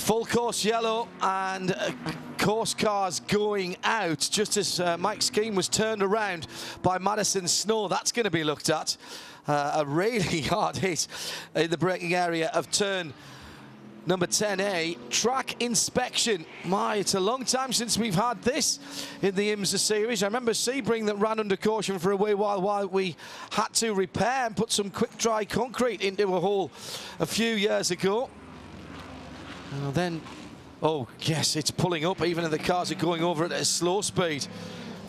Full course yellow and course cars going out just as Mike Skeen was turned around by Madison Snow. That's going to be looked at. A really hard hit in the braking area of turn number 10A. Track inspection. My, it's a long time since we've had this in the IMSA series. I remember Sebring that ran under caution for a wee while we had to repair and put some quick dry concrete into a hole a few years ago. And then, oh yes, it's pulling up even if the cars are going over at a slow speed.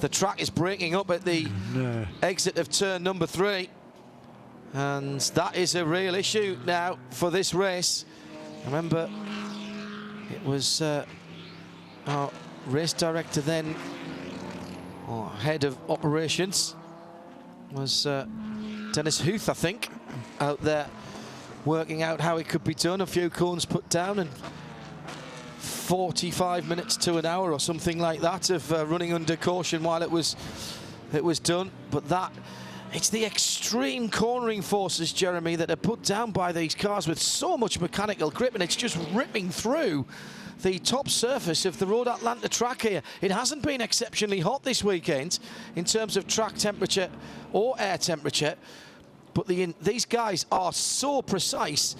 The track is breaking up at the exit of turn number 3. And that is a real issue now for this race. Remember, it was our race director then, or head of operations, was Dennis Huth, I think, out there working out how it could be done. A few cones put down and 45 minutes to an hour or something like that of running under caution while it was done. But that, it's the extreme cornering forces, Jeremy, that are put down by these cars with so much mechanical grip, and it's just ripping through the top surface of the Road Atlanta track here. It hasn't been exceptionally hot this weekend in terms of track temperature or air temperature, but these guys are so precise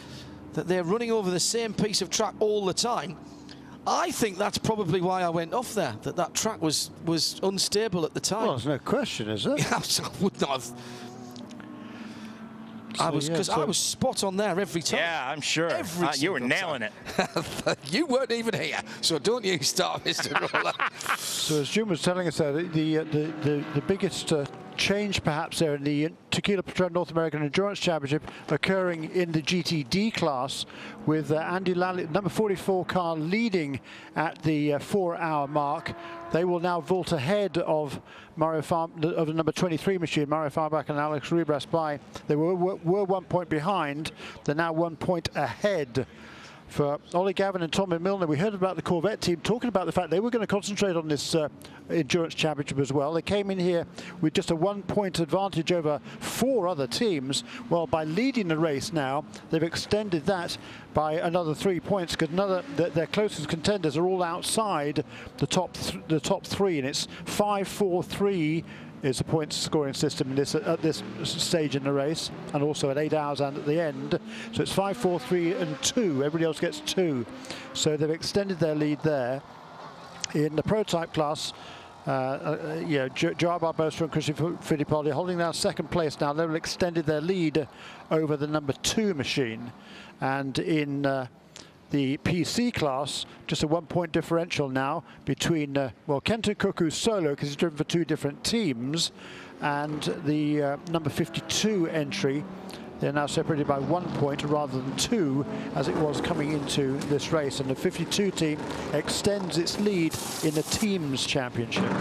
that they're running over the same piece of track all the time. I think that's probably why I went off there, that track was unstable at the time. Well, there's no question, is there? I would not have. I was spot on there every time. Yeah, I'm sure. You were nailing it. You weren't even here, so don't you start, Mr. Roller. So as Jim was telling us there, the biggest change perhaps there in the Tequila Patrón North American Endurance Championship occurring in the GTD class, with Andy Lally, number 44 car, leading at the 4-hour mark. They will now vault ahead of the number 23 machine, Mario Farbach and Alex Ribras by. They were 1 point behind. They're now 1 point ahead. For Ollie Gavin and Tommy Milner, we heard about the Corvette team talking about the fact they were going to concentrate on this endurance championship as well. They came in here with just a 1 point advantage over 4 other teams. Well, by leading the race now, they've extended that by another 3 points, because their closest contenders are all outside the top 3, and it's 5-4-3 is the point scoring system in at this stage in the race, and also at 8 hours and at the end. So it's 5, 4, 3 and 2. Everybody else gets 2. So they've extended their lead there. In the prototype class, Joao Barbosa and Christian Fittipaldi holding down second place now. They've extended their lead over the number 2 machine. And in the PC class, just a 1 point differential now between, Kenton Kuku's solo, because he's driven for 2 different teams, and the number 52 entry. They're now separated by 1 point rather than 2, as it was coming into this race. And the 52 team extends its lead in the teams championship.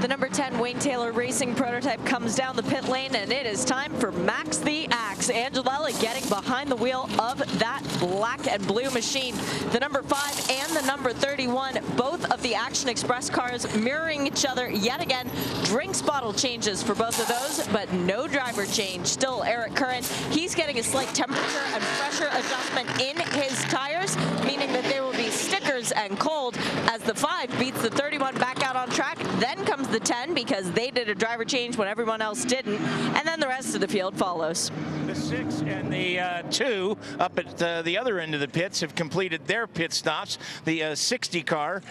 The number 10 Wayne Taylor Racing prototype comes down the pit lane, and it is time for Max the Axe. Angelella getting behind the wheel of that black and blue machine. The number 5 and the number 31, both of the Action Express cars mirroring each other yet again. Drinks bottle changes for both of those, but no driver change. Still Eric Curran, he's getting a slight temperature and pressure adjustment in his tires, meaning that there will be stickers and cold as the 5 beats the 31 back out on track. Then comes the 10, because they did a driver change when everyone else didn't, and then the rest of the field follows. The 6 and the 2 up at the other end of the pits have completed their pit stops. The 60 car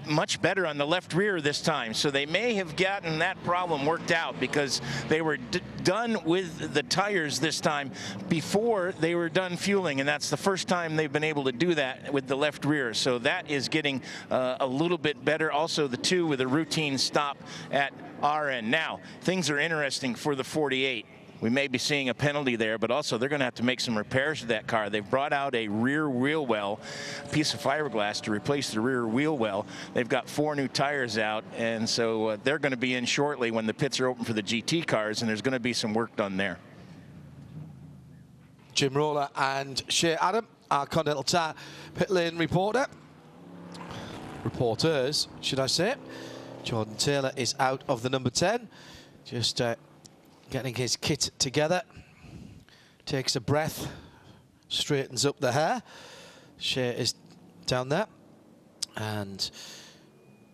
much better on the left rear this time, so they may have gotten that problem worked out, because they were done with the tires this time before they were done fueling, and that's the first time they've been able to do that with the left rear. So that is getting a little bit better. Also the 2 with a routine stop at our end. Now things are interesting for the 48. We may be seeing a penalty there, but also they're going to have to make some repairs to that car. They've brought out a rear wheel well, piece of fiberglass to replace the rear wheel well. They've got 4 new tires out, and so they're going to be in shortly when the pits are open for the GT cars, and there's going to be some work done there. Jim Roller and Shea Adam, our Continental Tire pit lane reporters, should I say. Jordan Taylor is out of the number 10. Just getting his kit together, takes a breath, straightens up the hair. Shea is down there. And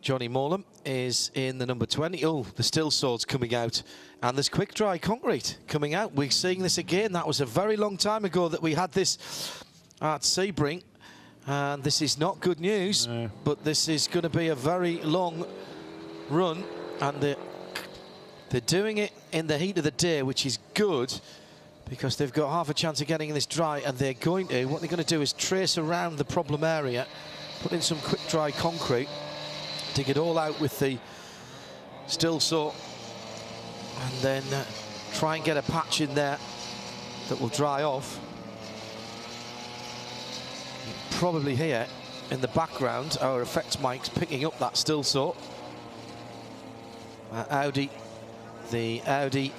Johnny Morlam is in the number 20. Oh, the still swords coming out. And there's quick dry concrete coming out. We're seeing this again. That was a very long time ago that we had this at Sebring. And this is not good news, no. But this is going to be a very long run. And they're doing it in the heat of the day, which is good, because they've got half a chance of getting this dry. And they're going to, what they're going to do is trace around the problem area, put in some quick dry concrete, dig it all out with the still saw, and then try and get a patch in there that will dry off. Probably here in the background, our effects mic's picking up that still saw. The Audi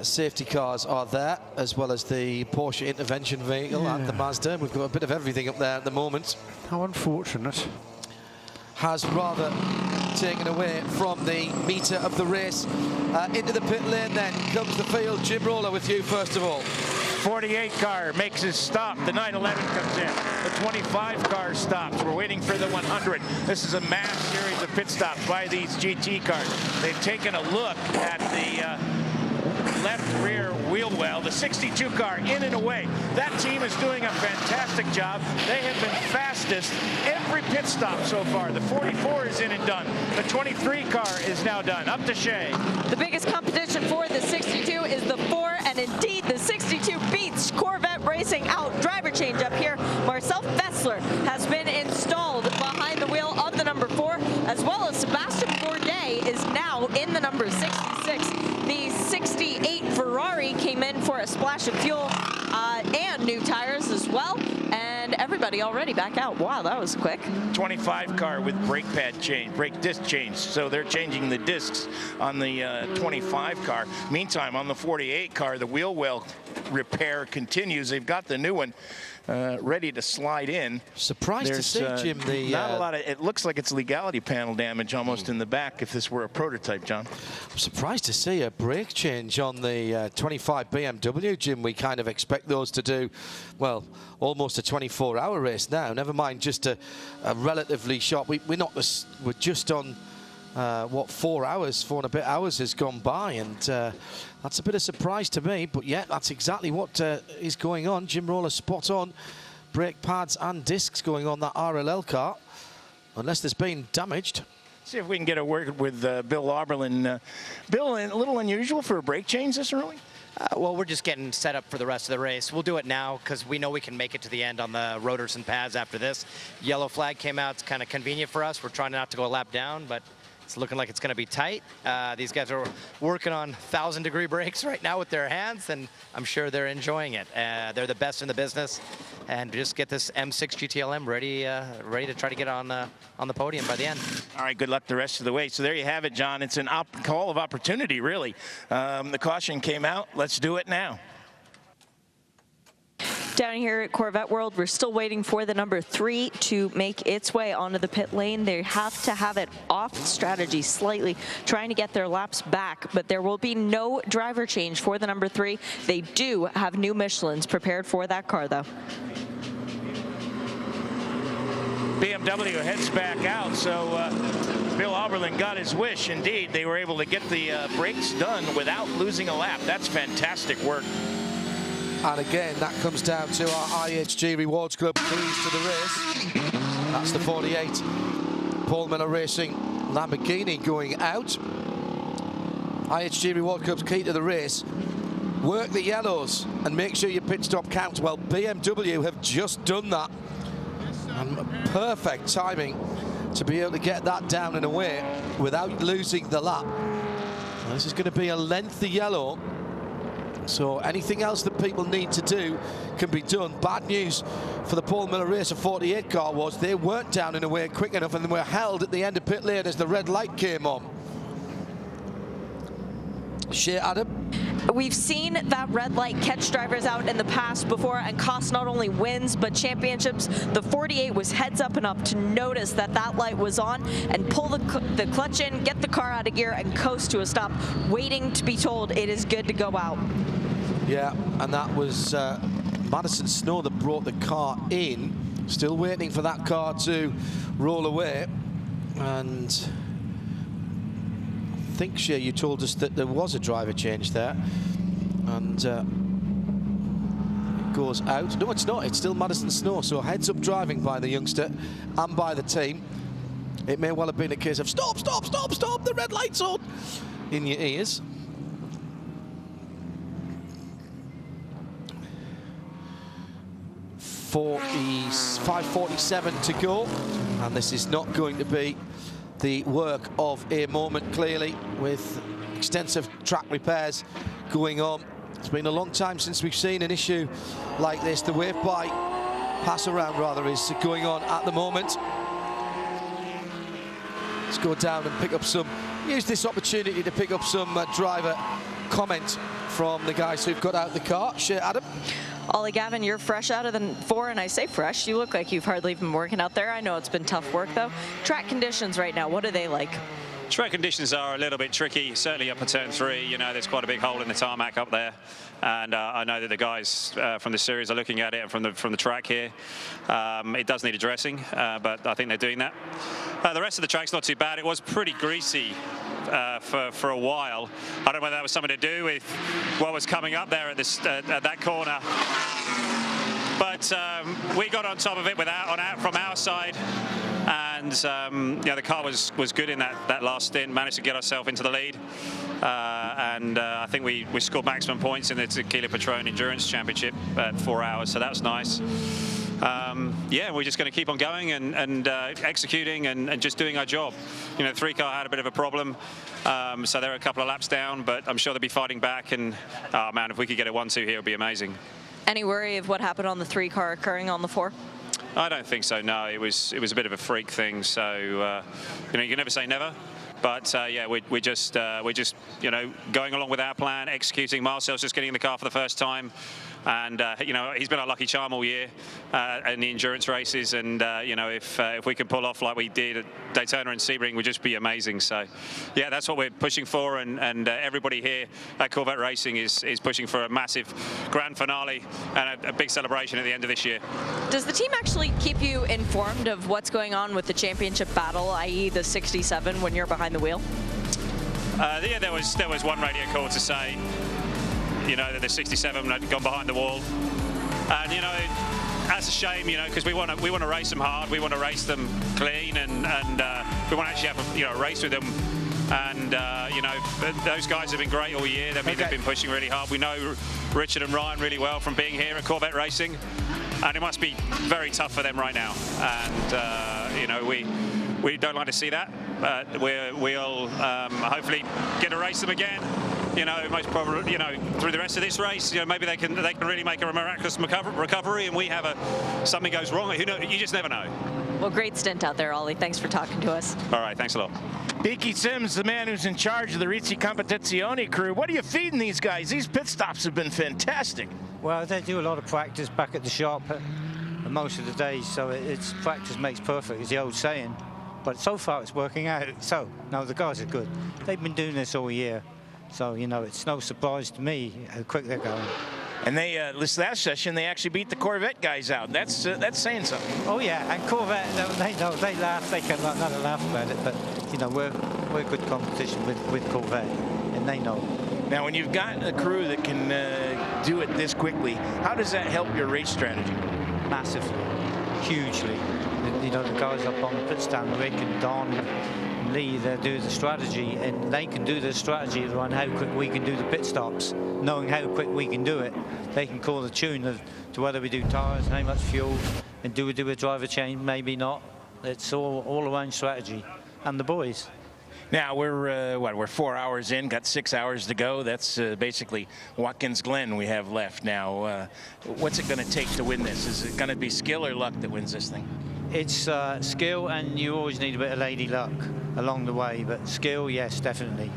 safety cars are there, as well as the Porsche intervention vehicle and the Mazda. We've got a bit of everything up there at the moment. How unfortunate. Has rather taken away from the meter of the race. Into the pit lane then comes the field. Jim Roller with you first of all. 48 car makes his stop. The 911 comes in. The 25 car stops. We're waiting for the 100. This is a mass series of pit stops by these GT cars. They've taken a look at the left rear wheel well, the 62 car in and away. That team is doing a fantastic job. They have been fastest every pit stop so far. The 44 is in and done. The 23 car is now done. Up to Shea. The biggest competition for the 62 is the 4, and indeed the 62 beats Corvette Racing out. Driver change up here. Marcel Fessler has been installed behind the wheel of the number 4, as well as Sebastian Bourdais is now in the number 66. The 68 Ferrari came in for a splash of fuel and new tires as well, and everybody already back out. Wow, that was quick. 25 car with brake pad change, brake disc change, so they're changing the discs on the 25 car. Meantime, on the 48 car, the wheel well repair continues. They've got the new one ready to slide in. Surprised to see, Jim, the not a lot of, it looks like it's legality panel damage almost in the back if this were a prototype, John. I'm surprised to see a brake change on the 25 BMW, Jim. We kind of expect those to do, well, almost a 24-hour race now, never mind just a relatively short. We're just on what, 4 hours, 4 and a bit hours has gone by, and that's a bit of surprise to me, but yeah, that's exactly what is going on. Jim Roller spot on. Brake pads and discs going on that RLL car, unless there's been damaged. See if we can get a word with Bill Auberlin. Bill, a little unusual for a brake change this early? Well, we're just getting set up for the rest of the race. We'll do it now because we know we can make it to the end on the rotors and pads after this. Yellow flag came out. It's kind of convenient for us. We're trying not to go a lap down, but it's looking like it's going to be tight. These guys are working on 1,000-degree brakes right now with their hands, and I'm sure they're enjoying it. They're the best in the business, and just get this M6 GTLM ready to try to get on the podium by the end. All right, good luck the rest of the way. So there you have it, John. It's an call of opportunity, really. The caution came out. Let's do it now. Down here at Corvette World, we're still waiting for the number 3 to make its way onto the pit lane. They have to have it off strategy slightly, trying to get their laps back, but there will be no driver change for the number 3. They do have new Michelins prepared for that car, though. BMW heads back out, so Bill Auberlin got his wish. Indeed, they were able to get the brakes done without losing a lap. That's fantastic work. And again, that comes down to our IHG Rewards Club keys to the race. That's the 48 Paul Miller Racing Lamborghini going out. IHG Reward Club's key to the race: work the yellows and make sure your pit stop counts. Well, BMW have just done that. And perfect timing to be able to get that down and away without losing the lap. Now, this is going to be a lengthy yellow. So anything else that people need to do can be done. Bad news for the Paul Miller Racer 48 car was they weren't down and away quick enough, and they were held at the end of pit lane as the red light came on. Shea, Adam? We've seen that red light catch drivers out in the past before and cost not only wins but championships. The 48 was heads up enough to notice that that light was on and pull the clutch in, get the car out of gear, and coast to a stop, waiting to be told it is good to go out. Yeah, and that was Madison Snow that brought the car in. Still waiting for that car to roll away. And I think, Shea, you told us that there was a driver change there. And it goes out. No, it's not. It's still Madison Snow. So heads up driving by the youngster and by the team. It may well have been a case of stop, stop, stop, stop, the red light's on in your ears. .5:47 to go, and this is not going to be the work of a moment, clearly, with extensive track repairs going on. It's been a long time since we've seen an issue like this. The wave by pass around, rather, is going on at the moment. Let's go down and pick up some, use this opportunity to pick up some driver comment from the guys who've got out the car. Shea, Adam? Ollie, Gavin, you're fresh out of the 4, and I say fresh. You look like you've hardly been working out there. I know it's been tough work, though. Track conditions right now, what are they like? Track conditions are a little bit tricky, certainly up at turn 3. You know, there's quite a big hole in the tarmac up there, and I know that the guys from the series are looking at it from the track here. It does need addressing, but I think they're doing that. The rest of the track's not too bad. It was pretty greasy for a while. I don't know whether that was something to do with what was coming up there at that corner. But we got on top of it from our side, and yeah, the car was good in that last stint. Managed to get ourselves into the lead, and I think we scored maximum points in the Tequila Patrón Endurance Championship at 4 hours, so that was nice. Yeah, we're just going to keep on going and executing and just doing our job. You know, the 3-car had a bit of a problem, so they're a couple of laps down, but I'm sure they'll be fighting back. And oh man, if we could get a 1-2 here, it would be amazing. Any worry of what happened on the 3-car occurring on the 4? I don't think so. No, it was a bit of a freak thing. So you know, you can never say never. But yeah, we're just you know, going along with our plan, executing. Marcel's just getting in the car for the first time, and you know, he's been our lucky charm all year in the endurance races. And you know, if we can pull off like we did at Daytona and Sebring, would just be amazing. So yeah, that's what we're pushing for, and everybody here at Corvette Racing is pushing for a massive grand finale and a big celebration at the end of this year. Does the team actually keep you informed of what's going on with the championship battle, i.e. the 67, when you're behind the wheel? Yeah, there was one radio call to say, you know, that the 67 had gone behind the wall, and you know, that's a shame, you know, because we want to race them hard, we want to race them clean, and we want to actually have a race with them. And you know, those guys have been great all year. They've been pushing really hard. We know Richard and Ryan really well from being here at Corvette Racing, and it must be very tough for them right now. And you know, we don't like to see that, but we'll hopefully get to race them again. You know, most probably, you know, through the rest of this race, you know, maybe they can really make a miraculous recovery, and we have something goes wrong. Who knows? You just never know. Well, great stint out there, Ollie. Thanks for talking to us. All right, thanks a lot. Beaky Sims, the man who's in charge of the Rizzi Competizione crew. What are you feeding these guys? These pit stops have been fantastic. Well, they do a lot of practice back at the shop most of the days, so it's practice makes perfect, is the old saying. But so far it's working out. So, no, the guys are good. They've been doing this all year. So, you know, it's no surprise to me how quick they're going. And they, this last session, they actually beat the Corvette guys out. That's saying something. Oh, yeah, and Corvette, they know, they laugh, they can not laugh about it, but, you know, we're good competition with Corvette, and they know. Now, when you've got a crew that can do it this quickly, how does that help your race strategy? Massively, hugely. You know, the guys up on the pit stand, Rick and Don and Lee, they do the strategy, and they can do the strategy around how quick we can do the pit stops. Knowing how quick we can do it, they can call the tune to whether we do tyres, how much fuel, and do we do a driver change, maybe not. It's all around strategy, and the boys. Now, we're 4 hours in, got 6 hours to go. That's basically Watkins Glen we have left now. What's it going to take to win this? Is it going to be skill or luck that wins this thing? It's skill, and you always need a bit of lady luck along the way, but skill, yes, definitely.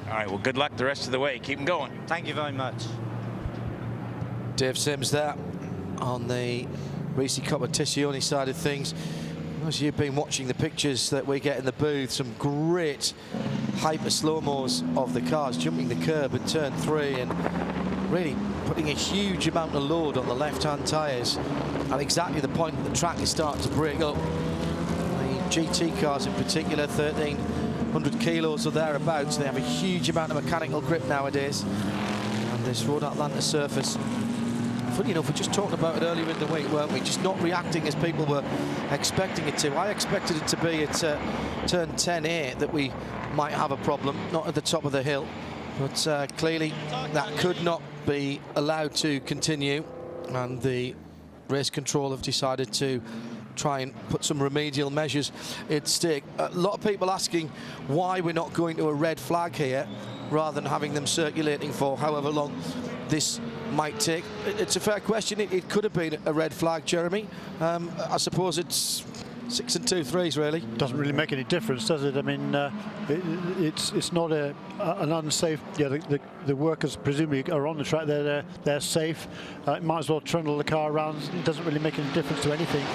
All right, well, good luck the rest of the way. Keep them going. Thank you very much. Dave Sims there on the Rizzi Competizione side of things. As you've been watching the pictures that we get in the booth, some great hyper slow-mos of the cars jumping the curb at turn 3, and really putting a huge amount of load on the left-hand tyres at exactly the point that the track is starting to break up. The GT cars in particular, 1,300 kilos or thereabouts, they have a huge amount of mechanical grip nowadays. And this Road Atlanta surface, funny enough, we just talked about it earlier in the week, weren't we? Just not reacting as people were expecting it to. I expected it to be at turn 10A that we might have a problem, not at the top of the hill. But clearly that could not be allowed to continue, and the race control have decided to try and put some remedial measures at stake. A lot of people asking why we're not going to a red flag here rather than having them circulating for however long this might take. It's a fair question. It could have been a red flag, Jeremy. I suppose it's 6 and 2 3s really. Doesn't really make any difference, does it? I mean, it's not an unsafe. Yeah, the workers presumably are on the track. They're safe. Might as well trundle the car around. It doesn't really make any difference to anything.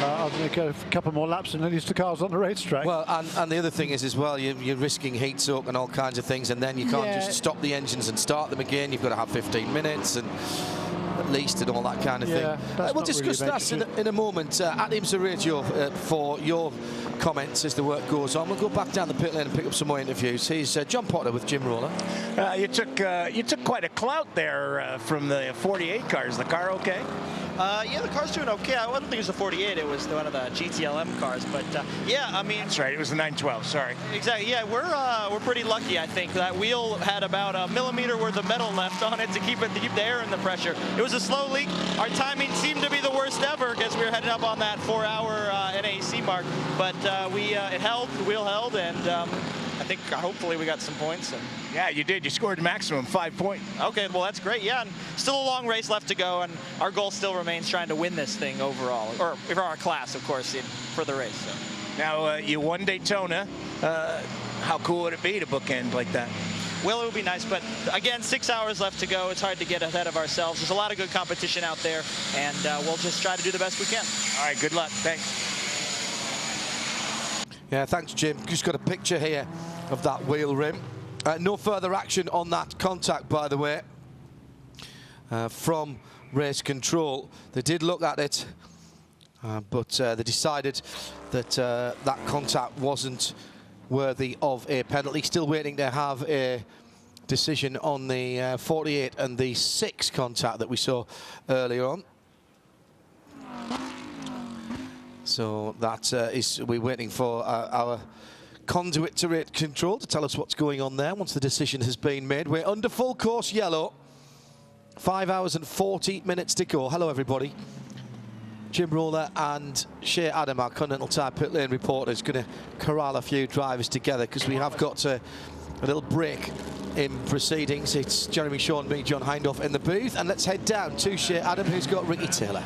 Other than go a couple more laps and at least the car's on the racetrack. Well, and the other thing is as well, you're risking heat soak and all kinds of things, and then you can't just stop the engines and start them again. You've got to have 15 minutes and at least and all that kind of thing. We'll discuss really that in a moment at IMSA Radio for your comments as the work goes on. We'll go back down the pit lane and pick up some more interviews. Here's John Potter with Jim Roller. You took quite a clout there from the 48 cars. The car okay? Yeah, the car's doing okay. I don't think it was a 48. It was one of the GTLM cars. But yeah, I mean, that's right. It was the 912. Sorry. Exactly. Yeah, we're pretty lucky. I think that wheel had about a millimeter worth of metal left on it to keep the air and the pressure. It was a slow leak. Our timing seemed to be the worst ever because we were heading up on that 4-hour NAC mark. But it held. The wheel held, and I think hopefully we got some points. And yeah, you did. You scored maximum 5 points. Okay, well that's great. Yeah, and still a long race left to go, and our goal still remains trying to win this thing overall, or for our class, of course, for the race. So. Now you won Daytona. How cool would it be to bookend like that? Well, it would be nice, but again, 6 hours left to go. It's hard to get ahead of ourselves. There's a lot of good competition out there, and we'll just try to do the best we can. All right, good luck. Thanks. Yeah, thanks, Jim. Just got a picture here of that wheel rim. No further action on that contact, by the way, from race control. They did look at it, but they decided that that contact wasn't worthy of a penalty. Still waiting to have a decision on the 48 and the 6 contact that we saw earlier on. So that we're waiting for our conduit to rate control to tell us what's going on there once the decision has been made. We're under full course yellow. 5 hours and 40 minutes to go. Hello, everybody. Jim Roller and Shea Adam, our Continental Tire Pit Lane reporter, is going to corral a few drivers together because we have got a little break in proceedings. It's Jeremy Shaw, me, John Hindhaugh in the booth, and let's head down to Shea Adam, who's got Ricky Taylor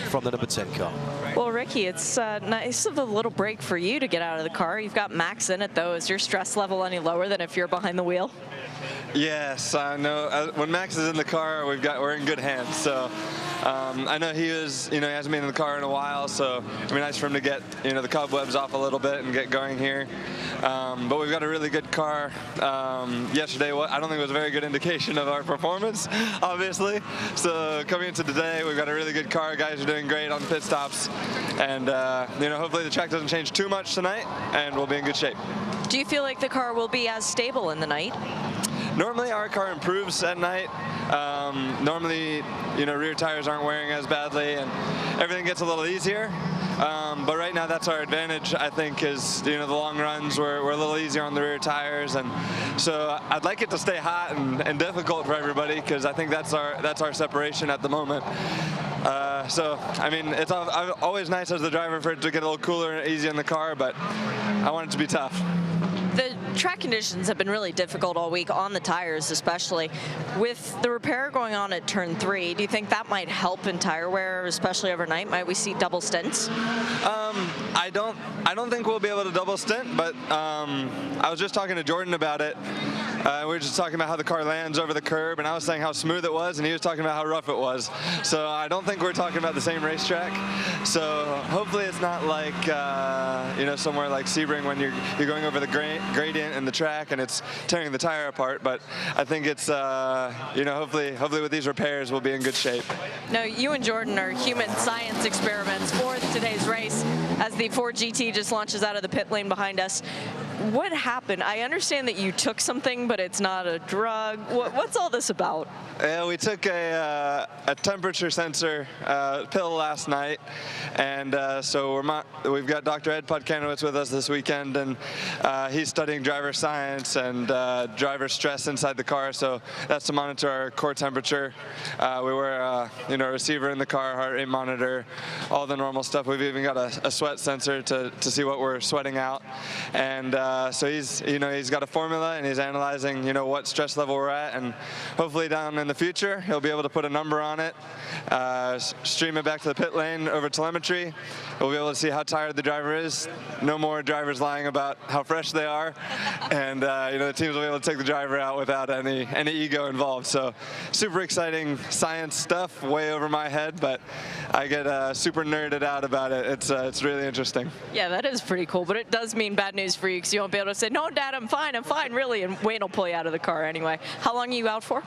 from the number 10 car. Well, Ricky, it's nice of a little break for you to get out of the car. You've got Max in it, though. Is your stress level any lower than if you're behind the wheel? Yes, I know. When Max is in the car, we're in good hands. So I know he hasn't been in the car in a while, so it'd be nice for him to get the cobwebs off a little bit and get going here. But we've got a really good car. Yesterday, I don't think it was a very good indication of our performance, obviously. So coming into today, we've got a really good car. Guys are doing great on pit stops, and hopefully the track doesn't change too much tonight, and we'll be in good shape. Do you feel like the car will be as stable in the night? Normally our car improves at night. Normally, rear tires aren't wearing as badly and everything gets a little easier. But right now that's our advantage, I think, is the long runs we're a little easier on the rear tires, and so I'd like it to stay hot and difficult for everybody, because I think that's our separation at the moment. So I mean, it's always nice as the driver for it to get a little cooler and easy in the car, but I want it to be tough. The track conditions have been really difficult all week, on the tires especially. With the repair going on at turn 3, do you think that might help in tire wear, especially overnight? Might we see double stints? I don't think we'll be able to double stint, but I was just talking to Jordan about it. We were just talking about how the car lands over the curb, and I was saying how smooth it was, and he was talking about how rough it was. So I don't think we're talking about the same racetrack. So hopefully it's not like you know, somewhere like Sebring when you're going over the gradient and the track and it's tearing the tire apart. But I think it's you know, hopefully with these repairs we'll be in good shape. Now, you and Jordan are human science experiments for today's race as the Ford GT just launches out of the pit lane behind us. What happened? I understand that you took something, but it's not a drug. What's all this about? Yeah, we took a temperature sensor pill last night, and so we've got Dr. Ed Podkanowicz with us this weekend, and he's studying driver science and driver stress inside the car. So that's to monitor our core temperature. We wear you know, a receiver in the car, heart rate monitor, all the normal stuff. We've even got a sweat sensor to see what we're sweating out, and so he's got a formula and he's analyzing, you know, what stress level we're at, and hopefully down in the future he'll be able to put a number on it, stream it back to the pit lane over telemetry. We'll be able to see how tired the driver is. No more drivers lying about how fresh they are, and you know, the teams will be able to take the driver out without any ego involved. So super exciting science stuff, way over my head, but I get super nerded out about it. It's really interesting. Yeah, that is pretty cool, but it does mean bad news for you because you won't be able to say, no, Dad, I'm fine, really, and Wayne will pull you out of the car anyway. How long are you out for?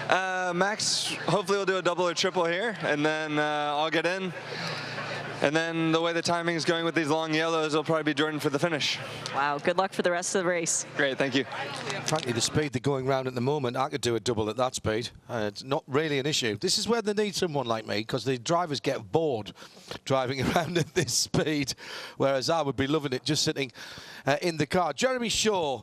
Max, hopefully we'll do a double or triple here, and then I'll get in. And then the way the timing is going with these long yellows, it'll probably be Jordan for the finish. Wow, good luck for the rest of the race. Great, thank you. Frankly, the speed they're going around at the moment, I could do a double at that speed. It's not really an issue. This is where they need someone like me, because the drivers get bored driving around at this speed, whereas I would be loving it just sitting in the car. Jeremy Shaw,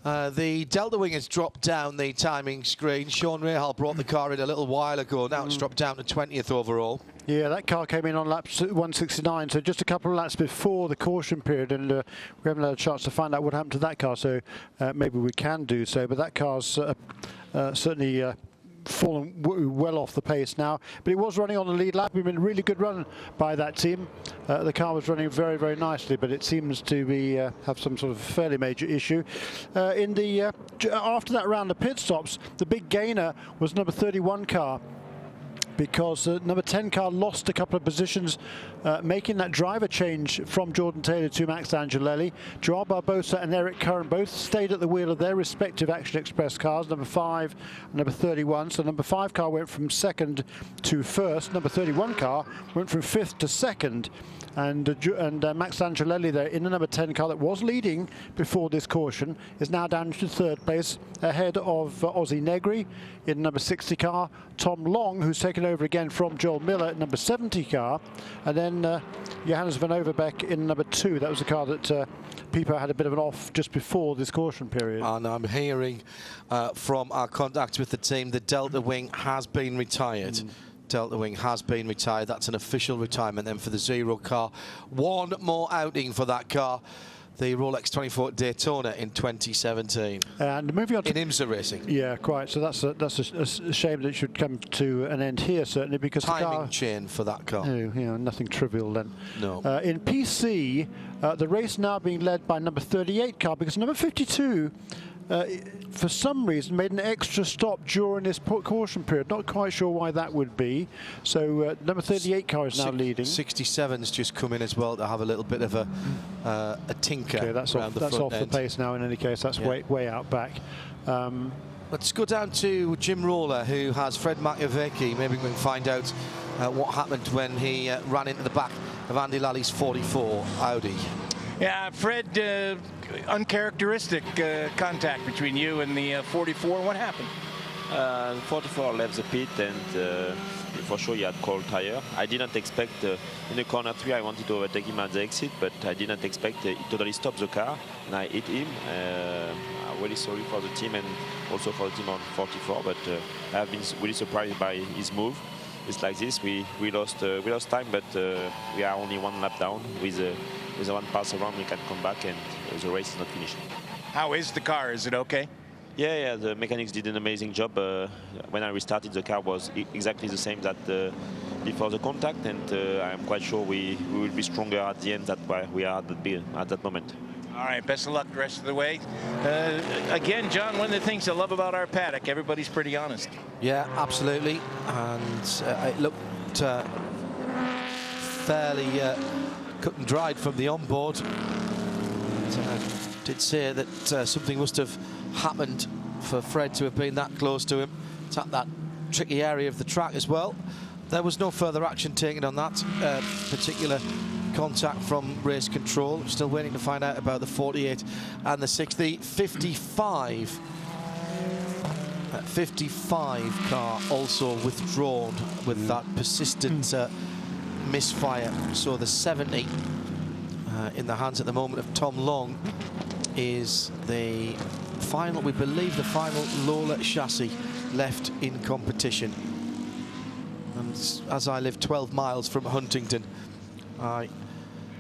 the Delta Wing has dropped down the timing screen. Sean Rahal brought the car in a little while ago. Now it's dropped down to 20th overall. Yeah, that car came in on lap 169, so just a couple of laps before the caution period, and we haven't had a chance to find out what happened to that car, so maybe we can do so. But that car's certainly fallen well off the pace now, but it was running on the lead lap. We've been a really good run by that team. The car was running very, very nicely, but it seems to be have some sort of fairly major issue. In the after that round of pit stops, the big gainer was number 31 car, because number 10 car lost a couple of positions, making that driver change from Jordan Taylor to Max Angelelli. Joao Barbosa and Eric Curran both stayed at the wheel of their respective Action Express cars, number 5 and number 31. So number 5 car went from second to first. Number 31 car went from 5th to second. And Max Angelelli there in the number 10 car that was leading before this caution is now down to 3rd place, ahead of Ozzie Negri in number 60 car, Tom Long, who's taken over again from Joel Miller at number 70 car, and then Johannes van Overbeek in number 2. That was the car that Pipo had a bit of an off just before this caution period. And I'm hearing from our contacts with the team, the Delta Wing has been retired. Delta Wing has been retired. That's an official retirement then for the Zero car. One more outing for that car, the Rolex 24 Daytona in 2017. And moving on to IMSA racing. Yeah, quite. So that's a shame that it should come to an end here, certainly, because timing the car chain for that car. Oh, yeah, nothing trivial then. No. In PC, the race now being led by number 38 car, because number 52 for some reason made an extra stop during this caution period. Not quite sure why that would be. So number 38 car is now leading. 67's just come in as well to have a little bit of a tinker. Okay, that's off the pace now. In any case, that's way out back. Let's go down to Jim Roller, who has Fred Makoviecki. Maybe we can find out what happened when he ran into the back of Andy Lally's 44 Audi. Yeah, Fred, uncharacteristic contact between you and the 44. What happened? 44 left the pit, and for sure he had cold tire. I didn't expect in the corner 3 I wanted to overtake him at the exit, but I didn't expect he totally stopped the car and I hit him. I'm really sorry for the team and also for the team on 44, but I have been really surprised by his move. It's like this, we lost time, but we are only 1 lap down. With one pass around, we can come back, and the race is not finished. How is the car? Is it okay? Yeah, the mechanics did an amazing job. When I restarted, the car was exactly the same that before the contact, and I'm quite sure we will be stronger at the end. That's why we are at that moment. All right, best of luck the rest of the way. Again, John, one of the things I love about our paddock, everybody's pretty honest. Yeah, absolutely. And it looked fairly cut and dried from the onboard. Did say that something must have happened for Fred to have been that close to him. It's at that tricky area of the track as well. There was no further action taken on that particular contact from race control. Still waiting to find out about the 48 and the 60. 55 car also withdrawn with that persistent misfire. So the 70 in the hands at the moment of Tom Long is the final, we believe, the final Lola chassis left in competition. And as I live 12 miles from Huntington, I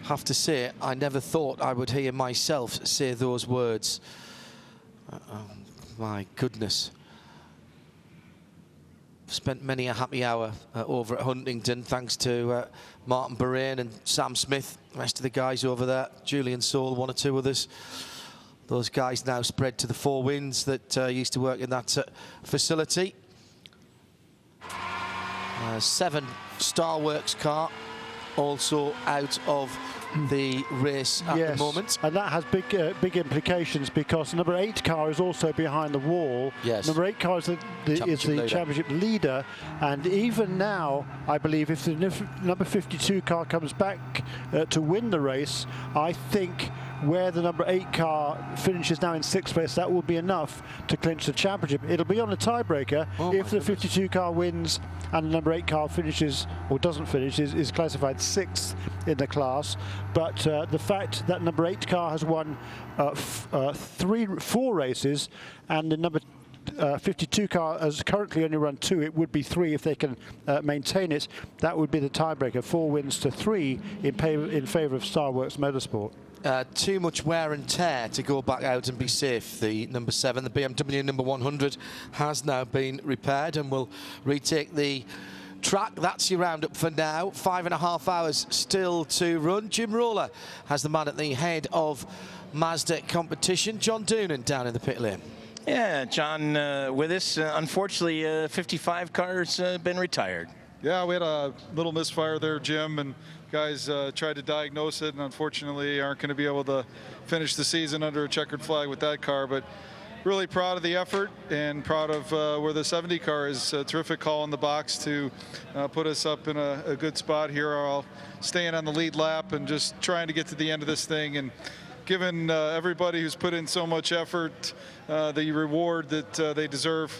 have to say I never thought I would hear myself say those words. My goodness. Spent many a happy hour over at Huntington, thanks to Martin Borain and Sam Smith, the rest of the guys over there, Julian Soule, one or two others. Those guys now spread to the Four Winds that used to work in that facility. 7 Starworks car also out of the race at the moment. And that has big implications, because number 8 car is also behind the wall. Yes. Number 8 car is the championship leader, and even now, I believe if the number 52 car comes back to win the race, I think where the number 8 car finishes now in 6th place, that will be enough to clinch the championship. It'll be on a tiebreaker if the 52 car wins and the number 8 car finishes, or doesn't finish, is classified 6th in the class. But the fact that number 8 car has won 4 races, and the number 52 car has currently only run 2, it would be 3 if they can maintain it. That would be the tiebreaker, 4 wins to 3 in favour of Starworks Motorsport. Too much wear and tear to go back out and be safe. The number 7, the BMW number 100, has now been repaired and will retake the track. That's your roundup for now. 5.5 hours still to run. Jim Roller has the man at the head of Mazda competition. John Doonan down in the pit lane. Yeah, John with us. Unfortunately, 55 car's been retired. Yeah, we had a little misfire there, Jim, and guys tried to diagnose it, and unfortunately aren't going to be able to finish the season under a checkered flag with that car. But really proud of the effort and proud of where the 70 car is. A terrific call in the box to put us up in a good spot here. I'll staying on the lead lap and just trying to get to the end of this thing, and given everybody who's put in so much effort the reward that they deserve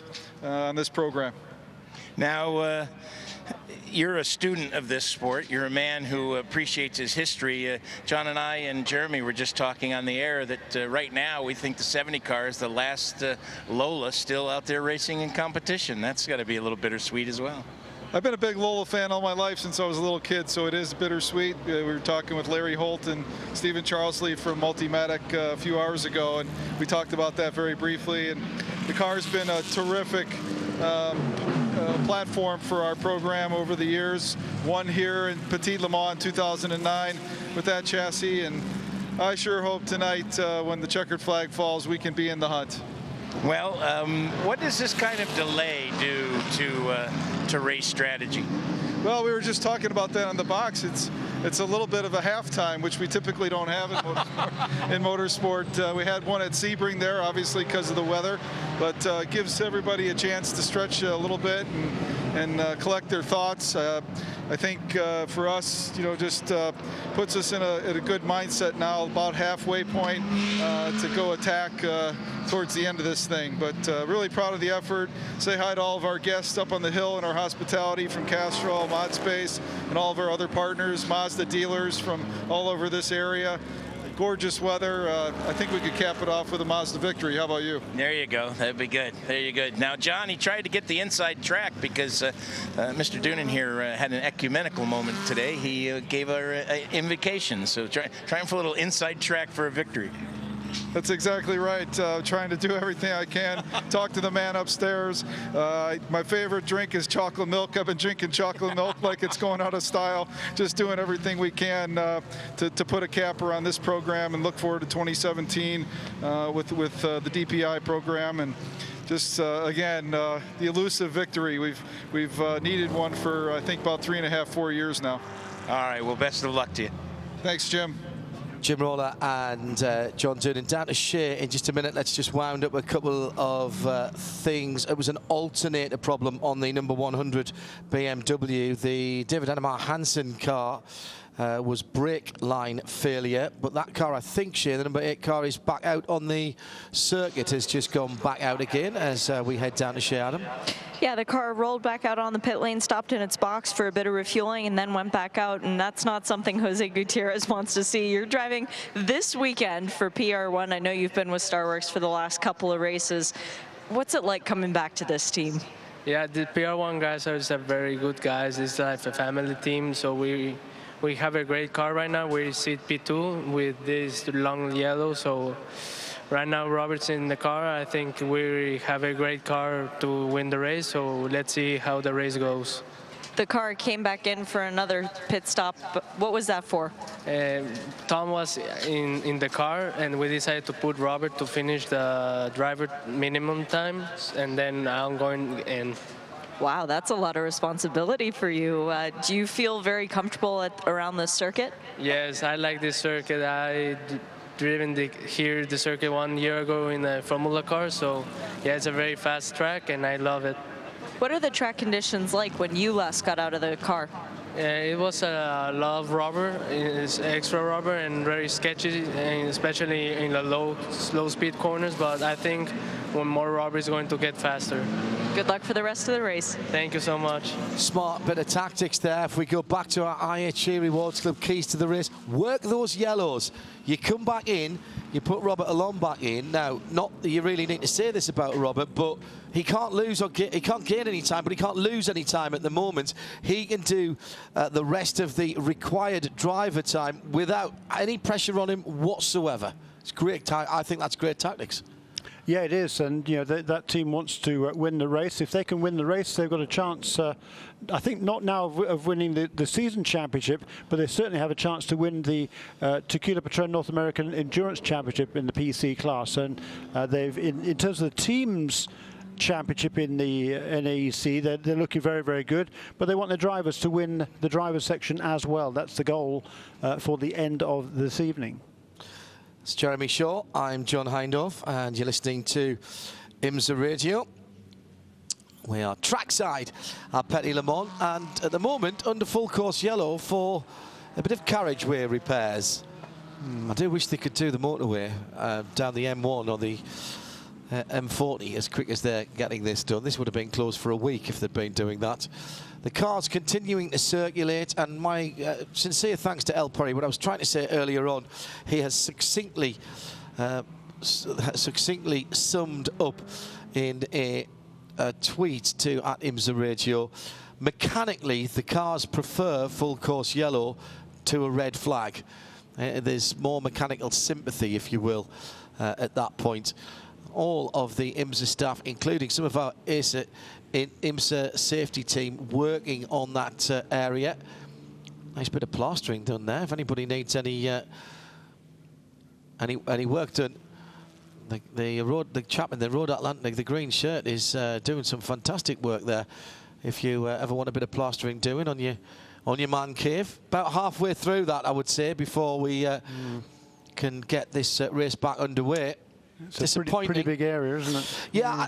on this program. Now, you're a student of this sport. You're a man who appreciates his history. John and I and Jeremy were just talking on the air that right now we think the 70 car is the last Lola still out there racing in competition. That's got to be a little bittersweet as well. I've been a big Lola fan all my life since I was a little kid, so it is bittersweet. We were talking with Larry Holt and Stephen Charlesley from Multimatic a few hours ago, and we talked about that very briefly. And the car's been a terrific platform for our program over the years. Won here in Petit Le Mans in 2009 with that chassis, and I sure hope tonight when the checkered flag falls, we can be in the hunt. Well, what does this kind of delay do to race strategy? Well, we were just talking about that on the box. It's a little bit of a halftime, which we typically don't have in motorsport. We had one at Sebring there, obviously because of the weather, but gives everybody a chance to stretch a little bit and collect their thoughts. I think for us, just puts us in a good mindset now, about halfway point to go attack towards the end of this thing. But really proud of the effort. Say hi to all of our guests up on the hill and our hospitality from Castrol, ModSpace, and all of our other partners, Mazda dealers from all over this area. Gorgeous weather. I think we could cap it off with a Mazda victory. How about you? There you go. That'd be good. There you go. Now, John, he tried to get the inside track because Mr. Doonan here had an ecumenical moment today. He gave our invocation. So trying for a little inside track for a victory. That's exactly right. Trying to do everything I can. Talk to the man upstairs. My favorite drink is chocolate milk. I've been drinking chocolate milk like it's going out of style. Just doing everything we can to put a capper on this program, and look forward to 2017 with the DPI program. And just again, the elusive victory. We've needed one for I think about 3.5, 4 years now. All right, well, best of luck to you. Thanks, Jim. Jim Roller and John Doonan down to share in just a minute. Let's just wound up a couple of things. It was an alternator problem on the number 100 BMW. The David Annemar Hansen car was brake line failure, but that car, I think, Shea, the number 8 car, is back out on the circuit, has just gone back out again as we head down to Shea, Adam. Yeah, the car rolled back out on the pit lane, stopped in its box for a bit of refueling, and then went back out, and that's not something Jose Gutierrez wants to see. You're driving this weekend for PR1. I know you've been with Starworks for the last couple of races. What's it like coming back to this team? Yeah, the PR1 guys are just very good guys. It's like a family team, so we have a great car right now. We sit P2 with this long yellow, so right now Robert's in the car. I think we have a great car to win the race, so let's see how the race goes. The car came back in for another pit stop. What was that for? Tom was in the car, and we decided to put Robert to finish the driver minimum time, and then I'm going in. Wow, that's a lot of responsibility for you. Do you feel very comfortable around this circuit? Yes, I like this circuit. I driven the circuit 1 year ago in a Formula car, so yeah, it's a very fast track, and I love it. What are the track conditions like when you last got out of the car? It was a lot of rubber, it's extra rubber, and very sketchy, and especially in the slow speed corners, but I think when more rubber is going to get faster. Good luck for the rest of the race. Thank you so much. Smart bit of tactics there. If we go back to our IHG Rewards Club keys to the race, work those yellows. You come back in, you put Robert Alon back in. Now, not that you really need to say this about Robert, but he can't lose or he can't gain any time, but he can't lose any time at the moment. He can do the rest of the required driver time without any pressure on him whatsoever. It's great. I think that's great tactics. Yeah, it is, and you know that team wants to win the race. If they can win the race, they've got a chance. I think not now of winning the season championship, but they certainly have a chance to win the Tequila Patrón North American Endurance Championship in the PC class. And they've, in terms of the teams championship in the NAEC, they're looking very, very good. But they want their drivers to win the drivers section as well. That's the goal for the end of this evening. It's Jeremy Shaw, I'm John Hindhaugh, and you're listening to IMSA Radio. We are trackside at Petit Le Mans, and at the moment under full course yellow for a bit of carriageway repairs. I do wish they could do the motorway down the M1 or the M40 as quick as they're getting this done. This would have been closed for a week if they'd been doing that. The car's continuing to circulate, and my sincere thanks to El Perry. What I was trying to say earlier on, he has succinctly summed up in a tweet to @IMSA Radio. Mechanically, the cars prefer full course yellow to a red flag. There's more mechanical sympathy, if you will, at that point. All of the IMSA staff, including some of our IMSA safety team, working on that area. Nice bit of plastering done there. If anybody needs any work done, the chap in the Road Atlantic, the green shirt, is doing some fantastic work there. If you ever want a bit of plastering doing on your man cave, about halfway through that, I would say, before we can get this race back underway. It's a pretty big area, isn't it? Yeah,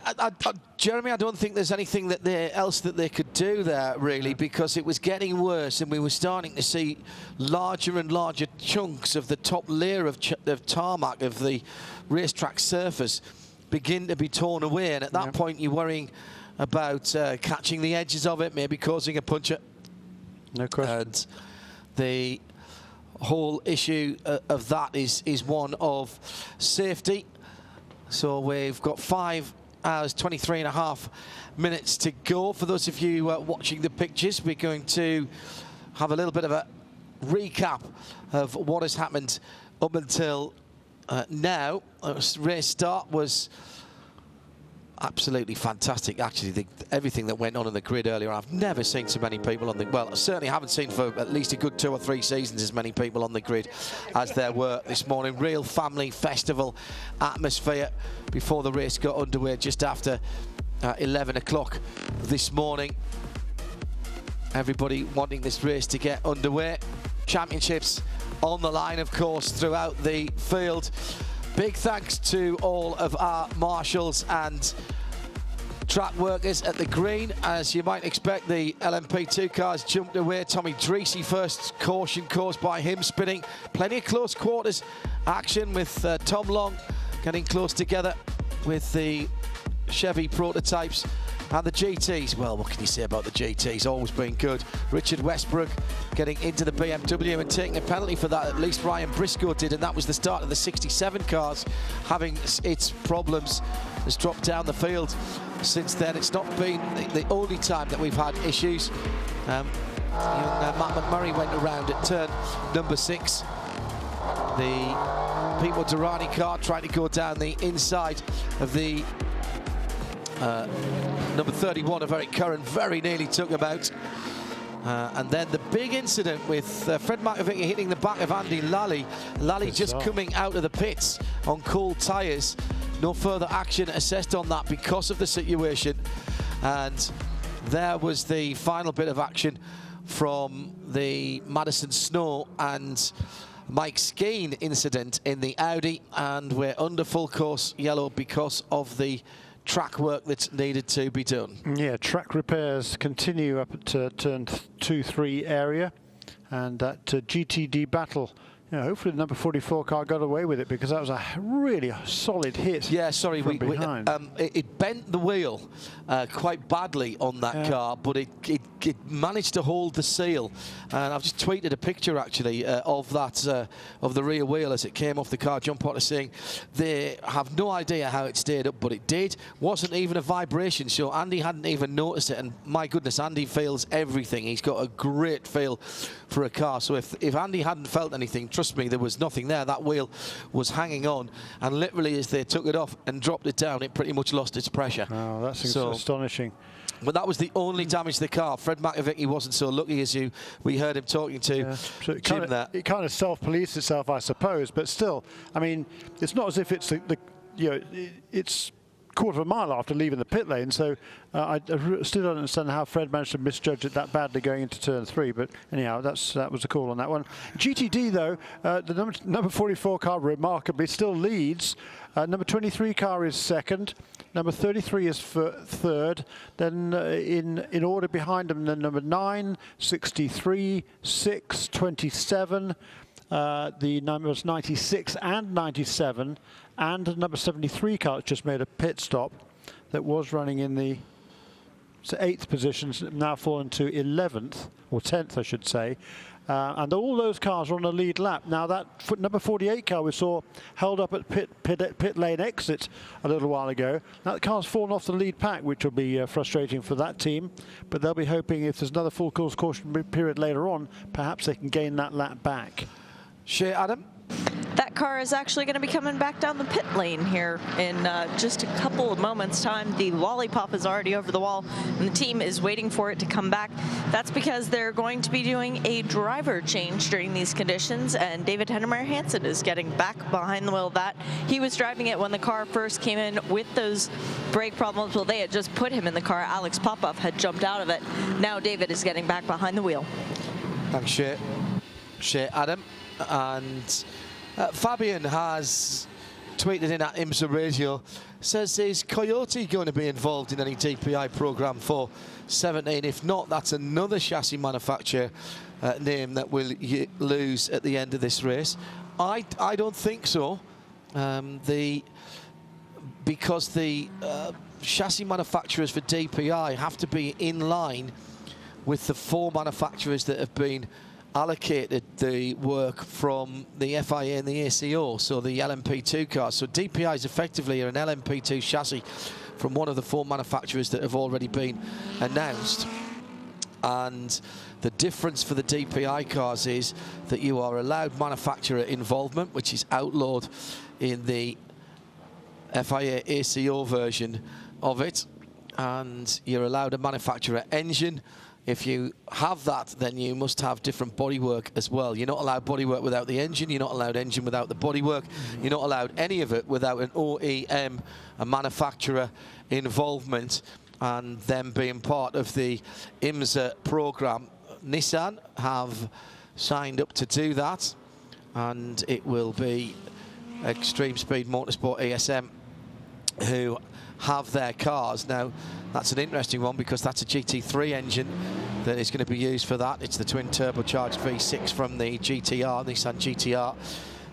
Jeremy, I don't think there's anything else that they could do there, really, because it was getting worse, and we were starting to see larger and larger chunks of the top layer of tarmac of the racetrack surface begin to be torn away, and at that point you're worrying about catching the edges of it, maybe causing a puncture. No question. And the whole issue of that is one of safety. So we've got 5 hours, 23.5 minutes to go. For those of you watching the pictures, we're going to have a little bit of a recap of what has happened up until now. Race start was absolutely fantastic, actually. Everything that went on the grid earlier, I've never seen so many people on the, well, I certainly haven't seen for at least a good 2 or 3 seasons as many people on the grid as there were this morning. Real family festival atmosphere before the race got underway just after 11 o'clock this morning. everybody wanting this race to get underway. Championships on the line, of course, throughout the field. Big thanks to all of our marshals and track workers at the green. As you might expect, the LMP2 cars jumped away. Tommy Dreesy first caution caused by him spinning. Plenty of close quarters action with Tom Long getting close together with the Chevy prototypes and the GTs. Well, what can you say about the GTs? Always been good. Richard Westbrook getting into the BMW and taking a penalty for that. At least Ryan Briscoe did, and that was the start of the 67 cars having its problems. Has dropped down the field since then. It's not been the only time that we've had issues. Matt McMurray went around at turn number 6. The Pete Durrani car trying to go down the inside of the number 31 of Eric Curran, very nearly took him out. And then the big incident with Fred McAvicky hitting the back of Andy Lally. Lally just coming out of the pits on cold tyres. No further action assessed on that because of the situation. And there was the final bit of action from the Madison Snow and Mike Skeen incident in the Audi. And we're under full course yellow because of the track work that's needed to be done. Yeah, track repairs continue up at turn 2-3 area, and that GTD battle. You know, hopefully the number 44 car got away with it, because that was a really solid hit. Yeah, sorry, it bent the wheel quite badly on that car, but it managed to hold the seal. And I've just tweeted a picture actually of that of the rear wheel as it came off the car. John Potter saying they have no idea how it stayed up, but it did. Wasn't even a vibration, so Andy hadn't even noticed it. And my goodness, Andy feels everything. He's got a great feel for a car. So if Andy hadn't felt anything, trust me, there was nothing there. That wheel was hanging on, and literally as they took it off and dropped it down, it pretty much lost its pressure. Oh, that's astonishing. But that was the only damage to the car. Fred McAvicky wasn't so lucky, as we heard him talking to Jim there. It kind of self-policed itself, I suppose, but still, I mean, it's not as if it's it's quarter of a mile after leaving the pit lane, so I still don't understand how Fred managed to misjudge it that badly going into turn 3, but anyhow, that was a call on that one. GTD though, the number 44 car remarkably still leads. Number 23 car is second, number 33 is third, then in order behind them, then number 9, 63, 6, 27, the numbers 96 and 97, and number 73 car just made a pit stop that was running in the 8th position, now fallen to 11th, or 10th I should say. And all those cars are on the lead lap. Now that number 48 car we saw held up at pit lane exit a little while ago. Now the car's fallen off the lead pack, which will be frustrating for that team. But they'll be hoping if there's another full course caution period later on, perhaps they can gain that lap back. Shea Adam? That car is actually going to be coming back down the pit lane here in just a couple of moments' time. The lollipop is already over the wall, and the team is waiting for it to come back. That's because they're going to be doing a driver change during these conditions, and David Hennemeyer Hansen is getting back behind the wheel of that. He was driving it when the car first came in with those brake problems. Well, they had just put him in the car. Alex Popov had jumped out of it. Now David is getting back behind the wheel. Thanks, Shea Adam. And Fabian has tweeted in at IMSA Radio, says, is Coyote going to be involved in any DPI program for 17? If not, that's another chassis manufacturer name that will lose at the end of this race. I don't think so, because the chassis manufacturers for DPI have to be in line with the 4 manufacturers that have been allocated the work from the FIA and the ACO, so the LMP2 cars. So DPIs effectively are an LMP2 chassis from one of the 4 manufacturers that have already been announced. And the difference for the DPI cars is that you are allowed manufacturer involvement, which is outlawed in the FIA ACO version of it, and you're allowed a manufacturer engine. If you have that, then you must have different bodywork as well. You're not allowed bodywork without the engine. You're not allowed engine without the bodywork. You're not allowed any of it without an OEM, a manufacturer involvement. and them being part of the IMSA program. Nissan have signed up to do that, and it will be Extreme Speed Motorsport ESM who have their cars. Now, that's an interesting one because that's a GT3 engine that is going to be used for that. It's the twin turbocharged V6 from the GTR, Nissan GTR.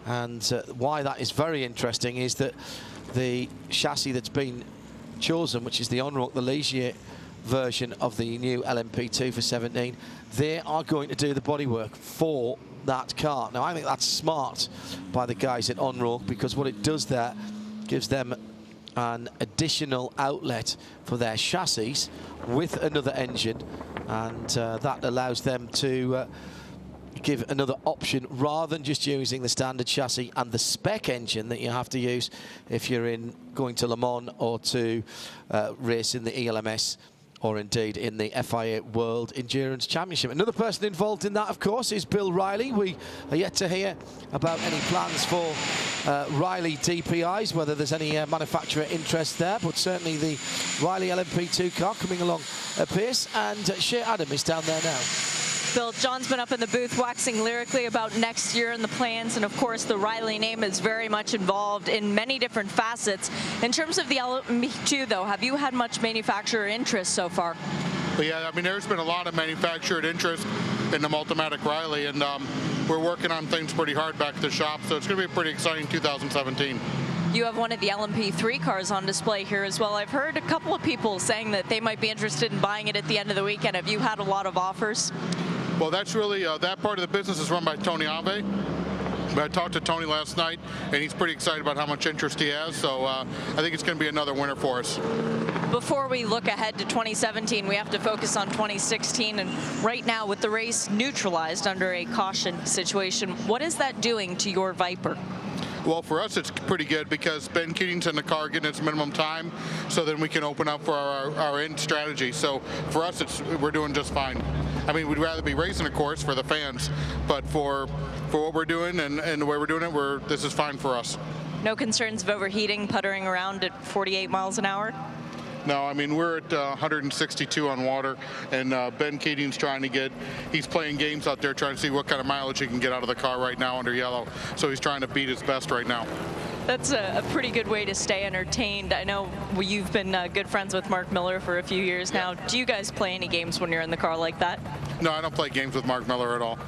And why that is very interesting is that the chassis that's been chosen, which is the Onroc, the Ligier version of the new LMP2 for 17, they are going to do the bodywork for that car. Now, I think that's smart by the guys at Onroc, because what it does there gives them an additional outlet for their chassis with another engine, and that allows them to give another option rather than just using the standard chassis and the spec engine that you have to use if you're going to Le Mans or to race in the ELMS or indeed in the FIA World Endurance Championship. Another person involved in that, of course, is Bill Riley. We are yet to hear about any plans for Riley DPIs, whether there's any manufacturer interest there, but certainly the Riley LMP2 car coming along apace, and Shea Adam is down there now. Bill, John's been up in the booth waxing lyrically about next year and the plans, and of course the Riley name is very much involved in many different facets. In terms of the LMP2 though, have you had much manufacturer interest so far? Well, yeah, I mean, there's been a lot of manufactured interest in the Multimatic Riley, and we're working on things pretty hard back at the shop, so it's going to be a pretty exciting 2017. You have one of the LMP3 cars on display here as well. I've heard a couple of people saying that they might be interested in buying it at the end of the weekend. Have you had a lot of offers? Well, that's really, that part of the business is run by Tony Ave. I talked to Tony last night, and he's pretty excited about how much interest he has, so I think it's going to be another winner for us. Before we look ahead to 2017, we have to focus on 2016, and right now with the race neutralized under a caution situation, what is that doing to your Viper? Well, for us, it's pretty good because Ben Keating's in the car getting its minimum time, so then we can open up for our end strategy. So for us, we're doing just fine. I mean, we'd rather be racing, of course, for the fans, but for what we're doing and the way we're doing it, this is fine for us. No concerns of overheating, puttering around at 48 miles an hour? No, I mean, we're at 162 on water, and Ben Keating's he's playing games out there trying to see what kind of mileage he can get out of the car right now under yellow. So he's trying to beat his best right now. That's a pretty good way to stay entertained. I know you've been good friends with Mark Miller for a few years now. Do you guys play any games when you're in the car like that? No, I don't play games with Mark Miller at all.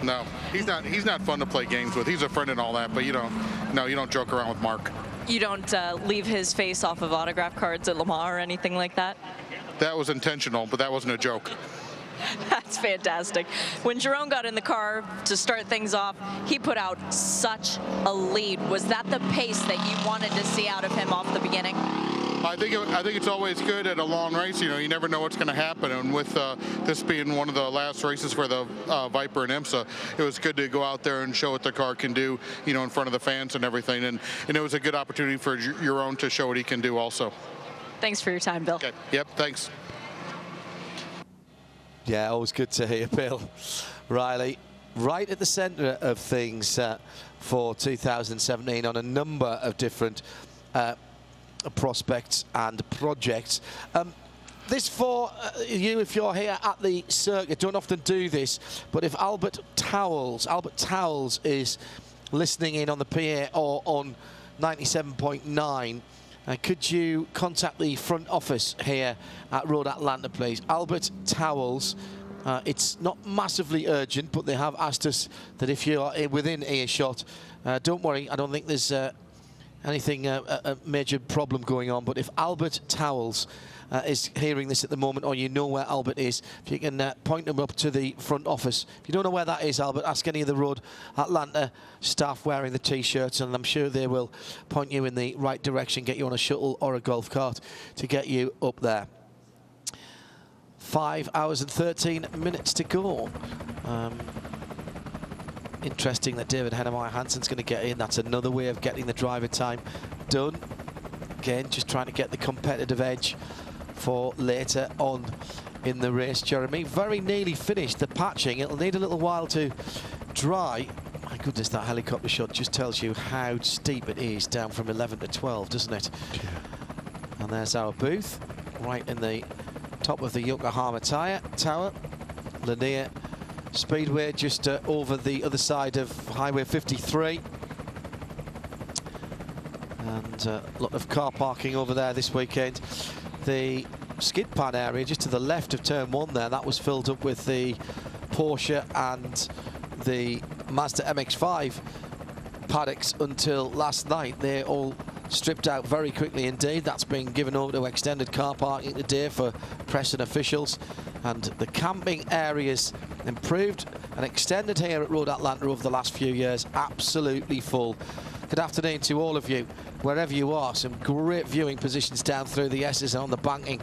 No, he's not fun to play games with. He's a friend and all that, but you don't joke around with Mark. You don't leave his face off of autograph cards at Le Mans or anything like that? That was intentional, but that wasn't a joke. That's fantastic. When Jerome got in the car to start things off, he put out such a lead. Was that the pace that you wanted to see out of him off the beginning? I think it's always good at a long race. You never know what's going to happen. And with this being one of the last races for the Viper and IMSA, it was good to go out there and show what the car can do, in front of the fans and everything. And it was a good opportunity for Jerome to show what he can do also. Thanks for your time, Bill. Okay. Yep, thanks. Yeah, always good to hear Bill Riley right at the centre of things for 2017 on a number of different prospects and projects. This for you, if you're here at the circuit, don't often do this, but if Albert Towles is listening in on the PA or on 97.9, could you contact the front office here at Road Atlanta, please? Albert Towles. It's not massively urgent, but they have asked us that if you are within earshot, don't worry, I don't think there's anything, a major problem going on, but if Albert Towles is hearing this at the moment, or you know where Albert is, if you can point him up to the front office. If you don't know where that is, Albert, ask any of the Road Atlanta staff wearing the T-shirts, and I'm sure they will point you in the right direction, get you on a shuttle or a golf cart to get you up there. 5 hours and 13 minutes to go. Interesting that David Hennemeyer Hansen's going to get in. That's another way of getting the driver time done. Again, just trying to get the competitive edge for later on in the race. Jeremy, very nearly finished the patching. It'll need a little while to dry. My goodness, that helicopter shot just tells you how steep it is down from 11 to 12, doesn't it? Yeah. And there's our booth. right in the top of the Yokohama Tower. Lanier Speedway just over the other side of Highway 53. And a lot of car parking over there this weekend. The skid pad area just to the left of turn 1 there, that was filled up with the Porsche and the Mazda MX-5 paddocks until last night. They all stripped out very quickly indeed. That's been given over to extended car parking today for press and officials. And the camping areas improved and extended here at Road Atlanta over the last few years. Absolutely full. Good afternoon to all of you, wherever you are. Some great viewing positions down through the S's and on the banking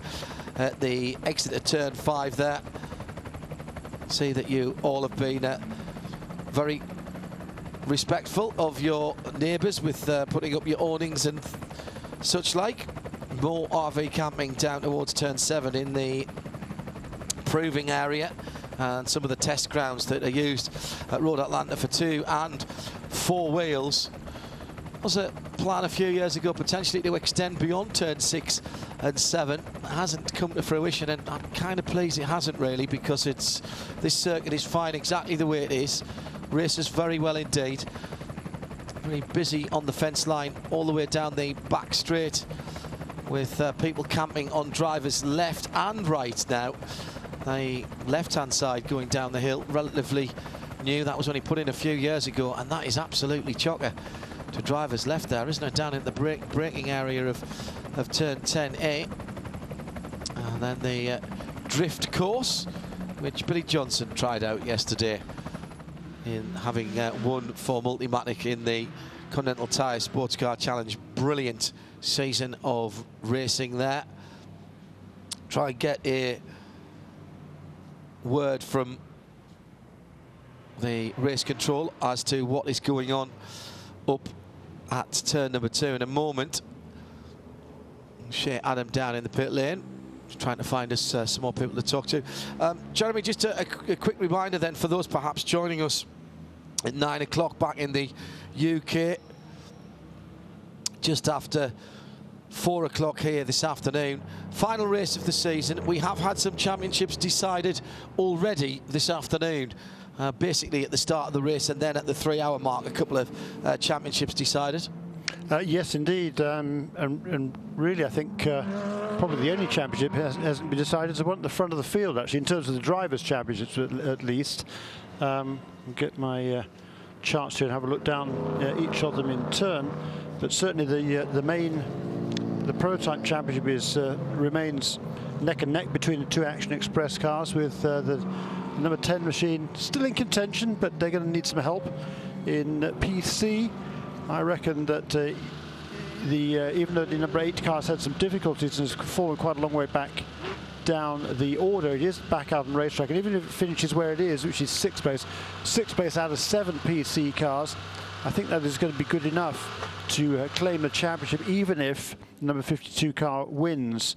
at the exit of turn 5 there. See that you all have been very respectful of your neighbours with putting up your awnings and such like. More RV camping down towards turn 7 in the proving area and some of the test grounds that are used at Road Atlanta for 2 and 4 wheels. There was a plan a few years ago potentially to extend beyond turn 6 and 7. It hasn't come to fruition, and I'm kind of pleased it hasn't really, because this circuit is fine exactly the way it is. Races very well indeed. Very busy on the fence line all the way down the back straight, with people camping on drivers left and right now. The left-hand side going down the hill, relatively new. That was only put in a few years ago, and that is absolutely chocker to drivers left there, isn't it? Down in the braking area of turn 10A. And then the drift course, which Billy Johnson tried out yesterday in having won for Multimatic in the Continental Tire Sports Car Challenge. Brilliant season of racing there. Try and get a word from the race control as to what is going on up at turn number 2 in a moment. Shea Adam down in the pit lane, just trying to find us some more people to talk to. Jeremy, just a quick reminder then for those perhaps joining us at 9 o'clock back in the UK, just after 4 o'clock here this afternoon. Final race of the season. We have had some championships decided already this afternoon. Basically at the start of the race, and then at the 3-hour mark, a couple of championships decided. Yes, indeed, and really I think probably the only championship hasn't been decided is the one at the front of the field, actually, in terms of the Drivers' Championships at least. Get my charts here and have a look down each of them in turn, but certainly the Prototype Championship remains neck and neck between the 2 Action Express cars, with the number 10 machine still in contention, but they're going to need some help in PC. I reckon that even though the number 8 cars had some difficulties and has fallen quite a long way back down the order, it is back out on racetrack, and even if it finishes where it is, which is 6th place out of 7 PC cars, I think that is going to be good enough to claim the championship, even if number 52 car wins.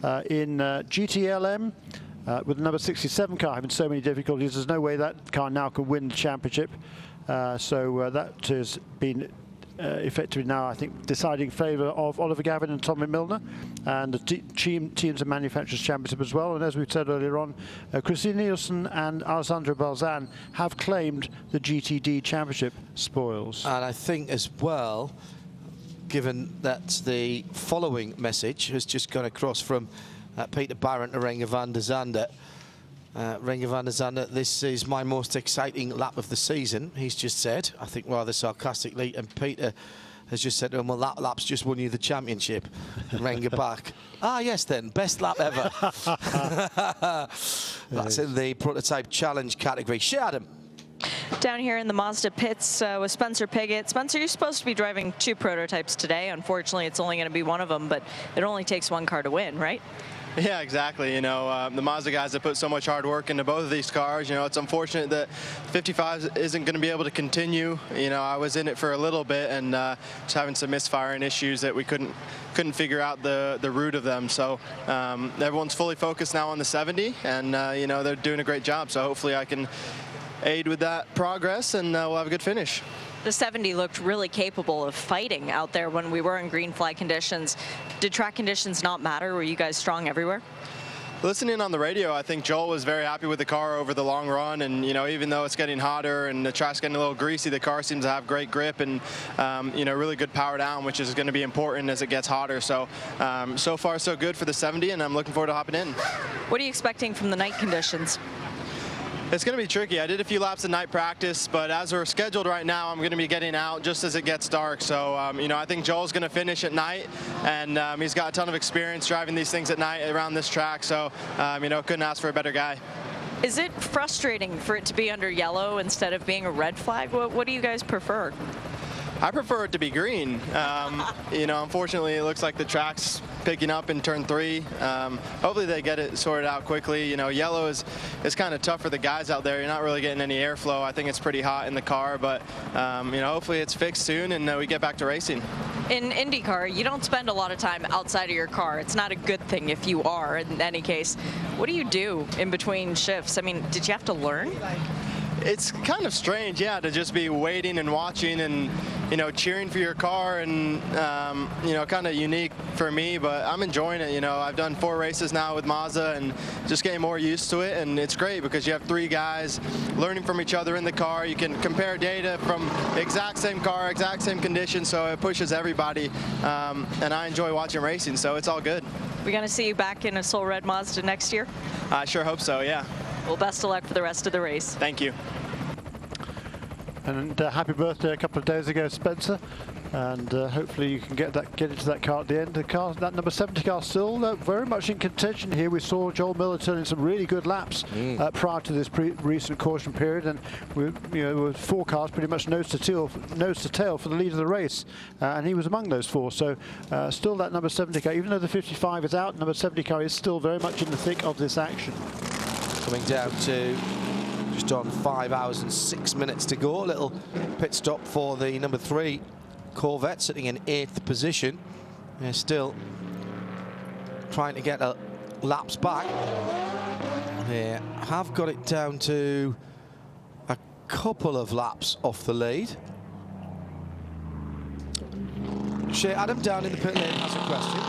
In GTLM, with the number 67 car having so many difficulties, there's no way that car now can win the championship. So that has been effectively now, I think, deciding in favour of Oliver Gavin and Tommy Milner, and the Teams and Manufacturers Championship as well. And as we said earlier on, Christine Nielsen and Alessandro Balzan have claimed the GTD Championship spoils. And I think as well, given that the following message has just gone across from Peter Barron to Renger van der Zande. Renger van der Zande, this is my most exciting lap of the season, he's just said, I think rather sarcastically, and Peter has just said to him, well, that lap's just won you the championship. And Renger back, yes then, best lap ever. That's in the Prototype Challenge category. Shadam. Down here in the Mazda pits with Spencer Piggott. Spencer, you're supposed to be driving 2 prototypes today. Unfortunately, it's only going to be one of them, but it only takes 1 car to win, right? Yeah, exactly. You know, the Mazda guys have put so much hard work into both of these cars. You know, it's unfortunate that 55 isn't going to be able to continue. You know, I was in it for a little bit and just having some misfiring issues that we couldn't figure out the root of them. So everyone's fully focused now on the 70, and you know, they're doing a great job. So hopefully I can aid with that progress, and we'll have a good finish. The 70 looked really capable of fighting out there when we were in green flag conditions. Did track conditions not matter? Were you guys strong everywhere? Listening on the radio, I think Joel was very happy with the car over the long run, and even though it's getting hotter and the track's getting a little greasy, the car seems to have great grip and really good power down, which is going to be important as it gets hotter. So so far so good for the 70, and I'm looking forward to hopping in. What are you expecting from the night conditions? It's going to be tricky. I did a few laps of night practice, but as we're scheduled right now, I'm going to be getting out just as it gets dark. So, I think Joel's going to finish at night, and he's got a ton of experience driving these things at night around this track. So, couldn't ask for a better guy. Is it frustrating for it to be under yellow instead of being a red flag? What do you guys prefer? I prefer it to be green. Unfortunately, it looks like the track's picking up in turn 3. Hopefully they get it sorted out quickly. Yellow is kind of tough for the guys out there. You're not really getting any airflow. I think it's pretty hot in the car, but hopefully it's fixed soon and we get back to racing. In IndyCar, you don't spend a lot of time outside of your car. It's not a good thing if you are, in any case. What do you do in between shifts? I mean, did you have to learn? It's kind of strange, yeah, to just be waiting and watching and, cheering for your car and, kind of unique for me, but I'm enjoying it. I've done 4 races now with Mazda and just getting more used to it, and it's great because you have 3 guys learning from each other in the car. You can compare data from exact same car, exact same conditions, so it pushes everybody, and I enjoy watching racing, so it's all good. We're going to see you back in a Soul Red Mazda next year? I sure hope so, yeah. Well, best of luck for the rest of the race. Thank you. And happy birthday a couple of days ago, Spencer. And hopefully you can get into that car at the end. That number 70 car still very much in contention here. We saw Joel Miller turning some really good laps prior to this recent caution period, and with 4 cars pretty much nose to tail for the lead of the race, and he was among those 4. So still that number 70 car, even though the 55 is out, number 70 car is still very much in the thick of this action. Coming down to just on 5 hours and 6 minutes to go. A little pit stop for the number 3 Corvette, sitting in 8th position. They're still trying to get laps back. They have got it down to a couple of laps off the lead. Shea Adam down in the pit lane has a question.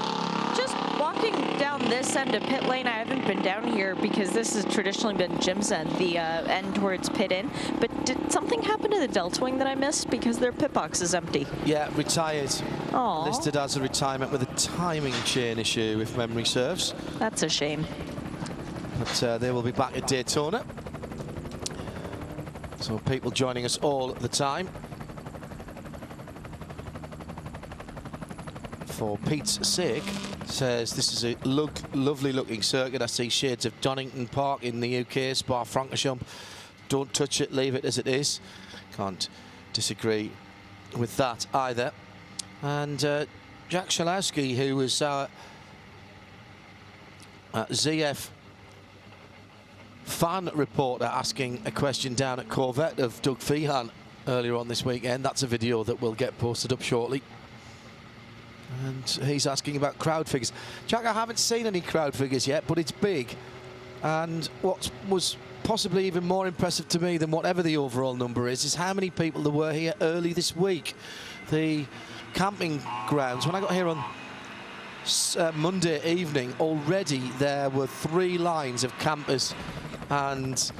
Just walking down this end of pit lane, I haven't been down here because this has traditionally been Jim's end, the end towards pit in. But did something happen to the Delta Wing that I missed because their pit box is empty? Yeah, retired. Aww. Listed as a retirement with a timing chain issue, if memory serves. That's a shame. But they will be back at Daytona. So people joining us all the time. For Pete's sake, says this is a lovely looking circuit. I see shades of Donington Park in the UK, Spa-Francorchamps. Don't touch it, leave it as it is. Can't disagree with that either. And Jack Shalowski, who was our ZF fan reporter, asking a question down at Corvette of Doug Feehan earlier on this weekend. That's a video that will get posted up shortly. And he's asking about crowd figures. Jack, I haven't seen any crowd figures yet, but it's big. And what was possibly even more impressive to me than whatever the overall number is how many people there were here early this week. The camping grounds, when I got here on Monday evening, already there were 3 lines of campers and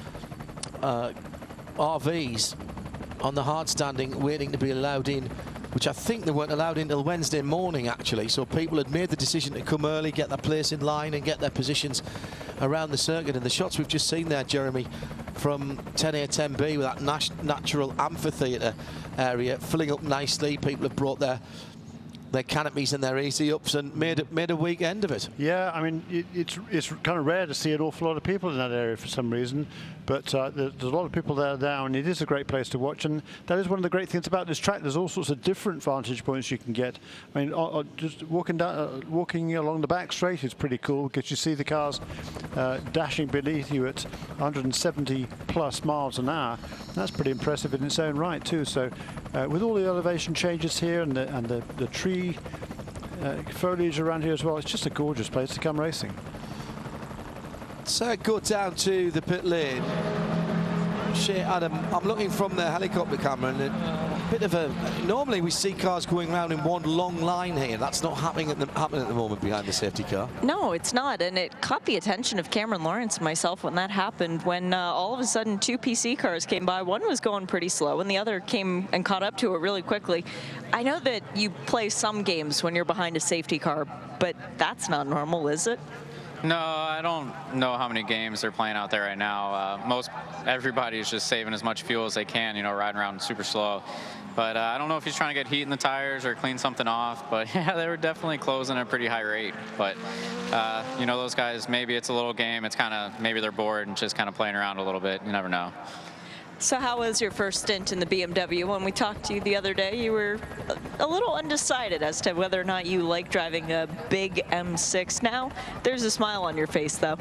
RVs on the hard standing waiting to be allowed in, which I think they weren't allowed in until Wednesday morning, actually. So people had made the decision to come early, get their place in line and get their positions around the circuit. And the shots we've just seen there, Jeremy, from 10A, 10B with that natural amphitheatre area filling up nicely. People have brought their canopies and their easy ups and made a weekend of it. Yeah, I mean, it's kind of rare to see an awful lot of people in that area for some reason, but there's a lot of people there now, and it is a great place to watch. And that is one of the great things about this track. There's all sorts of different vantage points you can get. I mean, just walking along the back straight is pretty cool because you see the cars dashing beneath you at 170 plus miles an hour. That's pretty impressive in its own right too. So with all the elevation changes here and the tree foliage around here as well, it's just a gorgeous place to come racing. So go down to the pit lane. Shea Adam, I'm looking from the helicopter camera, and bit of a... Normally we see cars going around in one long line here. That's not happening at the moment behind the safety car. No, it's not, and it caught the attention of Cameron Lawrence and myself when that happened, when all of a sudden 2 PC cars came by. One was going pretty slow, and the other came and caught up to it really quickly. I know that you play some games when you're behind a safety car, but that's not normal, is it? No, I don't know how many games they're playing out there right now. Everybody is just saving as much fuel as they can, you know, riding around super slow. But I don't know if he's trying to get heat in the tires or clean something off. But yeah, they were definitely closing at a pretty high rate. But you know, those guys, maybe it's a little game. It's kind of, maybe they're bored and just kind of playing around a little bit. You never know. So how was your first stint in the BMW? When we talked to you the other day, you were a little undecided as to whether or not you like driving a big M6. Now, there's a smile on your face, though.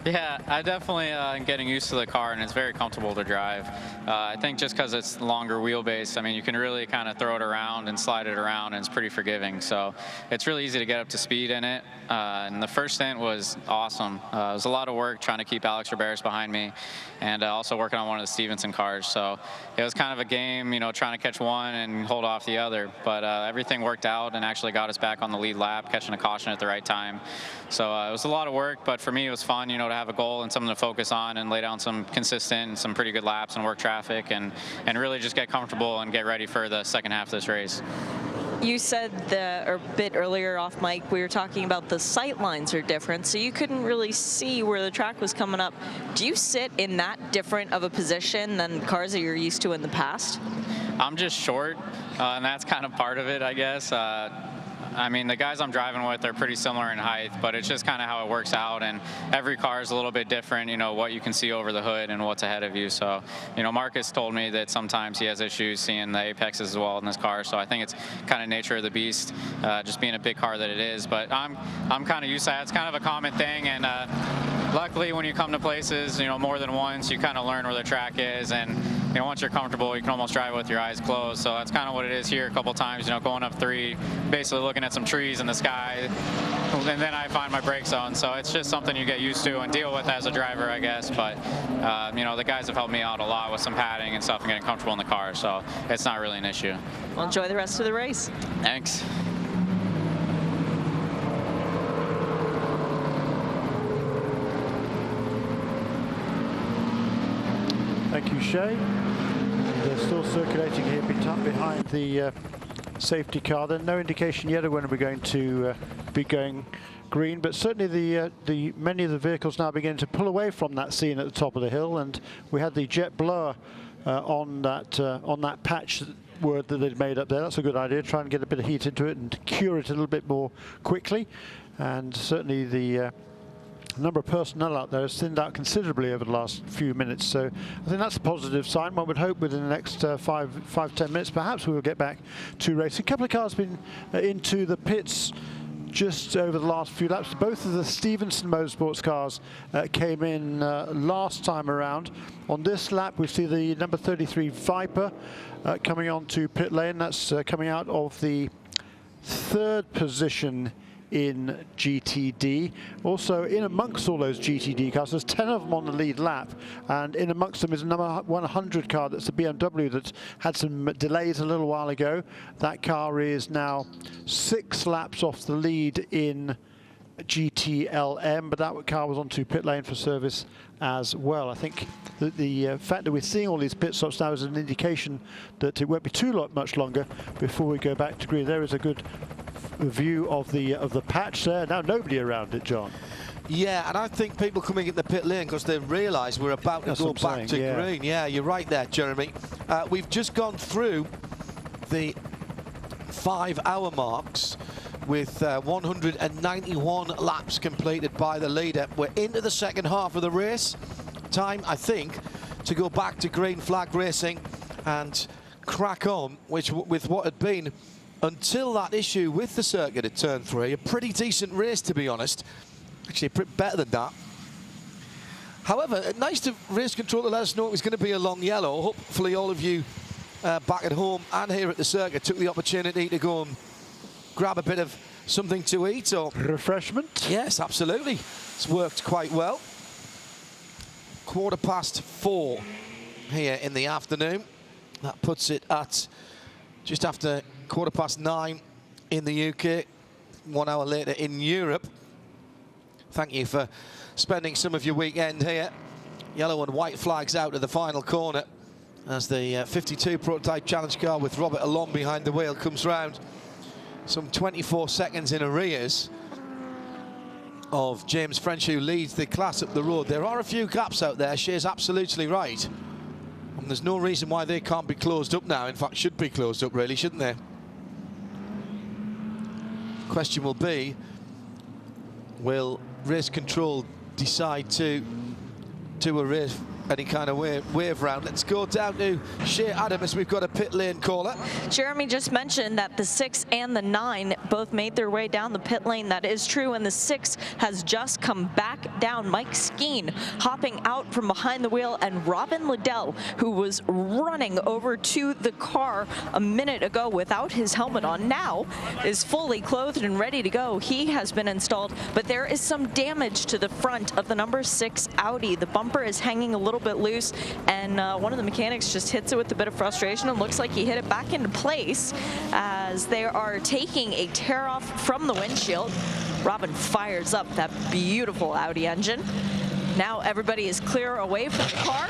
Yeah, I definitely am getting used to the car, and it's very comfortable to drive. I think just because it's longer wheelbase, I mean, you can really kind of throw it around and slide it around, and it's pretty forgiving. So it's really easy to get up to speed in it. And the first stint was awesome. It was a lot of work trying to keep Alex Riberas behind me, and also working on one of the Stevenson cars. So it was kind of a game, you know, trying to catch one and hold off the other. But everything worked out and actually got us back on the lead lap, catching a caution at the right time. So it was a lot of work, but for me it was fun, you know, to have a goal and something to focus on and lay down some consistent and some pretty good laps and work traffic and really just get comfortable and get ready for the second half of this race. You said a bit earlier off mic, we were talking about the sight lines are different, so you couldn't really see where the track was coming up. Do you sit in that different of a position than cars that you're used to in the past? I'm just short, and that's kind of part of it, I guess. I mean, the guys I'm driving with are pretty similar in height, but it's just kind of how it works out, and every car is a little bit different, you know, what you can see over the hood and what's ahead of you. So, you know, Marcus told me that sometimes he has issues seeing the apexes as well in this car, so I think it's kind of nature of the beast, just being a big car that it is. But I'm kind of used to that. It's kind of a common thing, and luckily when you come to places, you know, more than once, you kind of learn where the track is, and you know, once you're comfortable, you can almost drive with your eyes closed. So that's kind of what it is here a couple times, you know, going up 3, basically looking at some trees in the sky, and then I find my brake zone. So it's just something you get used to and deal with as a driver, I guess. But, you know, the guys have helped me out a lot with some padding and stuff and getting comfortable in the car. So it's not really an issue. Well, enjoy the rest of the race. Thanks. Thank you, Shay. They're still circulating here behind the safety car. There's no indication yet of when we're going to be going green, but certainly the many of the vehicles now beginning to pull away from that scene at the top of the hill, and we had the jet blower on that patch word that they'd made up there. That's a good idea. Try and get a bit of heat into it and cure it a little bit more quickly, and certainly the number of personnel out there has thinned out considerably over the last few minutes, so I think that's a positive sign. One would hope within the next 5-10 minutes perhaps we will get back to racing. A couple of cars been into the pits just over the last few laps. Both of the Stevenson Motorsports cars came in last time around. On this lap we see the number 33 Viper coming on to pit lane. That's coming out of the 3rd position in GTD. Also in amongst all those GTD cars, there's 10 of them on the lead lap, and in amongst them is a number 100 car. That's the BMW that had some delays a little while ago. That car is now 6 laps off the lead in GTLM, but that car was onto pit lane for service as well. I think that the fact that we're seeing all these pit stops now is an indication that it won't be too much longer before we go back to green. There is a good view of the patch there. Now nobody around it, John. Yeah, and I think people coming in the pit lane because they realise we're about to go back to green. Yeah, you're right there, Jeremy. We've just gone through the 5-hour marks with 191 laps completed by the leader. We're into the second half of the race. Time, I think, to go back to green flag racing and crack on with what had been, until that issue with the circuit at turn 3, a pretty decent race, to be honest. Actually, better than that. However, nice to race control to let us know it was going to be a long yellow. Hopefully all of you back at home and here at the circuit took the opportunity to go and grab a bit of something to eat or refreshment. Yes, absolutely. It's worked quite well. 4:15 here in the afternoon. That puts it at just after 9:15 in the UK, 1 hour later in Europe. Thank you for spending some of your weekend here. Yellow and white flags out of the final corner as the 52 prototype challenge car with Robert Alon behind the wheel comes round. Some 24 seconds in arrears of James French, who leads the class up the road. There are a few gaps out there, Shea's absolutely right. And there's no reason why they can't be closed up now. In fact, should be closed up really, shouldn't they? Question will be, will race control decide to erase any kind of wave round? Let's go down to Shea Adam as we've got a pit lane caller. Jeremy just mentioned that the 6 and the 9 both made their way down the pit lane. That is true, and the 6 has just come back down. Mike Skeen hopping out from behind the wheel, and Robin Liddell, who was running over to the car a minute ago without his helmet on, now is fully clothed and ready to go. He has been installed, but there is some damage to the front of the number 6 Audi. The bumper is hanging a little bit loose, and one of the mechanics just hits it with a bit of frustration, and looks like he hit it back into place as they are taking a tear off from the windshield. Robin fires up that beautiful Audi engine. Now everybody is clear away from the car.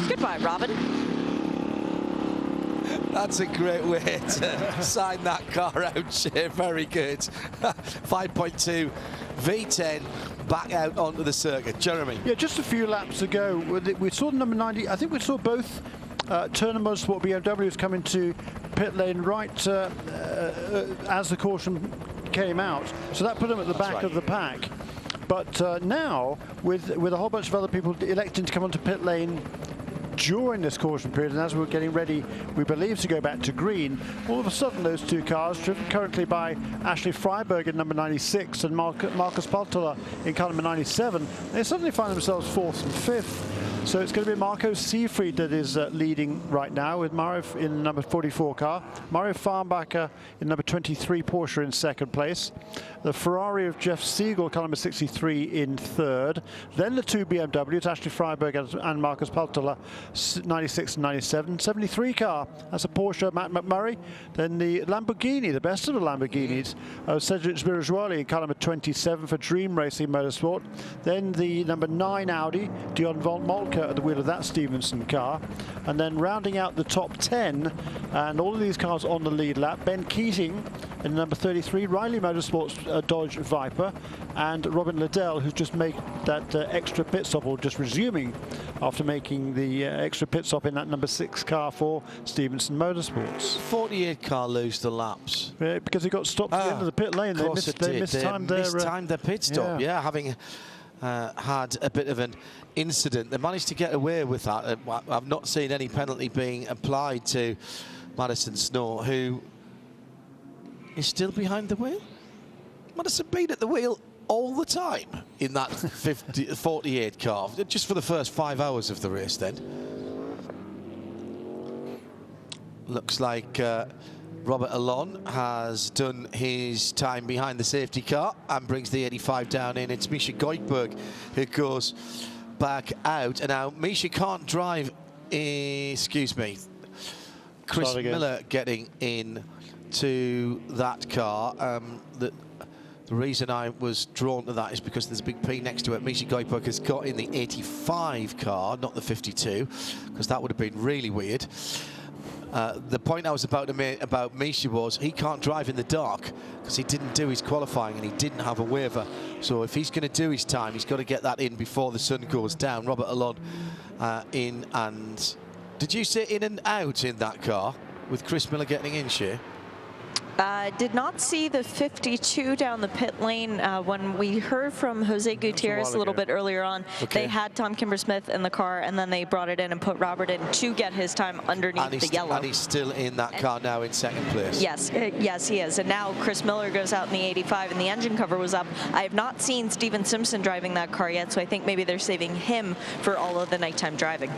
Goodbye, Robin. That's a great way to sign that car out, Shea. Very good. 5.2 V10 back out onto the circuit. Jeremy. Yeah, just a few laps ago, we saw the number 90. I think we saw both Turner Motorsport BMWs come into pit lane right as the caution came out. So that put them at the back of the pack. But now, with a whole bunch of other people electing to come onto pit lane during this caution period, and as we're getting ready, we believe, to go back to green, all of a sudden those two cars, driven currently by Ashley Freiberg in number 96 and Marcus Paltola in car number 97, they suddenly find themselves 4th and 5th. So it's going to be Marco Seefried that is leading right now, with Mario in number 44 car, Mario Farnbacher in number 23 Porsche in 2nd place, the Ferrari of Jeff Siegel, car number 63, in 3rd, then the two BMWs, Ashley Freiberg and Marcus Paltola, 96 and 97, 73 car, that's a Porsche, Matt McMurray, then the Lamborghini, the best of the Lamborghinis, Cedric Spirituali in car number 27 for Dream Racing Motorsport, then the number 9 Audi, Dion von Moltke at the wheel of that Stevenson car, and then rounding out the top 10, and all of these cars on the lead lap, Ben Keating in number 33, Riley Motorsports Dodge Viper, and Robin Liddell, who's just made that extra pit stop, or just resuming after making the extra pit stop in that number 6 car for Stevenson Motorsports. 48 car lose the laps. Yeah, because he got stopped at the end of the pit lane. They mistimed their pit stop, yeah, having had a bit of an incident. They managed to get away with that. I've not seen any penalty being applied to Madison Snow, who is still behind the wheel. Madison been at the wheel all the time in that 48 car, just for the first 5 hours of the race then. Looks like Robert Alon has done his time behind the safety car and brings the 85 down in. It's Misha Goldberg who goes back out. And now Misha can't drive, excuse me, Chris Miller getting in to that car. The reason I was drawn to that is because there's a big P next to it. Misha Goldberg has got in the 85 car, not the 52, because that would have been really weird. The point I was about to make about Misha was he can't drive in the dark because he didn't do his qualifying and he didn't have a waiver. So if he's going to do his time, he's got to get that in before the sun goes down. Robert Alon in, and did you say in and out in that car with Chris Miller getting in, Shea? Did not see the 52 down the pit lane. When we heard from Jose Gutierrez a little bit earlier on, they had Tom Kimber-Smith in the car, and then they brought it in and put Robert in to get his time underneath the yellow. And he's still in that car now in 2nd place. Yes, yes, he is. And now Chris Miller goes out in the 85, and the engine cover was up. I have not seen Steven Simpson driving that car yet, so I think maybe they're saving him for all of the nighttime driving.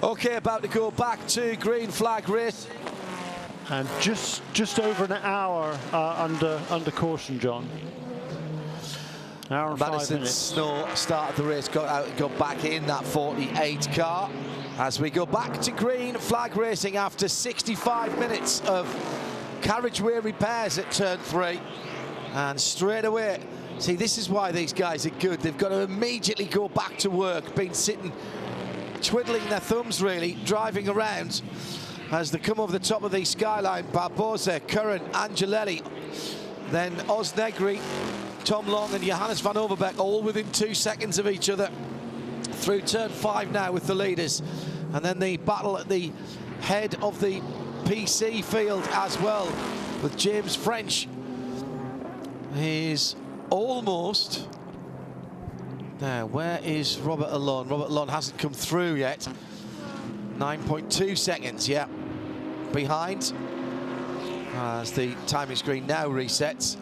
Okay, about to go back to green flag race. And just over an hour under caution, John. An hour and 5 minutes. Snow started the race, got out and got back in that 48 car. as we go back to green flag racing after 65 minutes of carriageway repairs at turn 3. And straight away, see, this is why these guys are good. They've got to immediately go back to work, been sitting, twiddling their thumbs, really, driving around as they come over the top of the skyline. Barbosa, Curran, Angelelli, then Osnegri, Tom Long and Johannes van Overbeek, all within 2 seconds of each other. Through turn 5 now with the leaders. And then the battle at the head of the PC field as well, with James French. He's almost there. Where is Robert Alon? Robert Alon hasn't come through yet. 9.2 seconds, yeah, behind, as the timing screen now resets.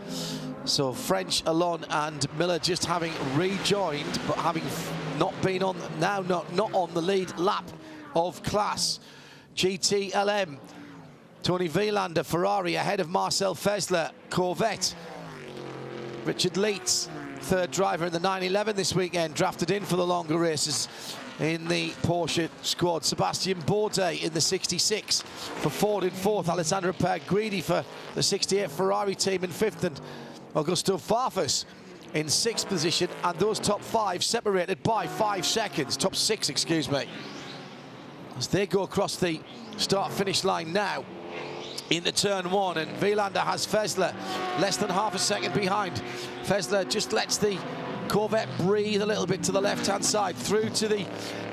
So French, Alon and Miller just having rejoined, but having not been on, now not on the lead lap of class. GTLM, Tony Vielander, Ferrari ahead of Marcel Fessler, Corvette. Richard Leitz, third driver in the 911 this weekend, drafted in for the longer races in the Porsche squad. Sebastian Bourdais in the 66 for Ford in fourth. Alessandro Perguidi for the 68 Ferrari team in fifth, and Augusto Farfus in sixth position. And those top 5 separated by 5 seconds, top 6, excuse me, as they go across the start-finish line now into turn 1. And Vielander has Fessler less than half a second behind. Fessler just lets the Corvette breathe a little bit to the left-hand side, through to the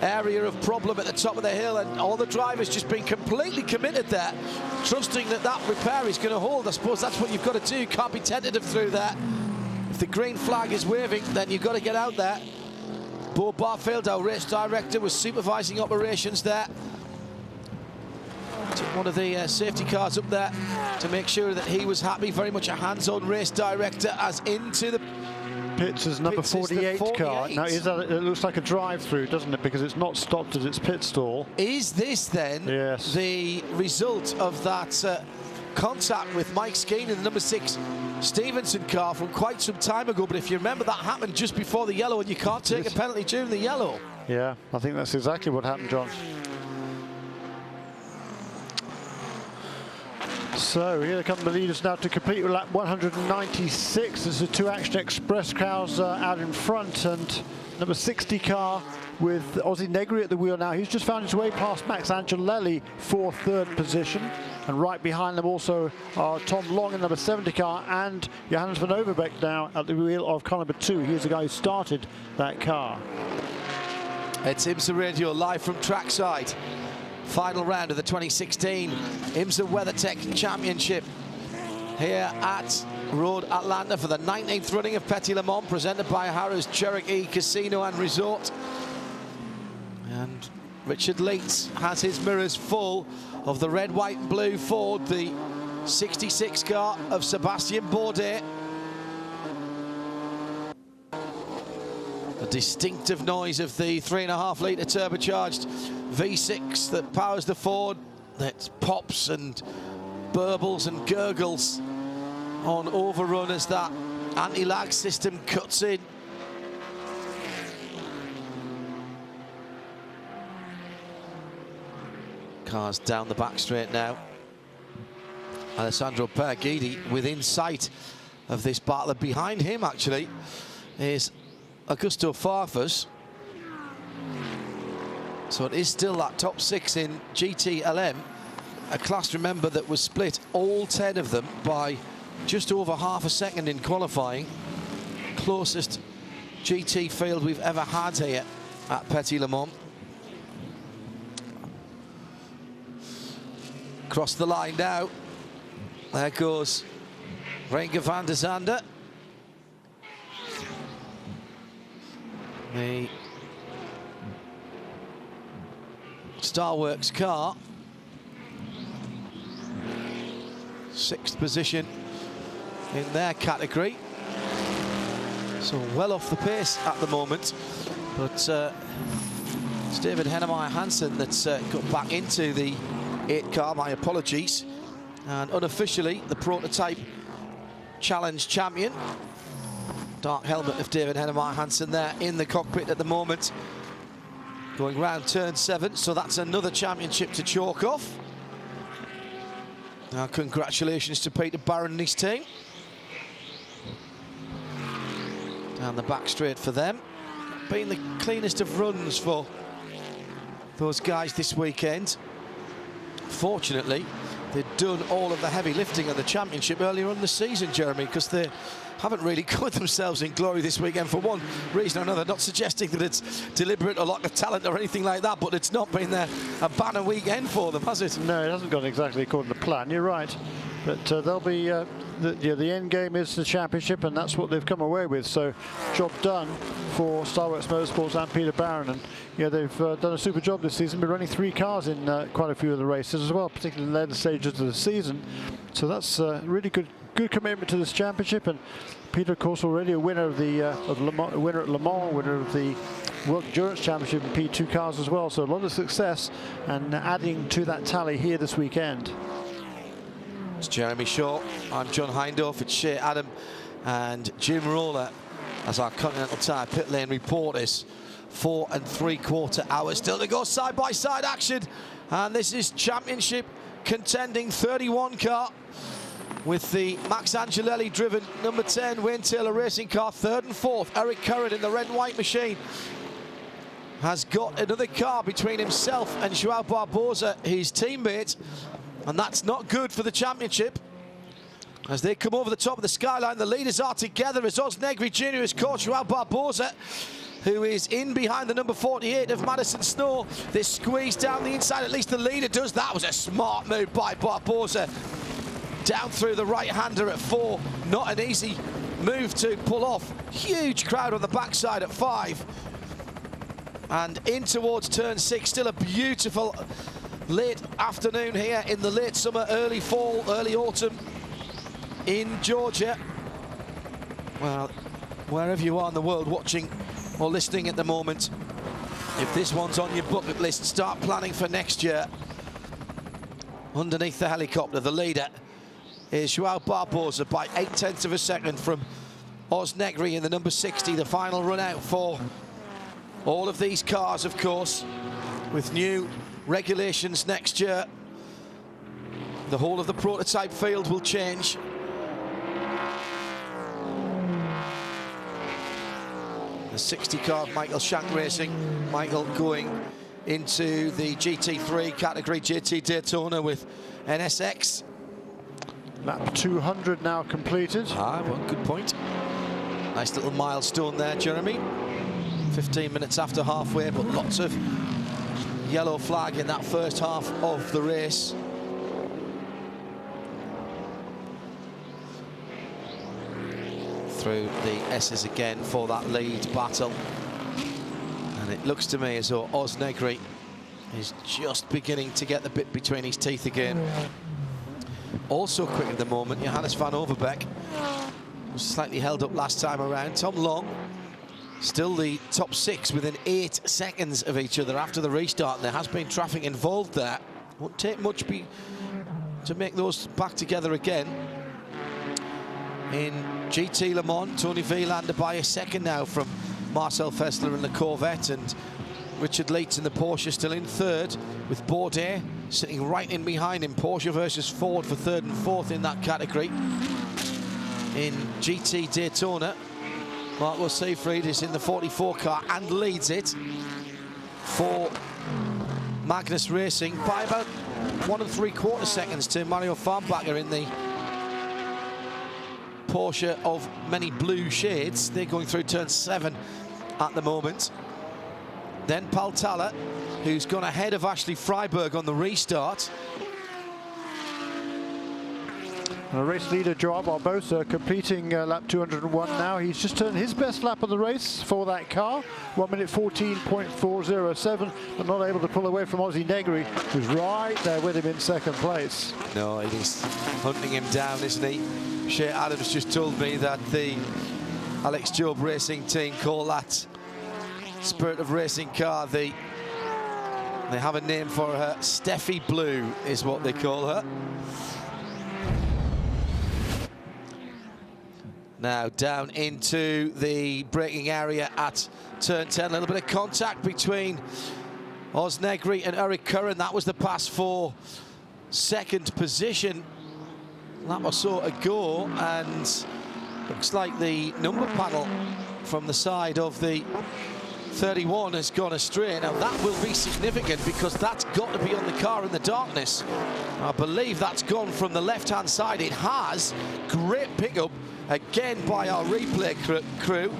area of problem at the top of the hill, and all the drivers just been completely committed there, trusting that that repair is going to hold. I suppose that's what you've got to do. You can't be tentative through that. If the green flag is waving, then you've got to get out there. Bo Barfield, our race director, was supervising operations there. Took one of the safety cars up there to make sure that he was happy. Very much a hands-on race director, as into the pits is number 48 car. Now, it looks like a drive-through, doesn't it? Because it's not stopped at its pit stall. Is this then the result of that contact with Mike Skeen in the number 6 Stevenson car from quite some time ago? But if you remember, that happened just before the yellow, and you can't take a penalty during the yellow. Yeah, I think that's exactly what happened, John. So here come the leaders now to complete with lap 196. There's the 2 Action Express cars out in front, and number 60 car with Ozzy Negri at the wheel now. He's just found his way past Max Angelelli for 3rd position. And right behind them also are Tom Long in number 70 car, and Johannes van Overbeek now at the wheel of car number 2. He's the guy who started that car. It's IMSA Radio live from trackside. Final round of the 2016 IMSA WeatherTech Championship here at Road Atlanta for the 19th running of Petit Le Mans, presented by Harrah's Cherokee Casino and Resort. And Richard Leitz has his mirrors full of the red, white and blue Ford, the 66 car of Sebastian Bourdais. The distinctive noise of the 3.5 litre turbocharged V6 that powers the Ford, that pops and burbles and gurgles on overrun as that anti-lag system cuts in. Cars down the back straight now. Alessandro Perguidi within sight of this battler. Behind him, actually, is Augusto Farfus. So it is still that top 6 in GTLM, a class, remember, that was split, all 10 of them, by just over half a second in qualifying. Closest GT field we've ever had here at Petit Le Mans. Across the line now. There goes Renger van der Zande. The Starworks car, 6th position in their category, so well off the pace at the moment, but it's David Hennemeyer Hansen that's got back into the 8 car, my apologies, and unofficially the prototype challenge champion. Dark helmet of David Hennemeyer Hansen there in the cockpit at the moment. going round turn 7, so that's another championship to chalk off. Now, congratulations to Peter Barron and his team. Down the back straight for them. Been the cleanest of runs for those guys this weekend. Fortunately, they'd done all of the heavy lifting of the championship earlier on in the season, Jeremy, because they haven't really covered themselves in glory this weekend for one reason or another. Not suggesting that it's deliberate or lack of talent or anything like that, but it's not been a banner weekend for them, has it? No, it hasn't gone exactly according to plan. You're right, but they'll be. The end game is the championship, and that's what they've come away with. So, job done for Starworks Motorsports and Peter Barron, and they've done a super job this season. Been running 3 cars in quite a few of the races as well, particularly in the later stages of the season. So that's really good commitment to this championship. And Peter, of course, already a winner of the winner at Le Mans, winner of the World Endurance Championship in P2 cars as well. So a lot of success, and adding to that tally here this weekend. It's Jeremy Shaw. I'm John Hindorf. It's Shea Adam and Jim Roller as our Continental Tire pit lane reporters. 4 3/4 hours still to go. Side-by-side action, and this is championship contending 31 car with the Max Angelelli driven number 10 Wayne Taylor racing car. 3rd and 4th, Eric Curran in the red and white machine has got another car between himself and Joao Barbosa, his teammate, and that's not good for the championship. As they come over the top of the skyline, the leaders are together as Oz Negri Jr. has caught Joao Barbosa, who is in behind the number 48 of Madison Snow. They squeeze down the inside, at least the leader does. That was a smart move by Barbosa. Down through the right-hander at 4. Not an easy move to pull off. Huge crowd on the backside at 5. And in towards turn 6, still a beautiful late afternoon here in the late summer, early fall, early autumn in Georgia. Well, wherever you are in the world watching or listening at the moment, if this one's on your bucket list, start planning for next year. Underneath the helicopter, the leader is Joao Barbosa by 0.8 of a second from Oz Negri in the number 60. The final run out for all of these cars, of course, with new regulations next year. The whole of the prototype field will change. The 60 car of Michael Shank Racing. Michael going into the GT3 category, GT Daytona with NSX. Lap 200 now completed. Well, good point. Nice little milestone there, Jeremy. 15 minutes after halfway, but lots of yellow flag in that first half of the race. Through the S's again for that lead battle. And it looks to me as though Oz Negri is just beginning to get the bit between his teeth again. Also quick at the moment, Johannes van Overbeek was slightly held up last time around. Tom Long, still the top 6 within 8 seconds of each other after the restart. There has been traffic involved there. Won't take much to make those back together again. In GT Le Mans, Tony Vielander by a second now from Marcel Fessler in the Corvette, and Richard Leitz in the Porsche still in 3rd, with Bourdais sitting right in behind him. Porsche versus Ford for 3rd and 4th in that category. In GT Daytona, Marco Seyfried is in the 44 car and leads it for Magnus Racing by about 1 3/4 seconds to Mario Farnbacher in the Porsche of many blue shades. They're going through turn 7 at the moment. Then Paltala, who's gone ahead of Ashley Freiberg on the restart. And the race leader, Joao Barbosa, completing lap 201 now. He's just turned his best lap of the race for that car, 1 minute 14.407, but not able to pull away from Ozzy Negri, who's right there with him in 2nd place. No, he's hunting him down, isn't he? Shea Adams just told me that the Alex Job Racing team call that Spirit of Racing car, they have a name for her. Steffi Blue is what they call her. Now down into the braking area at turn 10. A little bit of contact between Oz Negri and Eric Curran. That was the pass for second position. Lap or so ago, and looks like the number panel from the side of the 31 has gone astray. Now that will be significant because that's got to be on the car in the darkness. I believe that's gone from the left-hand side. It has. Great pickup again by our replay crew.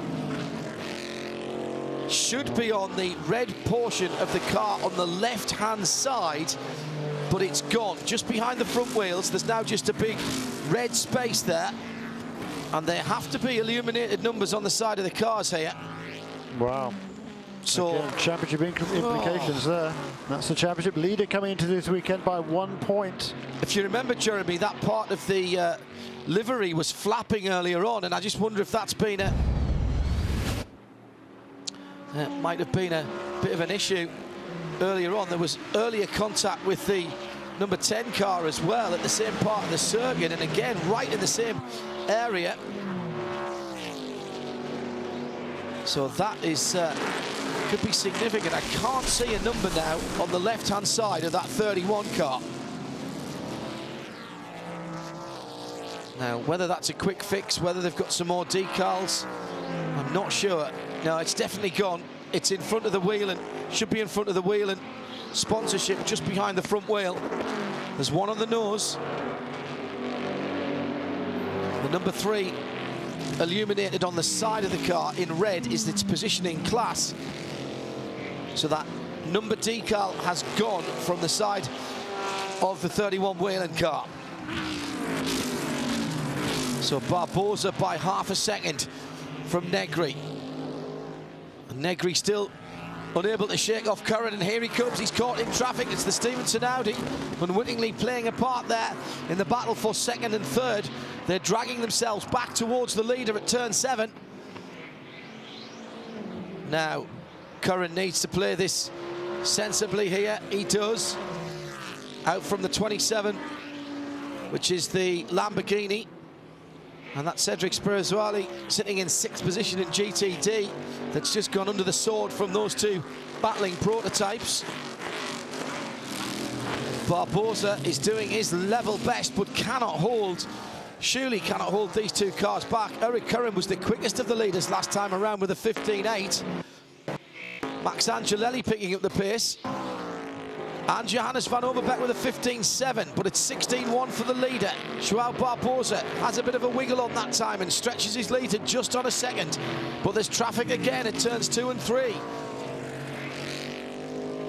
Should be on the red portion of the car on the left-hand side, but it's gone just behind the front wheels. There's now just a big red space there, and there have to be illuminated numbers on the side of the cars here. Wow. So again, championship implications there. That's the championship leader coming into this weekend by 1 point. If you remember, Jeremy, that part of the livery was flapping earlier on, and I just wonder if that's been it might have been a bit of an issue earlier on. There was earlier contact with the number 10 car as well at the same part of the circuit, and again right in the same area. So that is could be significant. I can't see a number now on the left-hand side of that 31 car. Now, whether that's a quick fix, whether they've got some more decals, I'm not sure. No, it's definitely gone. It's in front of the wheel and should be in front of the wheel and sponsorship just behind the front wheel. There's one on the nose. The number 3 illuminated on the side of the car in red is its positioning class. So that number decal has gone from the side of the 31 Whelen car. So Barbosa by half a second from Negri. And Negri still unable to shake off Curran, and here he comes. He's caught in traffic. It's the Stevenson Audi unwittingly playing a part there in the battle for second and third. They're dragging themselves back towards the leader at turn 7. Now, Curran needs to play this sensibly here. He does. Out from the 27, which is the Lamborghini. And that's Cedric Spirituali sitting in 6th position in GTD. That's just gone under the sword from those two battling prototypes. Barbosa is doing his level best, but cannot hold, surely cannot hold these two cars back. Eric Curran was the quickest of the leaders last time around with a 15.8. Max Angelelli picking up the pace. And Johannes van Overbeek with a 15.7, but it's 16.1 for the leader. Joao Barbosa has a bit of a wiggle on that time and stretches his lead to just on a second. But there's traffic again at turns 2 and 3.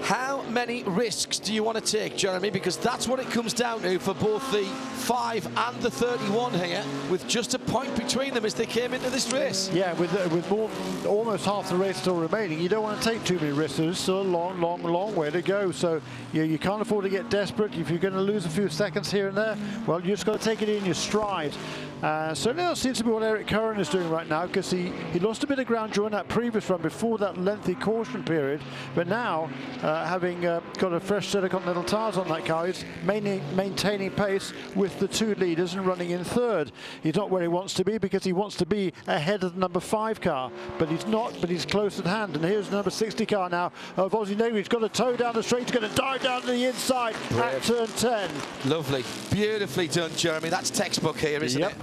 How many risks do you want to take, Jeremy? Because that's what it comes down to for both the 5 and the 31 here, with just a point between them as they came into this race. Yeah, with more, almost half the race still remaining, you don't want to take too many risks. There's still a long way to go. So you can't afford to get desperate. If you're going to lose a few seconds here and there, well, you just got to take it in your stride. Certainly that seems to be what Eric Curran is doing right now, because he lost a bit of ground during that previous run before that lengthy caution period. But now, having got a fresh set of Continental tyres on that car, he's maintaining pace with the two leaders and running in third. He's not where he wants to be because he wants to be ahead of the number 5 car, but he's not, but he's close at hand. And here's the number 60 car now of Ozzy Negri. He's got a toe down the straight, he's going to dive down to the inside at turn 10. Lovely, beautifully done, Jeremy. That's textbook here, isn't it?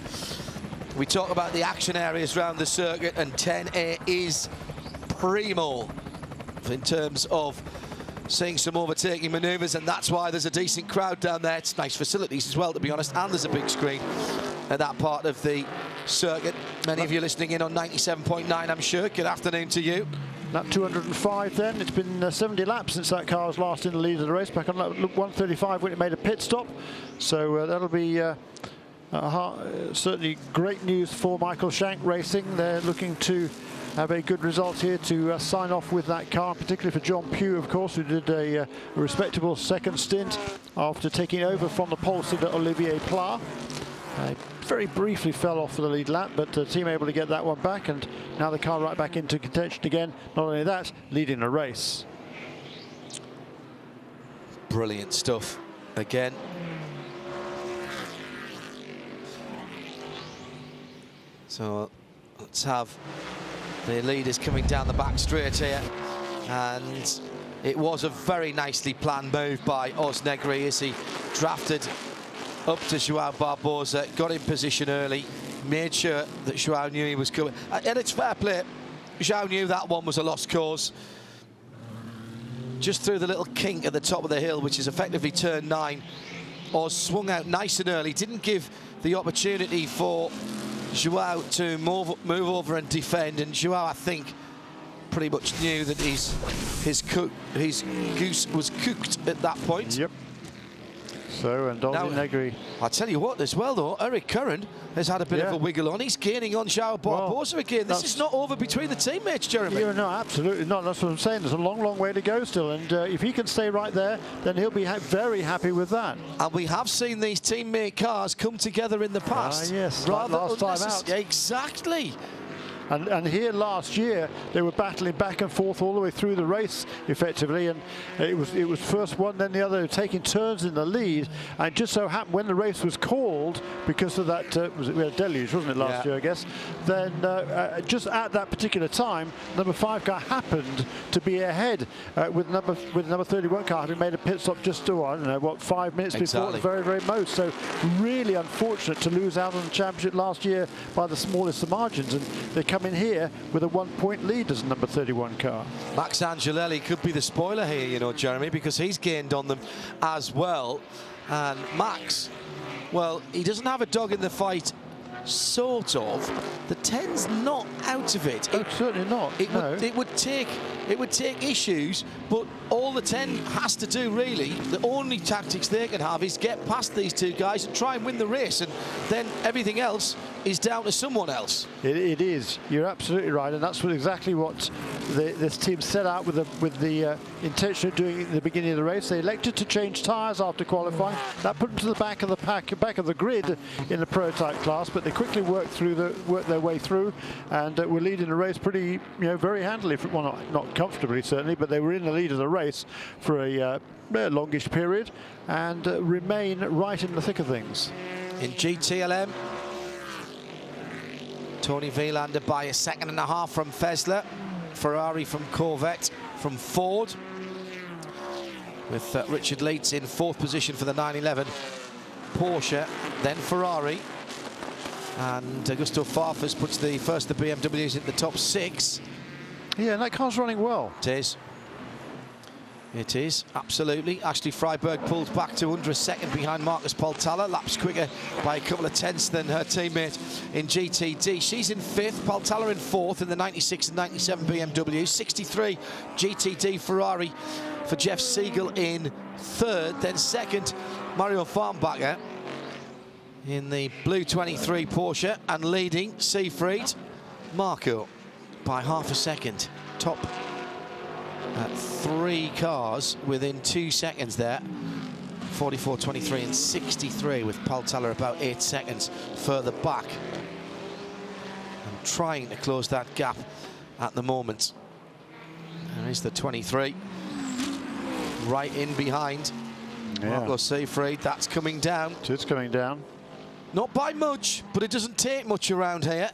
We talk about the action areas around the circuit, and 10A is primo in terms of seeing some overtaking manoeuvres, and that's why there's a decent crowd down there. It's nice facilities as well, to be honest, and there's a big screen at that part of the circuit. Many of you listening in on 97.9, I'm sure. Good afternoon to you. Lap 205 then. It's been 70 laps since that car was last in the lead of the race, back on lap 135 when it made a pit stop. So that'll be certainly great news for Michael Shank Racing. They're looking to have a good result here to sign off with that car, particularly for John Pugh, of course, who did a respectable second stint after taking over from the pole sitter Olivier Pla. Very briefly fell off for the lead lap, but the team able to get that one back, and now the car right back into contention again. Not only that, leading the race. Brilliant stuff again. So let's have the leaders coming down the back straight here, and it was a very nicely planned move by Oz Negri as he drafted up to Joao Barbosa, got in position early, made sure that Joao knew he was coming. And it's fair play. Joao knew that one was a lost cause. Just through the little kink at the top of the hill, which is effectively turn 9. Oz swung out nice and early, didn't give the opportunity for Joao to move over and defend. And Joao, I think, pretty much knew that his goose was cooked at that point. Yep. So, and Oz Negri. I'll tell you what, as well, though, Eric Curran has had a bit of a wiggle on. He's gaining on Joao Barbosa again. This is not over between the teammates, Jeremy. Yeah, no, absolutely not. That's what I'm saying. There's a long, long way to go still. And if he can stay right there, then he'll be very happy with that. And we have seen these teammate cars come together in the past. Yes, rather last time out. Exactly. And here last year they were battling back and forth all the way through the race effectively, and it was first one then the other, taking turns in the lead. And it just so happened when the race was called, because of that we had a deluge, wasn't it, last year, I guess, then just at that particular time number 5 car happened to be ahead with number 31 car having made a pit stop just to, I don't know what, 5 minutes before the very, very most. So really unfortunate to lose out on the championship last year by the smallest of margins, and they come in here with a 1-point lead as number 31 car. Max Angelelli could be the spoiler here, you know, Jeremy, because he's gained on them as well. And Max, well, he doesn't have a dog in the fight, sort of. The 10's not out of it. Certainly not. It would take issues, but all the 10 has to do, really, the only tactics they can have is get past these two guys and try and win the race, and then everything else is down to someone else. It is. You're absolutely right, and that's exactly what this team set out with the intention of doing at the beginning of the race. They elected to change tyres after qualifying. That put them to the back of the back of the grid in the prototype class, but they quickly worked their way through, and were leading the race pretty, very handily. Well, not comfortably certainly, but they were in the lead of the race for a longish period, and remain right in the thick of things. In GTLM, Tony Vielander by 1.5 seconds from Fessler, Ferrari from Corvette, from Ford, with Richard Leitz in 4th position for the 911, Porsche, then Ferrari, and Augusto Farfus puts the first of the BMWs in the top 6. Yeah, and that car's running well. It is. It is, absolutely. Ashley Freiberg pulls back to under 1 second behind Marcus Paltala, laps quicker by a couple of tenths than her teammate in GTD. She's in 5th, Paltala in 4th in the 96 and 97 BMW, 63 GTD Ferrari for Jeff Siegel in 3rd, then 2nd, Mario Farnbacher in the blue 23 Porsche, and leading Siegfried Marco by 0.5 second. Top 3 cars within 2 seconds there. 44, 23 and 63, with Paltala about 8 seconds further back, and trying to close that gap at the moment. There is the 23 right in behind Marco Siegfried. That's coming down. It's coming down. Not by much, but it doesn't take much around here.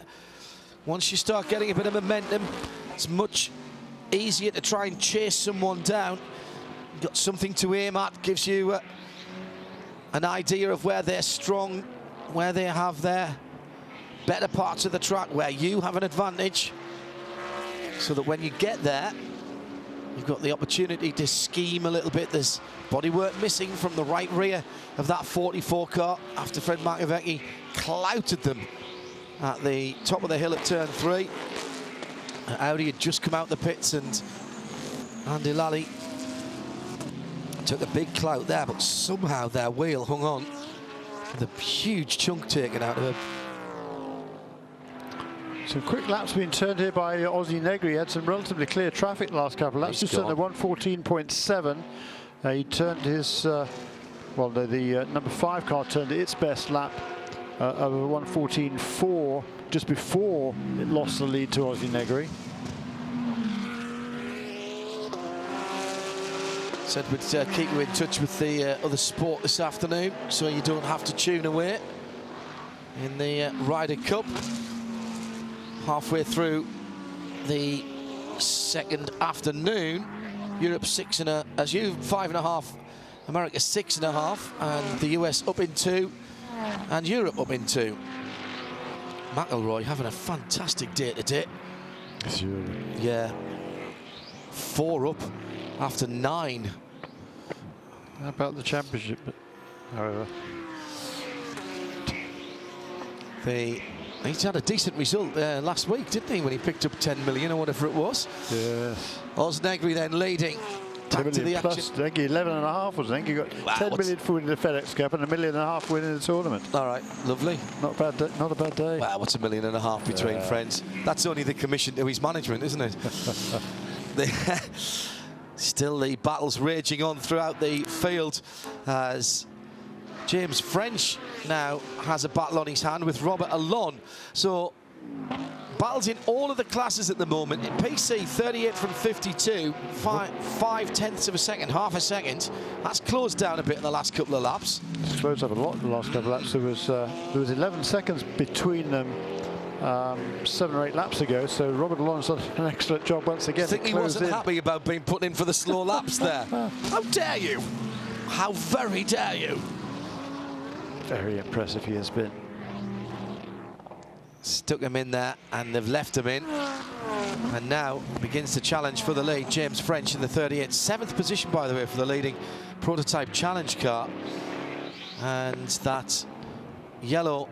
Once you start getting a bit of momentum, it's much easier to try and chase someone down. You've got something to aim at, gives you an idea of where they're strong, where they have their better parts of the track, where you have an advantage, so that when you get there, you've got the opportunity to scheme a little bit. There's bodywork missing from the right rear of that 44 car after Fred Makovecki clouted them at the top of the hill at turn 3. Audi had just come out the pits, and Andy Lally took a big clout there, but somehow their wheel hung on with a huge chunk taken out of it. Some quick laps being turned here by Ozzy Negri. He had some relatively clear traffic the last couple of laps. Just on the 1:14.7. He turned his, well, the number 5 car turned its best lap of a 1:14.4 just before it lost the lead to Ozzy Negri. Said we'd keep you in touch with the other sport this afternoon, so you don't have to tune away. In the Ryder Cup, halfway through the 2nd afternoon, Europe 5.5, America 6.5, and the US up in 2, and Europe up in 2. McElroy having a fantastic day today. Sure. Yeah. 4 up after 9. How about the championship? However, he's had a decent result last week, didn't he, when he picked up 10 million or whatever it was? Yes. Oz Negri then leading. Back to the plus, I think 11.5 was, I think he got 10 million for winning the FedEx Cup and $1.5 million winning the tournament. All right, lovely. Not a bad day. Wow, what's $1.5 million between friends? That's only the commission to his management, isn't it? Still the battles raging on throughout the field as James French now has a battle on his hand with Robert Allon. So battles in all of the classes at the moment. In PC, 38 from 52, 5/10 of a second, half a second. That's closed down a bit in the last couple of laps. It's closed up a lot in the last couple of laps. There was 11 seconds between them 7 or 8 laps ago, so Robert Allon's done an excellent job once again. I think he wasn't happy about being put in for the slow laps there. How dare you? How very dare you? Very impressive he has been. Stuck him in there, and they've left him in. And now begins the challenge for the lead. James French in the 38th. 7th position, by the way, for the leading prototype challenge car. And that yellow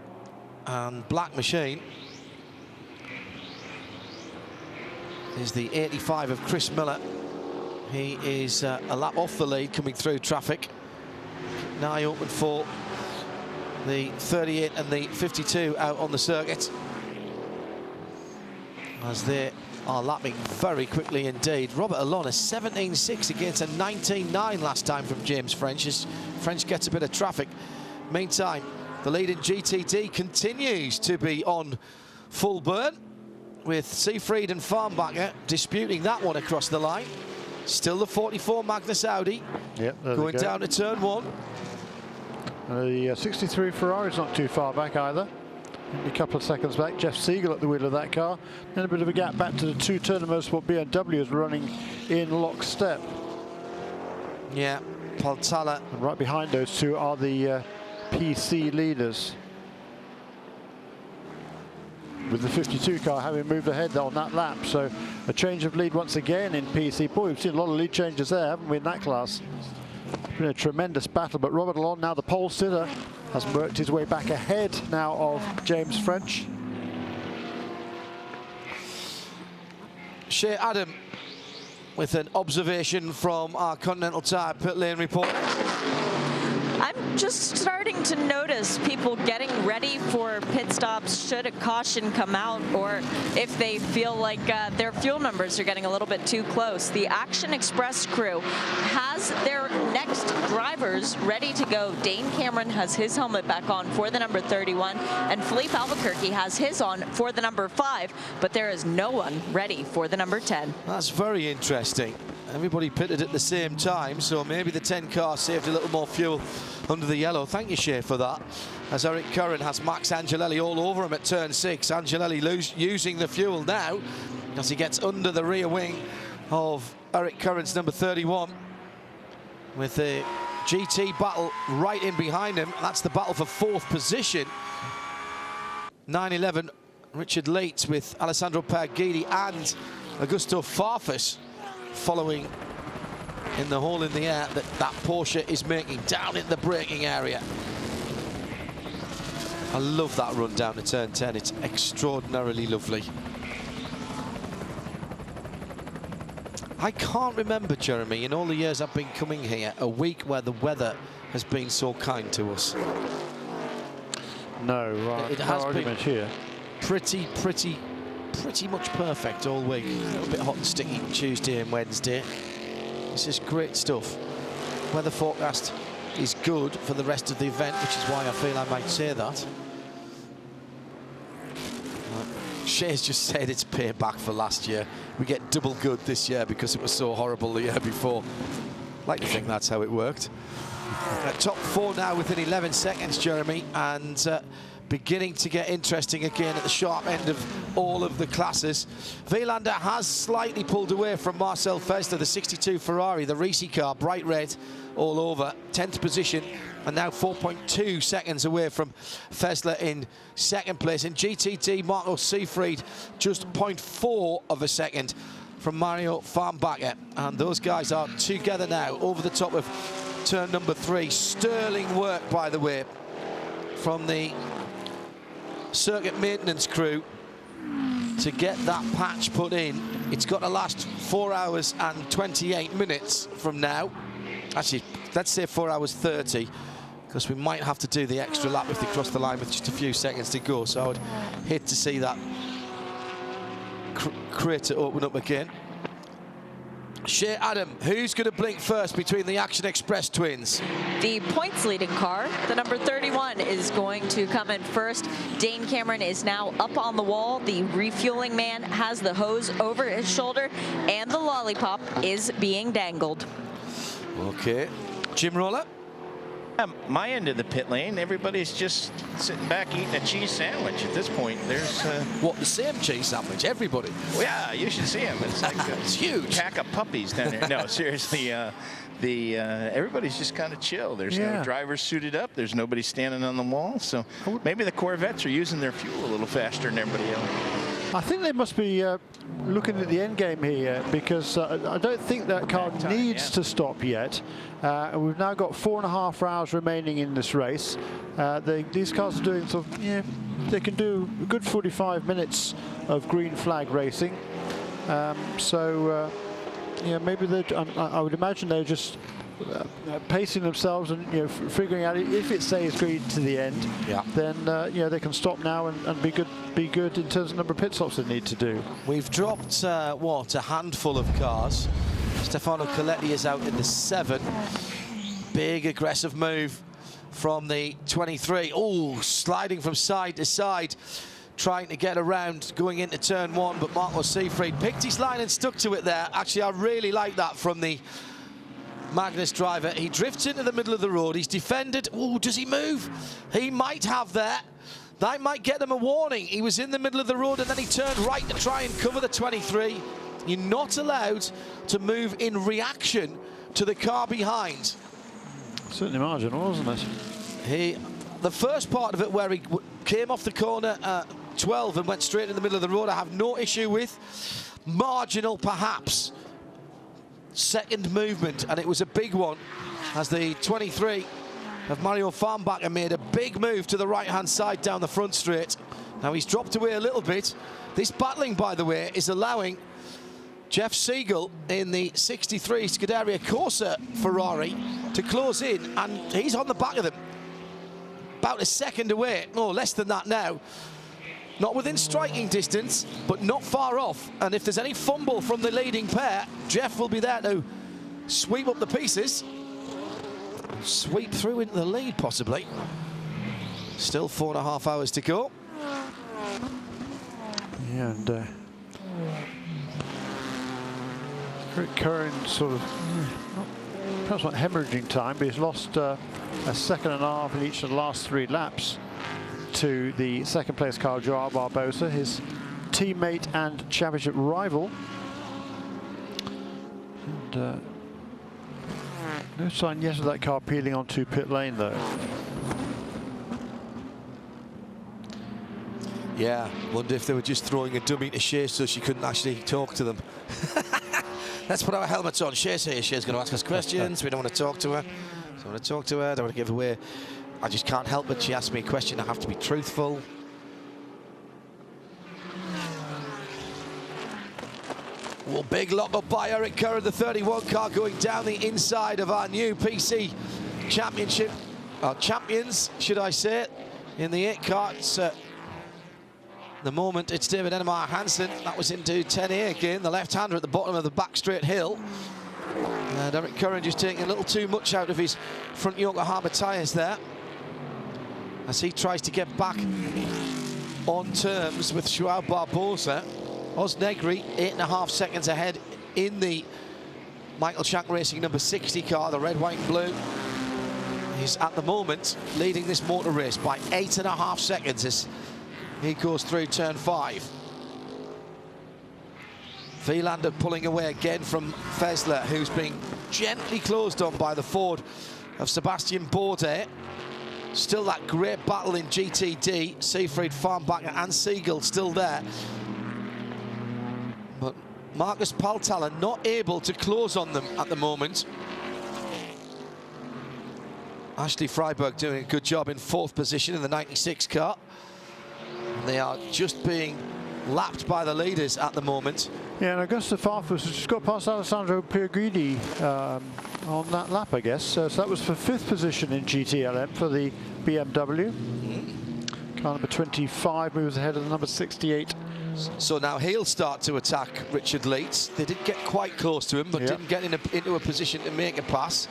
and black machine is the 85 of Chris Miller. He is a lap off the lead coming through traffic. Now open for the 38 and the 52 out on the circuit, as they are lapping very quickly indeed. Robert Allon, a 17.6 against a 19.9 last time from James French, as French gets a bit of traffic. Meantime, the lead in GTD continues to be on full burn, with Seafried and Farnbacher disputing that one across the line. Still the 44 Magnus Audi going down to turn 1. The 63 Ferrari's not too far back either. A couple of seconds back. Jeff Siegel at the wheel of that car. Then a bit of a gap back to the 2 Turner Motorsport BMW is running in lockstep. Yeah, Paltala. And right behind those two are the PC leaders, with the 52 car having moved ahead on that lap. So a change of lead once again in PC. Boy, we've seen a lot of lead changes there, haven't we, in that class? It's been a tremendous battle, but Robert Allon, now the pole sitter, has worked his way back ahead now of James French. Shea Adam with an observation from our Continental Tire pit lane report. I'm just starting to notice people getting ready for pit stops should a caution come out, or if they feel like their fuel numbers are getting a little bit too close. The Action Express crew has their next drivers ready to go. Dane Cameron has his helmet back on for the number 31, and Philippe Albuquerque has his on for the number 5, but there is no one ready for the number 10. That's very interesting. Everybody pitted at the same time, so maybe the 10 car saved a little more fuel under the yellow. Thank you, Shea, for that. As Eric Curran has Max Angelelli all over him at turn 6. Angelelli using the fuel now as he gets under the rear wing of Eric Curran's number 31, with the GT battle right in behind him. That's the battle for 4th position. 911 Richard Leitz with Alessandro Pagidi and Augusto Farfus following in the hole in the air that Porsche is making down in the braking area. I love that run down to turn 10. It's extraordinarily lovely. I can't remember, Jeremy, in all the years I've been coming here, a week where the weather has been so kind to us. No, right. It has been here. Pretty much perfect all week. A little bit hot and sticky Tuesday and Wednesday. This is great stuff. Weather forecast is good for the rest of the event, which is why I feel I might say that. Shea's just said it's payback for last year. We get double good this year because it was so horrible the year before. Like to think that's how it worked. Top 4 now within 11 seconds, Jeremy, and beginning to get interesting again at the sharp end of all of the classes. Vilander has slightly pulled away from Marcel Fessler, the 62 Ferrari, the Risi car, bright red all over, 10th position, and now 4.2 seconds away from Fessler in second place. In GTD, Marco Seefried just 0.4 of a second from Mario Farnbacher, and those guys are together now over the top of turn number 3. Sterling work, by the way, from the circuit maintenance crew to get that patch put in. It's got to last 4 hours and 28 minutes from now. Actually, let's say 4 hours 30, because we might have to do the extra lap if they cross the line with just a few seconds to go. So I would hate to see that crater open up again. Shea Adam, who's going to blink first between the Action Express twins? The points leading car, the number 31, is going to come in first. Dane Cameron is now up on the wall. The refueling man has the hose over his shoulder, and the lollipop is being dangled. Okay. Jim Roller? My end of the pit lane, everybody's just sitting back eating a cheese sandwich at this point. There's what, the same cheese sandwich? Everybody? Well, yeah, you should see them. It's like it's huge. Pack of puppies down there. No, seriously, everybody's just kind of chill. There's no drivers suited up. There's nobody standing on the wall. So maybe the Corvettes are using their fuel a little faster than everybody else. I think they must be looking at the end game here, because I don't think that car needs to stop yet. We've now got 4.5 hours remaining in this race. These cars are doing sort of, they can do a good 45 minutes of green flag racing. Maybe I would imagine they're just pacing themselves and figuring out if it stays green to the end, then they can stop now and be good in terms of number of pit stops they need to do. We've dropped a handful of cars. Stefano Coletti is out in the 7. Big aggressive move from the 23. Oh, sliding from side to side, trying to get around going into turn 1, but Marco Seefried picked his line and stuck to it there. Actually, I really like that from the Magnus driver. He drifts into the middle of the road. He's defended. Oh, does he move? He might have that. That might get them a warning. He was in the middle of the road and then he turned right to try and cover the 23. You're not allowed to move in reaction to the car behind. Certainly marginal, wasn't it? The first part of it where he came off the corner 12 and went straight in the middle of the road, I have no issue with. Marginal, perhaps. Second movement, and it was a big one, as the 23 of Mario Farnbacher made a big move to the right-hand side down the front straight. Now he's dropped away a little bit. This battling, by the way, is allowing Jeff Siegel in the 63 Scuderia Corsa Ferrari to close in, and he's on the back of them. About a second away, no, less than that now. Not within striking distance, but not far off. And if there's any fumble from the leading pair, Jeff will be there to sweep up the pieces. Sweep through into the lead, possibly. Still 4.5 hours to go. Yeah, and Curran sort of, perhaps not hemorrhaging time, but he's lost a second and a half in each of the last 3 laps to the second place car, Joao Barbosa, his teammate and championship rival. And no sign yet of that car peeling onto pit lane, though. Yeah, wonder if they were just throwing a dummy to Shea so she couldn't actually talk to them. Let's put our helmets on. Shea's here. Shea's going to ask us questions. We don't want to talk to her. Don't want to talk to her. Don't want to give away. I just can't help it. She asked me a question. I have to be truthful. Well, big lock up by Eric Curran, the 31 car, going down the inside of our new PC Championship. Champions, should I say, in the 8 car. It's, the moment it's David Ennemeyer Hansen. That was into 10A again, the left-hander at the bottom of the back straight hill. And Eric Curran just taking a little too much out of his front Yokohama tyres there, as he tries to get back on terms with Joao Barbosa. Oz Negri 8.5 seconds ahead in the Michael Shank Racing number 60 car, the red, white, and blue. He's at the moment leading this motor race by 8.5 seconds as he goes through turn 5. Vielander pulling away again from Fesler, who's being gently closed on by the Ford of Sebastian Bourdais. Still that great battle in GTD. Siegfried, Farnbacher and Siegel still there. But Marcus Paltala not able to close on them at the moment. Ashley Freiberg doing a good job in 4th position in the 96 car. And they are just being lapped by the leaders at the moment. Yeah, and Augusta Farfus has just got past Alessandro Pierguidi on that lap, I guess. So that was for 5th position in GTLM for the BMW. Car number 25 moves ahead of the number 68. So now he'll start to attack Richard Leeds. They did get quite close to him, but didn't get into a position to make a pass.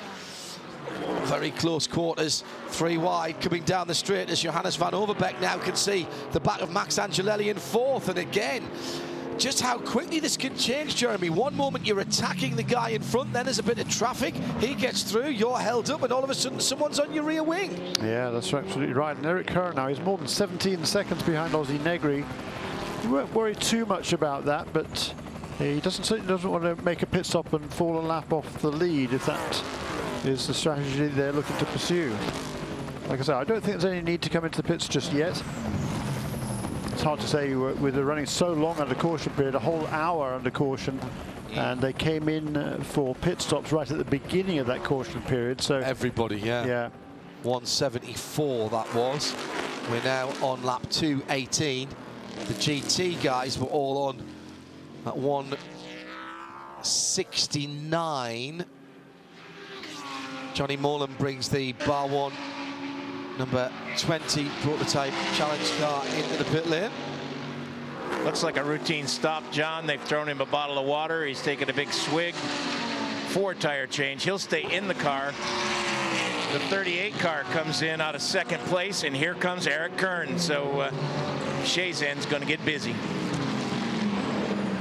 Very close quarters, 3 wide, coming down the straight as Johannes van Overbeek now can see the back of Max Angelelli in 4th. And again, just how quickly this can change, Jeremy. One moment you're attacking the guy in front, then there's a bit of traffic, he gets through, you're held up, and all of a sudden someone's on your rear wing. Yeah, that's absolutely right. And Eric Curran now, he's more than 17 seconds behind Ozzie Negri. We won't worry too much about that, but he certainly doesn't want to make a pit stop and fall a lap off the lead if that is the strategy they're looking to pursue. Like I said, I don't think there's any need to come into the pits just yet. It's hard to say with the running so long under caution period, a whole hour under caution, and they came in for pit stops right at the beginning of that caution period. So everybody, yeah. 174 that was. We're now on lap 218. The GT guys were all on at 169. Johnny Morland brings the bar 1 number 20 prototype challenge car into the pit lane. Looks like a routine stop, John. They've thrown him a bottle of water. He's taken a big swig. 4 tire change. He'll stay in the car. The 38 car comes in out of 2nd place, and here comes Eric Kern. So Shazen's going to get busy.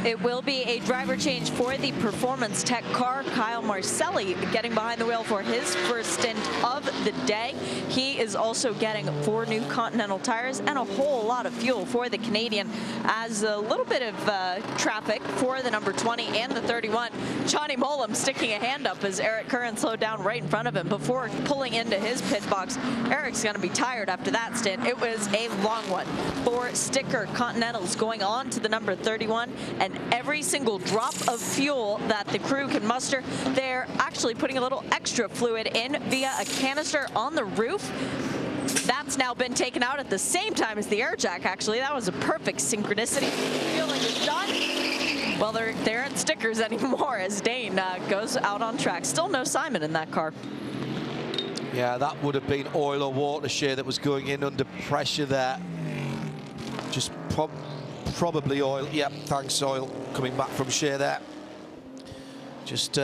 It will be a driver change for the Performance Tech car. Kyle Marcelli getting behind the wheel for his first stint of the day. He is also getting 4 new Continental tires and a whole lot of fuel for the Canadian, as a little bit of traffic for the number 20 and the 31. Johnny Mollum sticking a hand up as Eric Curran slowed down right in front of him before pulling into his pit box. Eric's going to be tired after that stint. It was a long one. 4 sticker Continentals going on to the number 31, and every single drop of fuel that the crew can muster, they're actually putting a little extra fluid in via a canister on the roof. That's now been taken out at the same time as the air jack, actually. That was a perfect synchronicity. Fueling is done. Well, they aren't stickers anymore as Dane goes out on track. Still no Simon in that car. Yeah, that would have been oil or water share that was going in under pressure there. Just probably oil. Yep, thanks, oil. Coming back from Shea there. Just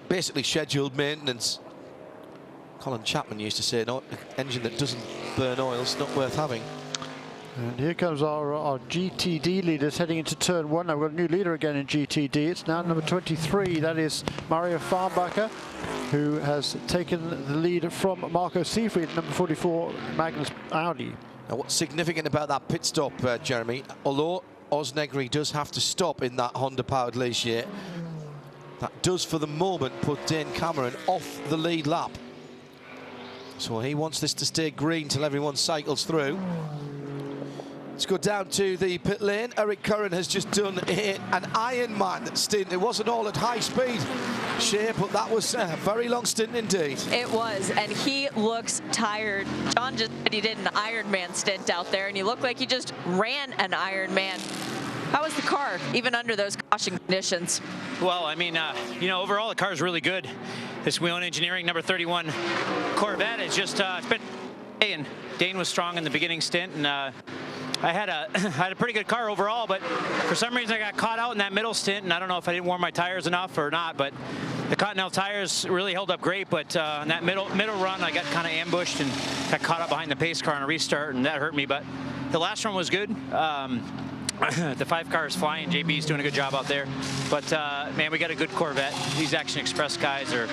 basically scheduled maintenance. Colin Chapman used to say, no, an engine that doesn't burn oil is not worth having. And here comes our GTD leaders heading into turn 1. Now we've got a new leader again in GTD. It's now number 23. That is Mario Farnbacher, who has taken the lead from Marco Siegfried, number 44, Magnus Audi. Now, what's significant about that pit stop, Jeremy, although Oz Negri does have to stop in that Honda-powered Ligier, that does, for the moment, put Dane Cameron off the lead lap. So he wants this to stay green till everyone cycles through. Let's go down to the pit lane. Eric Curran has just done an Ironman stint. It wasn't all at high speed, Shea, but that was a very long stint indeed. It was, and he looks tired. John just said he did an Ironman stint out there, and he looked like he just ran an Ironman. How was the car, even under those caution conditions? Well, I mean, you know, overall the car is really good. This Whelen Engineering number 31 Corvette is just it's been, and Dane was strong in the beginning stint, and I had a pretty good car overall, but for some reason I got caught out in that middle stint, and I don't know if I didn't warm my tires enough or not, but the Continental tires really held up great, but on that middle run I got kind of ambushed and got caught up behind the pace car on a restart, and that hurt me, but the last run was good. The 5 car is flying. JB's doing a good job out there. But, man, we got a good Corvette. These Action Express guys are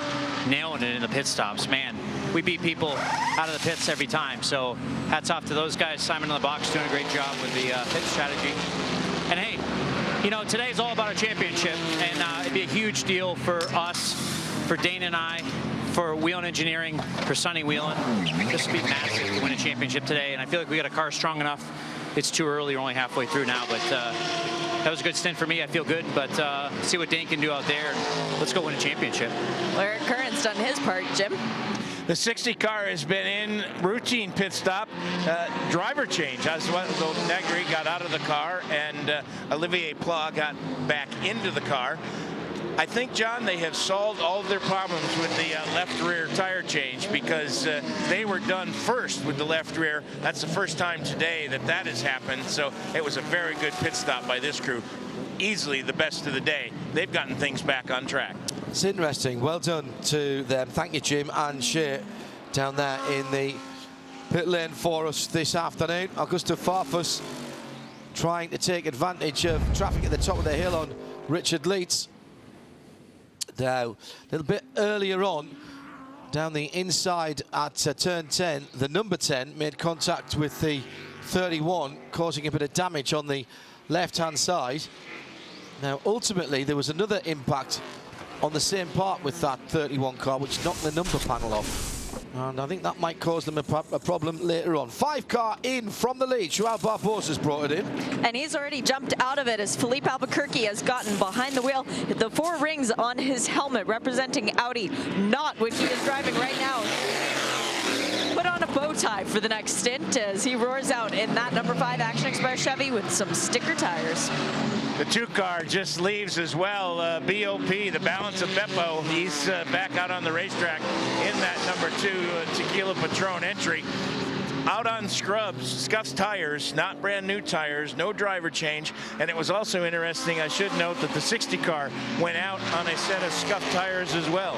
nailing it in the pit stops. Man, we beat people out of the pits every time. So hats off to those guys. Simon in the box doing a great job with the pit strategy. And hey, you know, today is all about a championship, and it'd be a huge deal for us, for Dane and I, for Whelen Engineering, for Sonny Whelen. This would be massive to win a championship today, and I feel like we got a car strong enough. It's too early, we're only halfway through now, but that was a good stint for me. I feel good, but see what Dane can do out there. Let's go win a championship. Well, Eric Curran's done his part, Jim. The 60 car has been in routine pit stop, driver change. Oswaldo Negri got out of the car, and Olivier Pla got back into the car. I think, John, they have solved all of their problems with the left rear tire change, because they were done first with the left rear. That's the first time today that that has happened, so it was a very good pit stop by this crew. Easily the best of the day. They've gotten things back on track. It's interesting. Well done to them. Thank you, Jim and Shea, down there in the pit lane for us this afternoon. Augusto Farfus trying to take advantage of traffic at the top of the hill on Richard Leeds. Now, a little bit earlier on, down the inside at turn 10, the number 10 made contact with the 31, causing a bit of damage on the left-hand side. Now, ultimately, there was another impact on the same part with that 31 car, which knocked the number panel off. And I think that might cause them a problem later on. 5 car in from the lead. Joao Barbosa's brought it in. And he's already jumped out of it as Philippe Albuquerque has gotten behind the wheel. The 4 rings on his helmet representing Audi, not what he is driving right now. Put on a bow tie for the next stint as he roars out in that number 5 Action Express Chevy with some sticker tires. The 2 car just leaves as well. BOP, the balance of Beppo, he's back out on the racetrack in that number 2 Tequila Patrón entry. Out on scuffed tires, not brand new tires, no driver change. And it was also interesting, I should note, that the 60 car went out on a set of scuffed tires as well.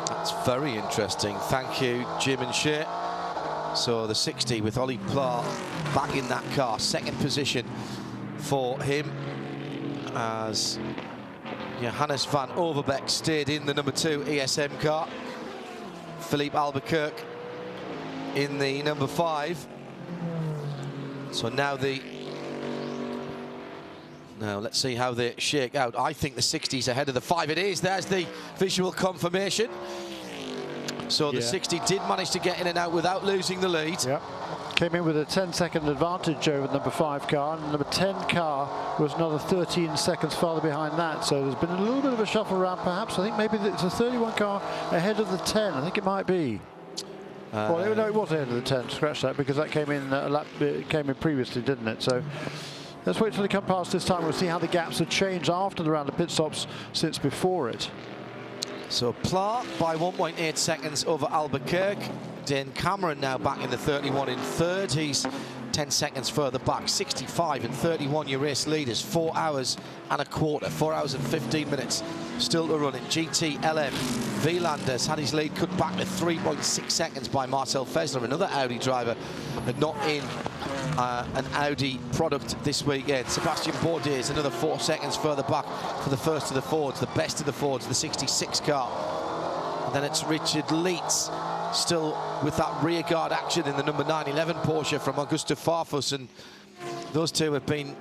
That's very interesting. Thank you, Jim and Shea. So the 60 with Ollie Pla back in that car, 2nd position for him, as Johannes van Overbeek stayed in the number 2 ESM car. Philippe Albuquerque in the number 5. So now let's see how they shake out. I think the 60's ahead of the 5. It is. There's the visual confirmation. So the 60 did manage to get in and out without losing the lead. Yep. Came in with a 10-second advantage over the number 5 car, and the number 10 car was another 13 seconds farther behind that. So there's been a little bit of a shuffle around, perhaps. I think maybe it's a 31 car ahead of the 10. I think it might be. Well, no, it was ahead of the 10. Scratch that, because that came in came in previously, didn't it? So let's wait till they come past this time. We'll see how the gaps have changed after the round of pit stops since before it. So Pla by 1.8 seconds over Albuquerque. Dane Cameron now back in the 31 in 3rd. He's 10 seconds further back. 65 and 31 your race leaders. 4 hours and a quarter. 4 hours and 15 minutes still to run in GT LM. Wielanders had his lead cut back to 3.6 seconds by Marcel Fessler, another Audi driver, but not in an Audi product this weekend. Sebastian Bourdais is another 4 seconds further back for the first of the Fords, the best of the Fords, the 66 car. And then it's Richard Leeds still with that rear guard action in the number 911 Porsche from Augusto Farfus, and those two have been,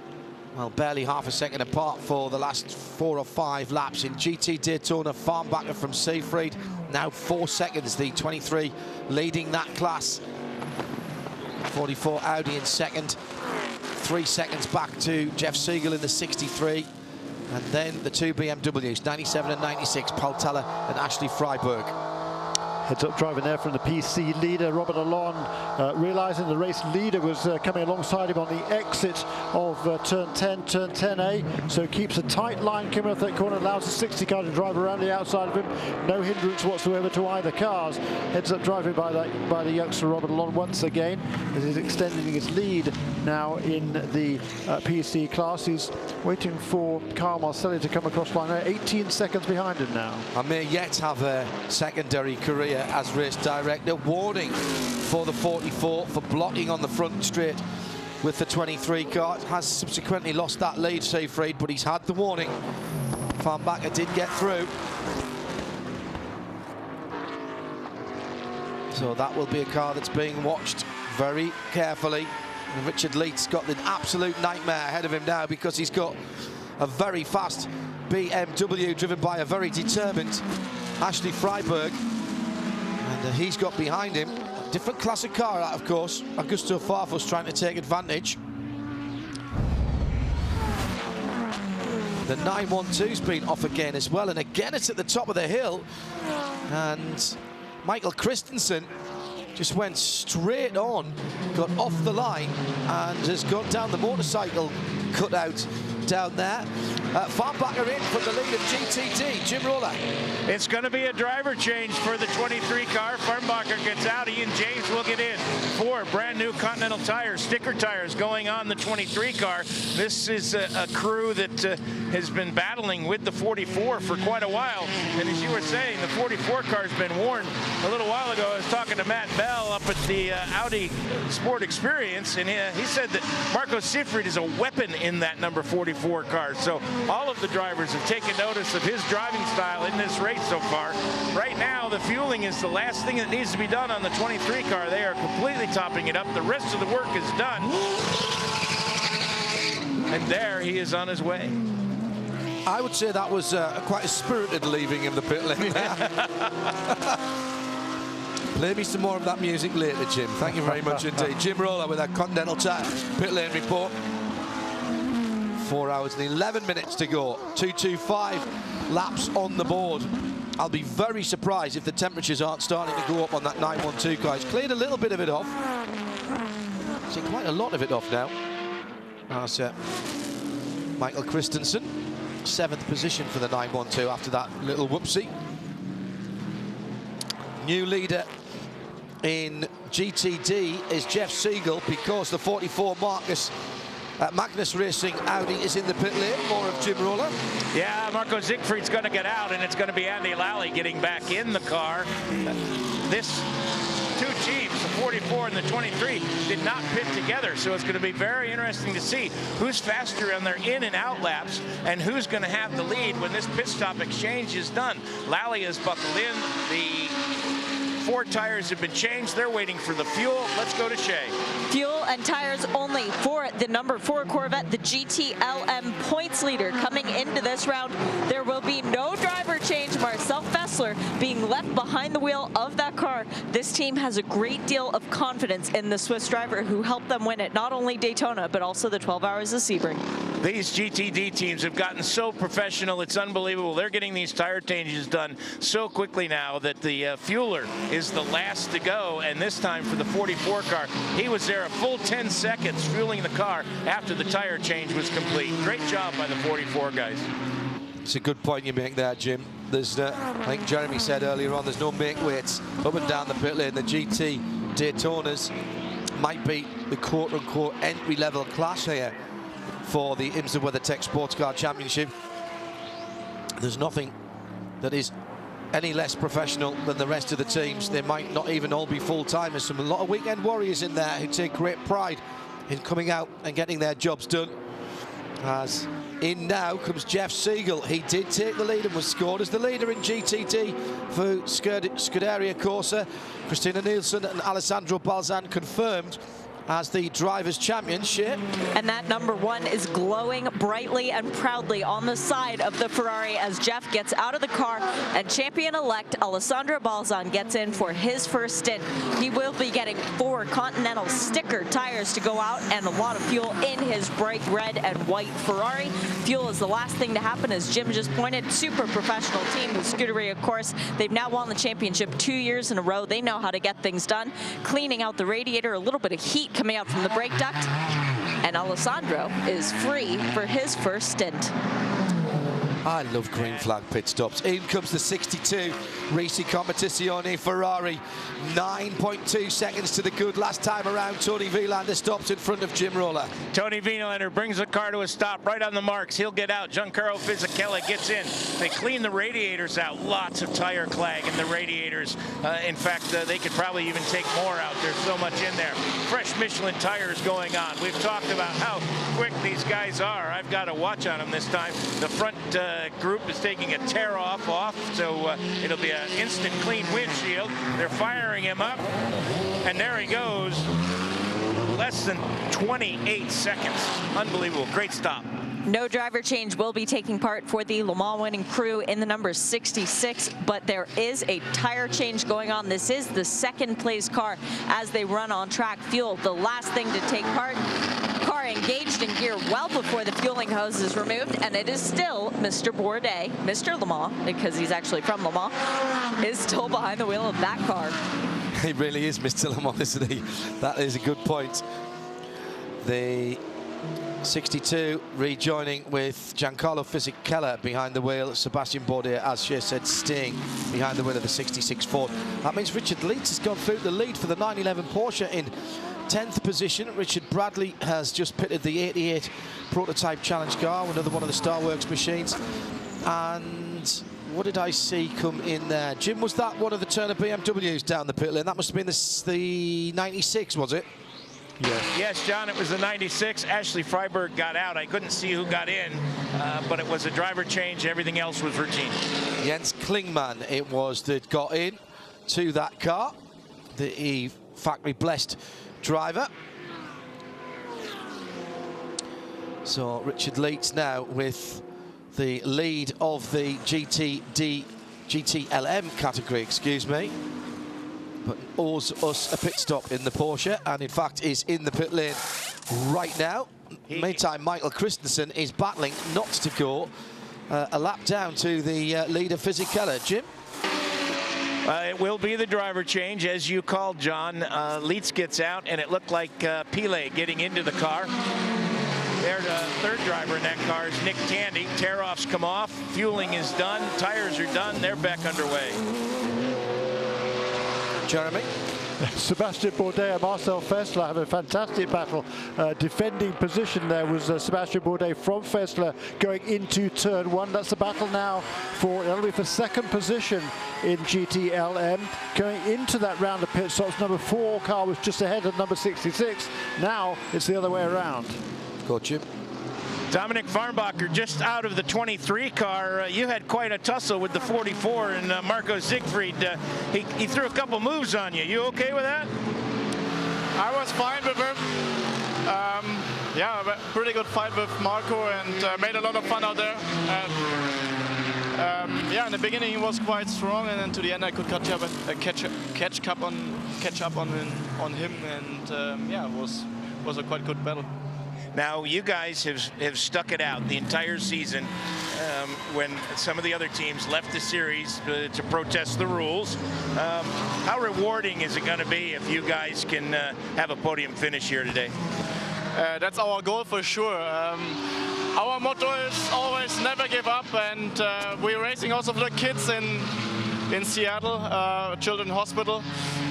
well, barely half a second apart for the last 4 or 5 laps. In GT Daytona, Farnbacher from Seefried, now 4 seconds, the 23 leading that class. 44 Audi in 2nd, 3 seconds back to Jeff Siegel in the 63, and then the 2 BMWs, 97 and 96, Paul Teller and Ashley Freiberg. Heads up driving there from the PC leader, Robert Alon, realizing the race leader was coming alongside him on the exit of turn 10, turn 10A. So keeps a tight line coming off that corner, allows the 60 car to drive around the outside of him. No hindrance whatsoever to either cars. Heads up driving by the youngster Robert Alon once again, as he's extending his lead now in the PC class. He's waiting for Carl Marcelli to come across line, 18 seconds behind him now. I may yet have a secondary career as race director. Warning for the 44 for blocking on the front straight with the 23 car. Has subsequently lost that lead, Seefried, but he's had the warning. Farnbacher did get through. So that will be a car that's being watched very carefully. And Richard Leeds got the absolute nightmare ahead of him now because he's got a very fast BMW driven by a very determined Ashley Freiberg. And he's got behind him a different classic car, that of course. Augusto Farfus trying to take advantage. The 912's been off again as well, and again it's at the top of the hill. And Michael Christensen just went straight on, got off the line, and has gone down the motorcycle cutout down there. Farnbacher in from the lead of GTD. Jim Roller. It's going to be a driver change for the 23 car. Farnbacher gets out. Ian James will get in. 4 brand new Continental tires, sticker tires going on the 23 car. This is a crew that has been battling with the 44 for quite a while. And as you were saying, the 44 car has been worn. A little while ago, I was talking to Matt Bell up at the Audi Sport Experience, and he said that Marco Sifrid is a weapon in that number 44 car. So all of the drivers have taken notice of his driving style in this race so far. Right now, the fueling is the last thing that needs to be done on the 23 car. They are completely topping it up. The rest of the work is done. And there he is on his way. I would say that was quite a spirited leaving of the pit lane. Play me some more of that music later, Jim. Thank you very much indeed. Jim Roller with our Continental Tire pit lane report. 4 hours and 11 minutes to go. 225 laps on the board. I'll be very surprised if the temperatures aren't starting to go up on that 912 car. It's cleared a little bit of it off. Seen quite a lot of it off now. That's Michael Christensen, 7th position for the 912 after that little whoopsie. New leader in GTD is Jeff Siegel because the 44 Magnus Racing Audi is in the pit lane. More of Jim Roller. Yeah, Marco Siegfried's going to get out, and it's going to be Andy Lally getting back in the car. This 2 Jeeps, the 44 and the 23, did not pit together, so it's going to be very interesting to see who's faster on their in and out laps and who's going to have the lead when this pit stop exchange is done. Lally is buckled in. The 4 tires have been changed. They're waiting for the fuel. Let's go to Shea. Fuel and tires only for the number 4 Corvette, the GTLM points leader coming into this round. There will be no driver change. Marcel Fessler being left behind the wheel of that car. This team has a great deal of confidence in the Swiss driver who helped them win it, not only Daytona, but also the 12 Hours of Sebring. These GTD teams have gotten so professional. It's unbelievable. They're getting these tire changes done so quickly now that the fueler is the last to go. And this time for the 44 car, he was there a full 10 seconds fueling the car after the tire change was complete. Great job by the 44 guys. It's a good point you make there, Jim. There's, I think Jeremy said earlier on, there's no make weights up and down the pit lane. The GT Daytonas might be the quote-unquote entry-level class here for the IMSA WeatherTech SportsCar Championship. There's nothing that is any less professional than the rest of the teams. They might not even all be full-timers. A lot of weekend warriors in there who take great pride in coming out and getting their jobs done. As in now comes Jeff Siegel. He did take the lead and was scored as the leader in GTD for Scuderia Corsa. Christina Nielsen and Alessandro Balzan confirmed as the drivers' championship. And that number 1 is glowing brightly and proudly on the side of the Ferrari as Jeff gets out of the car and champion-elect Alessandro Balzan gets in for his first stint. He will be getting 4 Continental sticker tires to go out and a lot of fuel in his bright red and white Ferrari. Fuel is the last thing to happen, as Jim just pointed. Super professional team with Scuderia Corsa. They've now won the championship 2 years in a row. They know how to get things done. Cleaning out the radiator, a little bit of heat coming out from the brake duct, and Alessandro is free for his first stint. I love green flag pit stops. In comes the 62 Risi Competizione Ferrari. 9.2 seconds to the good last time around. Tony Vielander stops in front of Jim Roller. Tony Vielander brings the car to a stop right on the marks. He'll get out. Giancarlo Fisichella gets in. They clean the radiators out. Lots of tire clag in the radiators. In fact, they could probably even take more out. There's so much in there. Fresh Michelin tires going on. We've talked about how quick these guys are. I've got a watch on them this time. The front group is taking a tear-off, so it'll be an instant clean windshield. They're firing him up, and there he goes. Less than 28 seconds. Unbelievable. Great stop. No driver change will be taking part for the Le Mans winning crew in the number 66, but there is a tire change going on. This is the second place car as they run on track fuel. The last thing to take part, car engaged in gear well before the fueling hose is removed, and it is still Mr. Bourdais, Mr. Le Mans, because he's actually from Le Mans, is still behind the wheel of that car. He really is Mr. Le Mans, isn't he? That is a good point. The 62 rejoining with Giancarlo Fisichella behind the wheel. Sebastian Bourdais, as she said, staying behind the wheel of the 66 Ford. That means Richard Leeds has gone through the lead for the 911 Porsche in 10th position. Richard Bradley has just pitted the 88 prototype challenge car, another one of the Starworks machines. And what did I see come in there? Jim, was that one of the Turner BMWs down the pit lane? That must have been the 96, was it? Yes, John, it was the 96. Ashley Freiberg got out. I couldn't see who got in, but it was a driver change. Everything else was routine. Jens Klingman it was that got in to that car, the factory blessed driver. So Richard Leeds now with the lead of the GTLM category, excuse me. But owes us a pit stop in the Porsche, and in fact is in the pit lane right now. Meantime, Michael Christensen is battling not to go a lap down to the leader Fisichella. Jim? It will be the driver change, as you called, John. Leitz gets out, and it looked like Pile getting into the car. There, the third driver in that car is Nick Tandy. Tear-offs come off, fueling is done, tires are done, they're back underway. Jeremy? Sebastian Bourdais and Marcel Fessler have a fantastic battle. Defending position there was Sebastian Bourdais from Fessler going into turn one. That's the battle now for, it'll be for second position in GTLM. Going into that round of pit stops, number 4 car was just ahead of number 66. Now it's the other way around. Go, Jim. Dominic Farnbacher just out of the 23 car. You had quite a tussle with the 44, and Marco Siegfried, he threw a couple moves on you. You okay with that? I was fine with him. Yeah, pretty good fight with Marco, and made a lot of fun out there. Yeah, in the beginning he was quite strong, and then to the end I could catch up on him, and yeah, it was a quite good battle. Now, you guys have stuck it out the entire season when some of the other teams left the series to protest the rules. How rewarding is it going to be if you guys can have a podium finish here today? That's our goal for sure. Our motto is always never give up, and we're racing also for the kids in Seattle, Children's Hospital,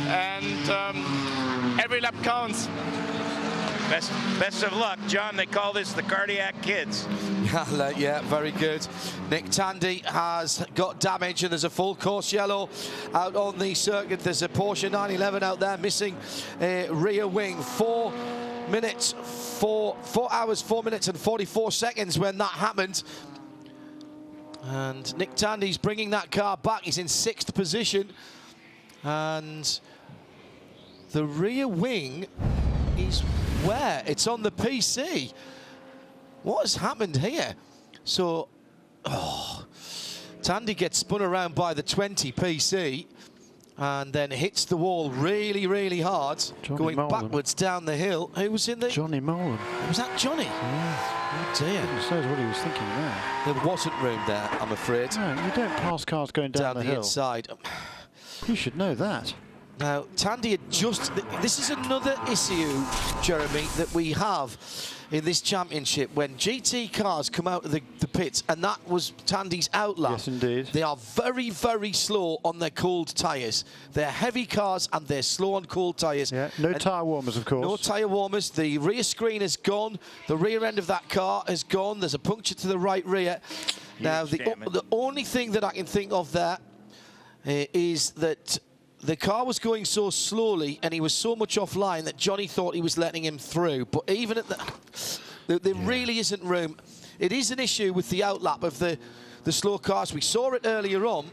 and every lap counts. Best of luck, John. They call this the cardiac kids. Yeah, very good. Nick Tandy has got damage, and there's a full course yellow out on the circuit. There's a Porsche 911 out there missing a rear wing. 4 hours, 4 minutes and 44 seconds when that happened. And Nick Tandy's bringing that car back. He's in 6th position, and the rear wing is where? It's on the PC. What has happened here? So, Tandy gets spun around by the 20 PC and then hits the wall really, really hard, going backwards down the hill. Who was in the... Johnny Molan. Was that Johnny? Yeah. Oh dear. Goodness knows what he was thinking there. There wasn't room there, I'm afraid. No, you don't pass cars going down the hill. Inside. You should know that. Now, Tandy had just... This is another issue, Jeremy, that we have in this championship when GT cars come out of the pits, and that was Tandy's outlap. Yes, indeed. They are very, very slow on their cold tyres. They're heavy cars, and they're slow on cold tyres. Yeah, no tyre warmers, of course. No tyre warmers. The rear screen is gone. The rear end of that car is gone. There's a puncture to the right rear. Now, the only thing that I can think of there is that the car was going so slowly and he was so much offline that Johnny thought he was letting him through. But even at there really isn't room. It is an issue with the outlap of the the slow cars. We saw it earlier on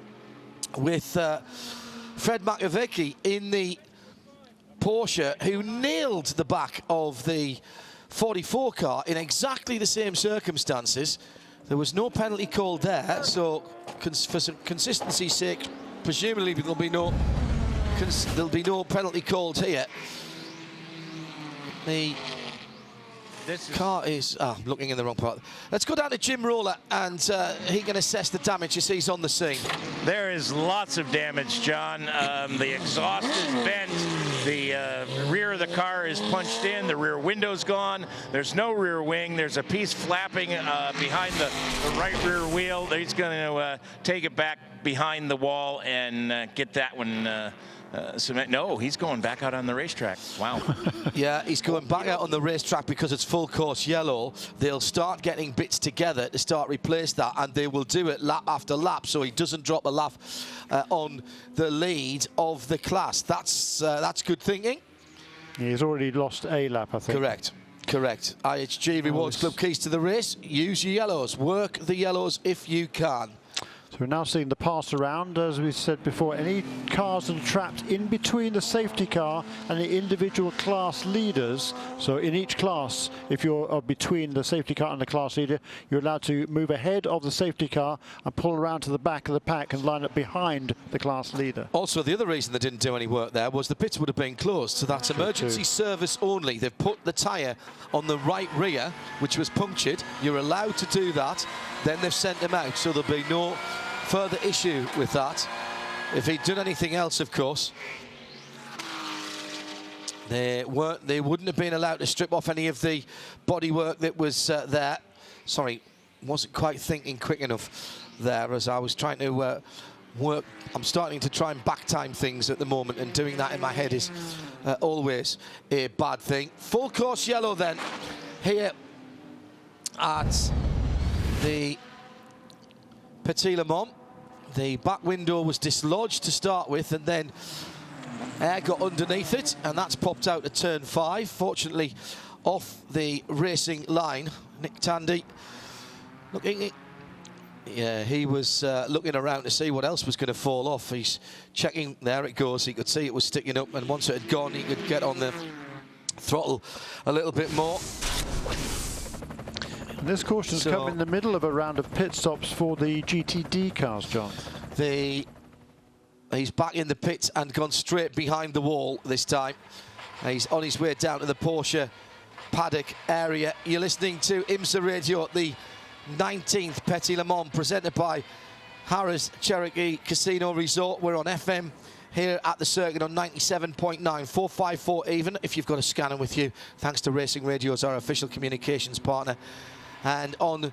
with Fred Makoviecki in the Porsche, who nailed the back of the 44 car in exactly the same circumstances. There was no penalty called there, so for some consistency's sake, presumably there'll be no penalty called here. This car is looking in the wrong part. Let's go down to Jim Roller, and he can assess the damage as he's on the scene. There is lots of damage, John. The exhaust is bent. The rear of the car is punched in. The rear window's gone. There's no rear wing. There's a piece flapping behind the right rear wheel. He's going to take it back behind the wall and get that one. No, he's going back out on the racetrack. Wow. Yeah, he's going back out on the racetrack because it's full course yellow. They'll start getting bits together to start replace that, and they will do it lap after lap, so he doesn't drop a lap on the lead of the class. That's good thinking. He's already lost a lap, I think. Correct. IHG Rewards Club keys to the race. Use your yellows. Work the yellows if you can. So we're now seeing the pass around, as we said before. Any cars that are trapped in between the safety car and the individual class leaders. So in each class, if you're between the safety car and the class leader, you're allowed to move ahead of the safety car and pull around to the back of the pack and line up behind the class leader. Also, the other reason they didn't do any work there was the pits would have been closed, so that's emergency service only. They've put the tyre on the right rear, which was punctured. You're allowed to do that. Then they've sent him out, so there'll be no further issue with that. If he'd done anything else, of course, they wouldn't have been allowed to strip off any of the bodywork that was there. Sorry, wasn't quite thinking quick enough there as I was trying to work. I'm starting to try and back time things at the moment, and doing that in my head is always a bad thing. Full course yellow then here at the Petit Le Mans. The back window was dislodged to start with, and then air got underneath it, and that's popped out to turn 5. Fortunately, off the racing line. Nick Tandy looking. Yeah, he was looking around to see what else was going to fall off. He's checking. There it goes. He could see it was sticking up, and once it had gone, he could get on the throttle a little bit more. And this caution's come in the middle of a round of pit stops for the GTD cars, John. He's back in the pits and gone straight behind the wall this time. He's on his way down to the Porsche paddock area. You're listening to IMSA Radio at the 19th Petit Le Mans, presented by Harrah's Cherokee Casino Resort. We're on FM here at the circuit on 97.9, 454 even, if you've got a scanner with you, thanks to Racing Radio's our official communications partner. And on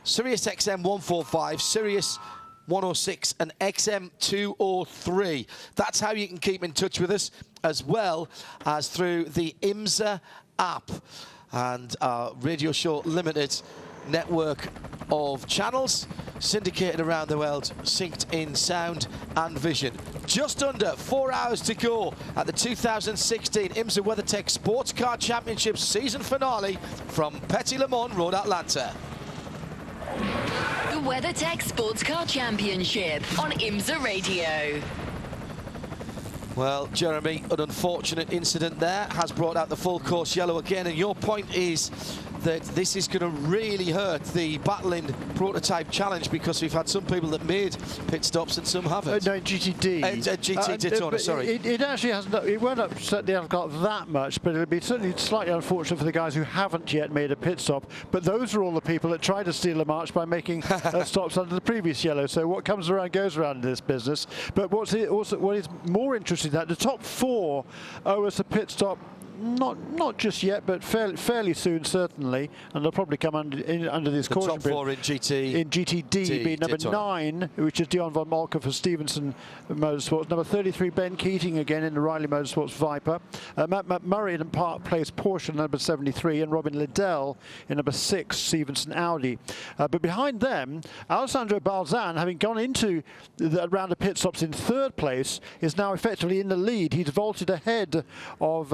Sirius XM 145, Sirius 106 and XM 203. That's how you can keep in touch with us, as well as through the IMSA app and our Radio Show Limited network of channels, syndicated around the world, synced in sound and vision. Just under 4 hours to go at the 2016 IMSA WeatherTech SportsCar Championship season finale from Petit Le Mans, Road Atlanta. The WeatherTech SportsCar Championship on IMSA Radio. Well, Jeremy, an unfortunate incident there has brought out the full course yellow again, and your point is that this is going to really hurt the battling prototype challenge, because we've had some people that made pit stops and some haven't. No, GTD. GT Daytona, sorry. It actually hasn't. It won't upset the Alcott that much, but it'll be certainly slightly unfortunate for the guys who haven't yet made a pit stop. But those are all the people that tried to steal a march by making stops under the previous yellow. So what comes around goes around in this business. But what is more interesting, that the top 4 owe us a pit stop. Not just yet, but fairly soon, certainly, and they'll probably come under this caution period. Top 4 in GTD being number Daytona. 9, which is Dion von Molker for Stevenson Motorsports. Number 33, Ben Keating again in the Riley Motorsports Viper. Matt Murray in Park Place Porsche, number 73, and Robin Liddell in number 6, Stevenson Audi. But behind them, Alessandro Balzan, having gone into the round of pit stops in 3rd place, is now effectively in the lead. He's vaulted ahead of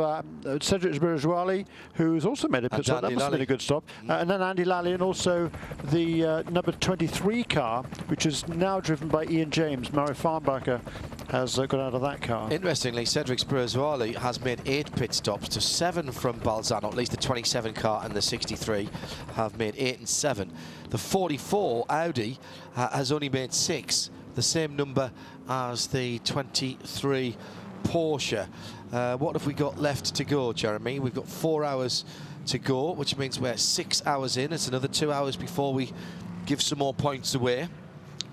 Cedric Bergerouali, who's also made a pit stop. That must have been a good stop. And then Andy Lally, and also the number 23 car, which is now driven by Ian James. Murray Farnbacher has got out of that car. Interestingly, Cedric Bergerouali has made 8 pit stops to 7 from Balzano. At least the 27 car and the 63 have made 8 and 7. The 44 Audi has only made 6, the same number as the 23 Porsche. What have we got left to go, Jeremy? We've got 4 hours to go, which means we're 6 hours in. It's another 2 hours before we give some more points away.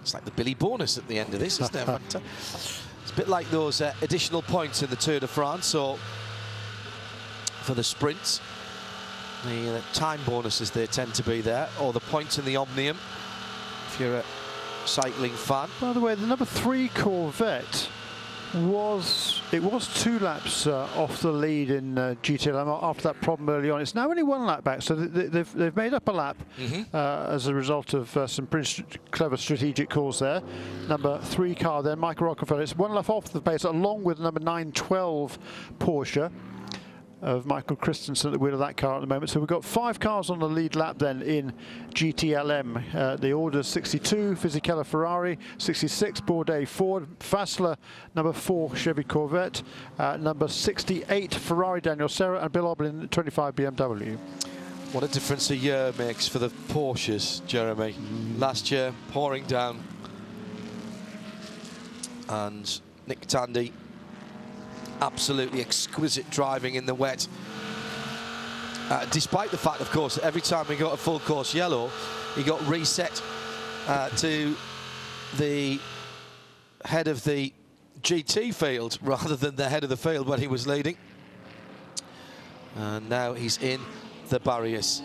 It's like the Billy bonus at the end of this, isn't it? It's a bit like those additional points in the Tour de France, or for the sprints. The time bonuses, they tend to be there, or the points in the Omnium, if you're a cycling fan. By the way, the number 3 Corvette was 2 laps off the lead in GTLM after that problem early on. It's now only 1 lap back, so they've made up a lap as a result of some pretty clever strategic calls there. Number 3 car then, Michael Rockefeller. It's 1 lap off the pace, along with number 912 Porsche of Michael Christensen at the wheel of that car at the moment. So we've got 5 cars on the lead lap then in GTLM. The order 62, Fisichella Ferrari, 66, Bourdais Ford, Fassler, number 4 Chevy Corvette, number 68 Ferrari Daniel Serra, and Bill Oberlin 25 BMW. What a difference a year makes for the Porsches, Jeremy. Last year, pouring down. And Nick Tandy, absolutely exquisite driving in the wet. Despite the fact, of course, every time we got a full course yellow, he got reset to the head of the GT field rather than the head of the field when he was leading. And now he's in the barriers.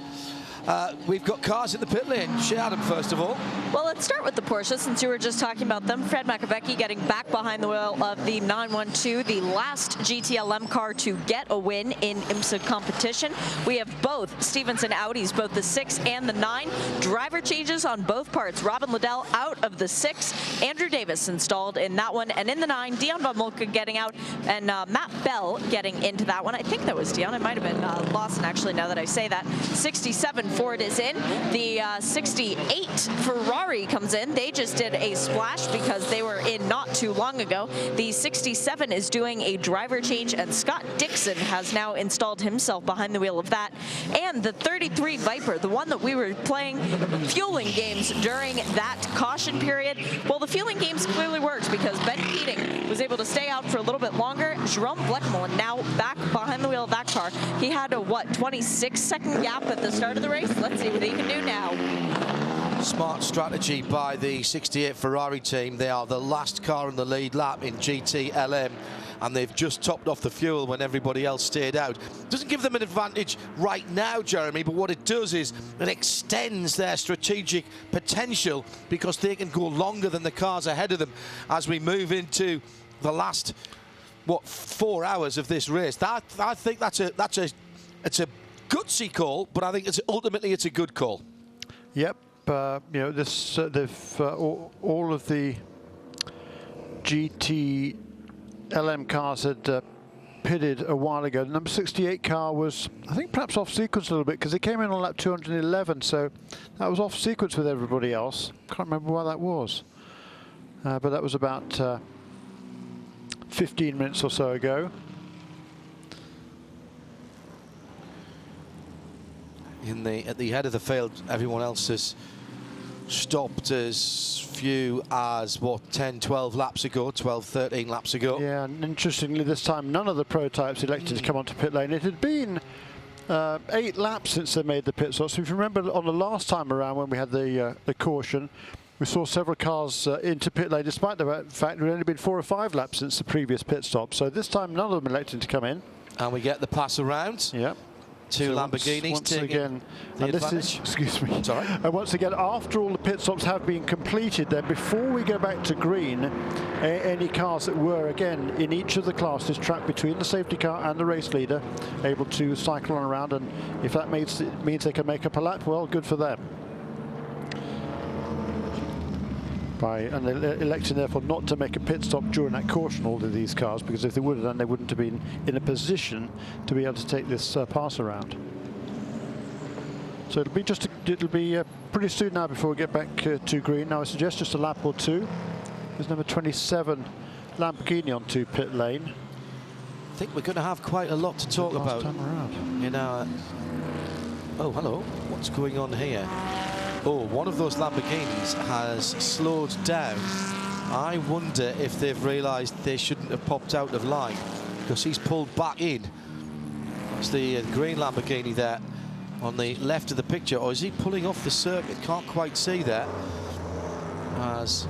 We've got cars in the pit lane. Share them first of all. Well, let's start with the Porsche, since you were just talking about them. Fred Makavecki getting back behind the wheel of the 912, the last GTLM car to get a win in IMSA competition. We have both Stevenson Audis, both the 6 and the 9. Driver changes on both parts. Robin Liddell out of the 6. Andrew Davis installed in that one. And in the 9, Dion von Moltke getting out, and Matt Bell getting into that one. I think that was Dion. It might have been Lawson, actually, now that I say that. 67 Ford is in. The 68 Ferrari comes in. They just did a splash because they were in not too long ago. The 67 is doing a driver change, and Scott Dixon has now installed himself behind the wheel of that. And the 33 Viper, the one that we were playing fueling games during that caution period. Well, the fueling games clearly worked because Ben Keating was able to stay out for a little bit longer. Jerome Bleckmullen now back behind the wheel of that car. He had a, what, 26-second gap at the start of the race? Let's see what he can do now. Smart strategy by the 68 Ferrari team. They are the last car in the lead lap in GTLM, and they've just topped off the fuel when everybody else stayed out. Doesn't give them an advantage right now, Jeremy, but what it does is it extends their strategic potential because they can go longer than the cars ahead of them as we move into the last, what, 4 hours of this race. I think it's a gutsy call, but I think ultimately it's a good call. Yep. You know, this all of the GTLM cars had pitted a while ago. The number 68 car was, I think, perhaps off sequence a little bit because it came in on lap 211, so that was off sequence with everybody else. Can't remember why that was, but that was about 15 minutes or so ago. At the head of the field, everyone else has stopped as few as, what, 10, 12 laps ago, 12, 13 laps ago. Yeah, and interestingly, this time none of the prototypes elected to come onto pit lane. It had been 8 laps since they made the pit stop. So if you remember on the last time around when we had the caution, we saw several cars into pit lane, despite the fact it had only been 4 or 5 laps since the previous pit stop. So this time none of them elected to come in. And we get the pass around. Yep. Two Lamborghinis once again, the and advantage. this is, excuse me, Sorry. And once again, after all the pit stops have been completed, then before we go back to green, any cars that were again in each of the classes trapped between the safety car and the race leader, able to cycle on around, and if that means they can make up a lap, well, good for them. and they're electing therefore not to make a pit stop during that caution, all of these cars, because if they would have done, they wouldn't have been in a position to be able to take this pass around. So it'll be pretty soon now before we get back to green. Now I suggest just a lap or two. There's number 27 Lamborghini onto pit lane. I think we're going to have quite a lot to talk about in our... Oh, hello. What's going on here? Oh, one of those Lamborghinis has slowed down. I wonder if they've realised they shouldn't have popped out of line, because he's pulled back in. That's the green Lamborghini there on the left of the picture. Or is he pulling off the circuit? Can't quite see that, as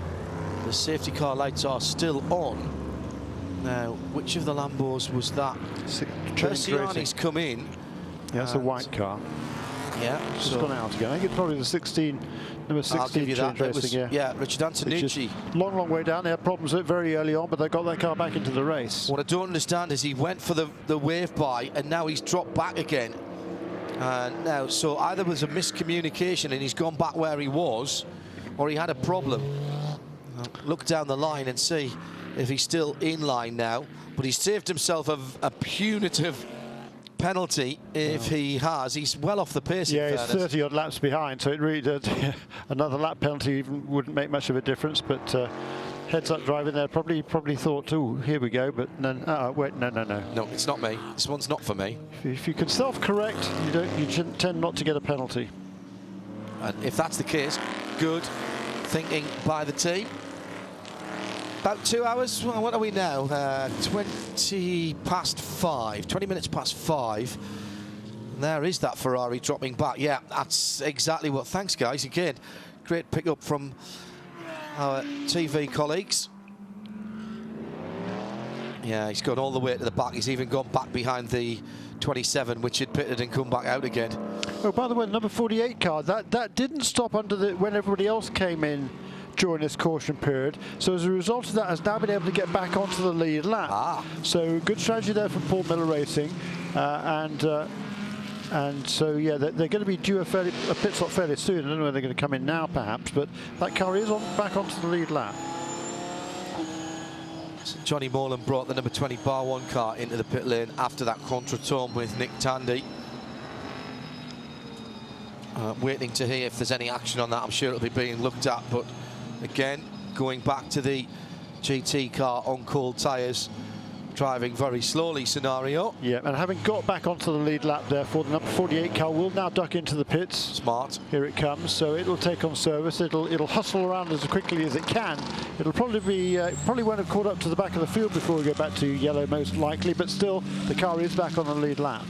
the safety car lights are still on. Now, which of the Lambos was that? Persiani's come in. Yeah, it's a white car. Yeah, it's gone out again. I think it's probably the number 16 change racing. Yeah, Richard Antonucci. Long way down. They had problems very early on, but they got that car back into the race. What I don't understand is he went for the wave by, and now he's dropped back again. Now, so either was a miscommunication and he's gone back where he was, or he had a problem. Look down the line and see if he's still in line now. But he's saved himself a punitive penalty if he has. He's well off the pace. Yeah, he's 30 odd laps behind, so it really does. Another lap penalty even wouldn't make much of a difference. But heads up driving there probably thought, oh, here we go. But then, wait, no. No, it's not me. This one's not for me. If you can self-correct, you tend not to get a penalty. And if that's the case, good thinking by the team. About 2 hours, well, what are we now? 20 minutes past 5. And there is that Ferrari dropping back. Yeah, that's exactly what, thanks guys, again, great pick-up from our TV colleagues. Yeah, he's gone all the way to the back. He's even gone back behind the 27, which had pitted and come back out again. Oh, by the way, the number 48 car, that didn't stop when everybody else came in during this caution period. So as a result of that, has now been able to get back onto the lead lap. So good strategy there from Paul Miller Racing, and so yeah, they're going to be due a pit stop fairly soon. I don't know whether they're going to come in now, perhaps, but that car is back onto the lead lap. So Johnny Moreland brought the number 20 Bar 1 car into the pit lane after that contretemps with Nick Tandy. Waiting to hear if there's any action on that. I'm sure it'll be being looked at, but again, going back to the GT car on cold tyres, driving very slowly scenario. Yeah, and having got back onto the lead lap, therefore, the number 48 car will now duck into the pits. Smart. Here it comes, so it'll take on service. It'll hustle around as quickly as it can. It'll probably be, probably won't have caught up to the back of the field before we go back to yellow, most likely, but still, the car is back on the lead lap.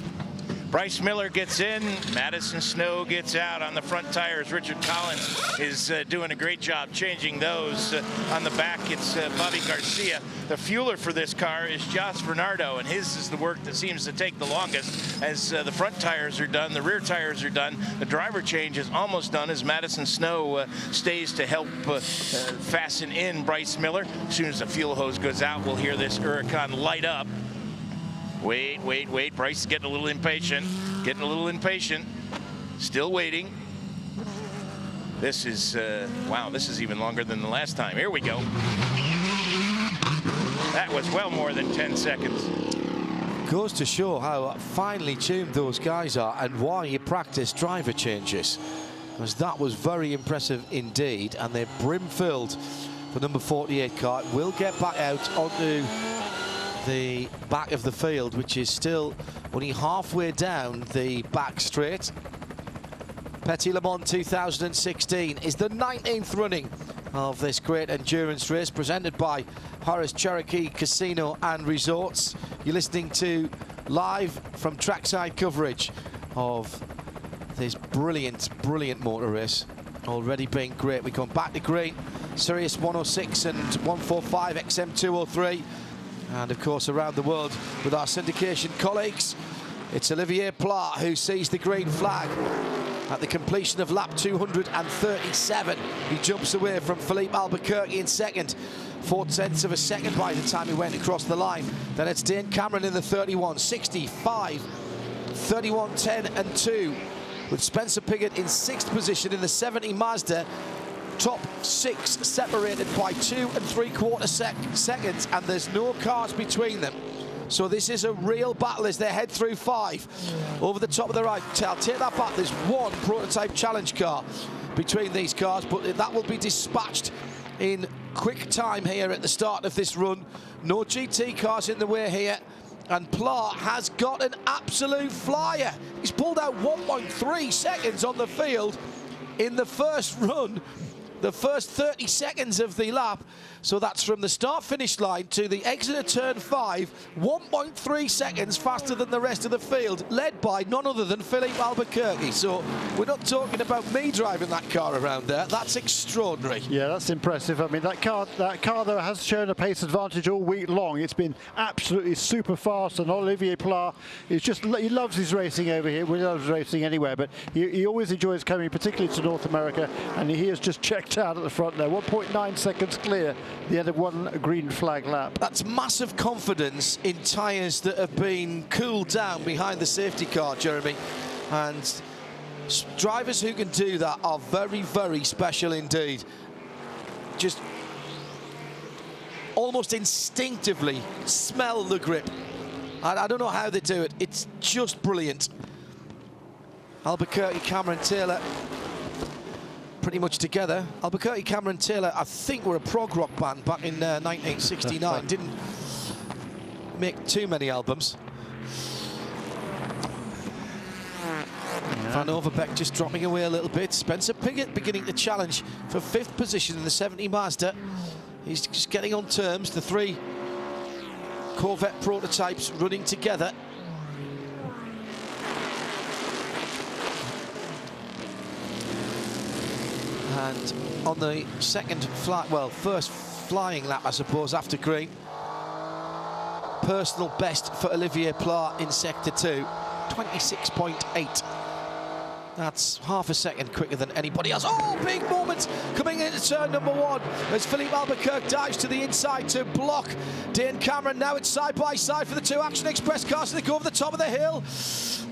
Bryce Miller gets in, Madison Snow gets out on the front tires. Richard Collins is doing a great job changing those. On the back, it's Bobby Garcia. The fueler for this car is Joss Bernardo, and his is the work that seems to take the longest, as the front tires are done, the rear tires are done. The driver change is almost done as Madison Snow stays to help fasten in Bryce Miller. As soon as the fuel hose goes out, we'll hear this Huracan light up. Wait. Bryce is getting a little impatient. Still waiting. This is, wow, this is even longer than the last time. Here we go. That was well more than 10 seconds. Goes to show how finely tuned those guys are and why you practice driver changes. Because that was very impressive indeed. And they're brim-filled. The number 48 car will get back out onto the back of the field, which is still only halfway down the back straight. Petit Le Mans 2016 is the 19th running of this great endurance race, presented by Horace Cherokee Casino and Resorts. You're listening to live from trackside coverage of this brilliant motor race. Already being great. We come back to green, Sirius 106 and 145 XM203. And of course, around the world with our syndication colleagues, it's Olivier Plat who sees the green flag at the completion of lap 237. He jumps away from Philippe Albuquerque in second, 0.4 of a second by the time he went across the line. Then it's Dane Cameron in the 31.65, 31.10 and 2, with Spencer Piggott in 6th position in the 70 Mazda. top 6 separated by 2 3/4 seconds, and there's no cars between them. So this is a real battle as they head through 5. Over the top of the right, I'll take that back. There's one prototype challenge car between these cars, but that will be dispatched in quick time here at the start of this run. No GT cars in the way here, and Plart has got an absolute flyer. He's pulled out 1.3 seconds on the field in the first run, the first 30 seconds of the lap. So that's from the start-finish line to the exit of turn 5, 1.3 seconds faster than the rest of the field, led by none other than Philippe Albuquerque. So we're not talking about me driving that car around there. That's extraordinary. Yeah, that's impressive. I mean, that car though has shown a pace advantage all week long. It's been absolutely super fast, and Olivier Plart is just, he loves his racing over here. Well, he loves racing anywhere, but he always enjoys coming, particularly to North America, and he has just checked out at the front there. 1.9 seconds clear, the end of one green flag lap. That's massive confidence in tyres that have been cooled down behind the safety car, Jeremy. And drivers who can do that are very, very special indeed. Just almost instinctively smell the grip. I don't know how they do it. It's just brilliant. Albuquerque, Cameron Taylor, pretty much together. Albuquerque, Cameron Taylor, I think, were a prog rock band back in 1969. Didn't make too many albums. Van Overbeek just dropping away a little bit. Spencer Piggott beginning to challenge for 5th position in the 70 Mazda. He's just getting on terms. The 3 Corvette prototypes running together. And on the first flying lap, I suppose, after green, personal best for Olivier Plart in sector 2, 26.8. That's half a second quicker than anybody else. Oh, big moment coming into turn number 1 as Philippe Albuquerque dives to the inside to block Dane Cameron. Now it's side by side for the 2 Action Express cars. They go over the top of the hill.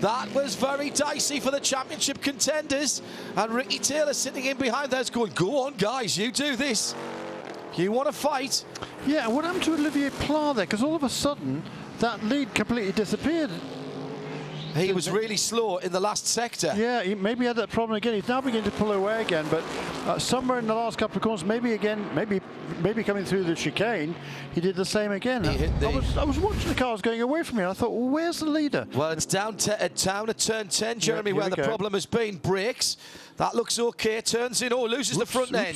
That was very dicey for the championship contenders. And Ricky Taylor sitting in behind there's going, go on, guys, you do this. You want to fight. Yeah, what happened to Olivier Plart there? Because all of a sudden, that lead completely disappeared. He was really slow in the last sector. Yeah, he maybe had that problem again. He's now beginning to pull away again, but somewhere in the last couple of corners, maybe coming through the chicane, he did the same again. I was watching the cars going away from me, and I thought, well, where's the leader? Well, it's down at turn 10, Jeremy, where the problem has been. Brakes. That looks okay. Turns in. Oh, loses the front end.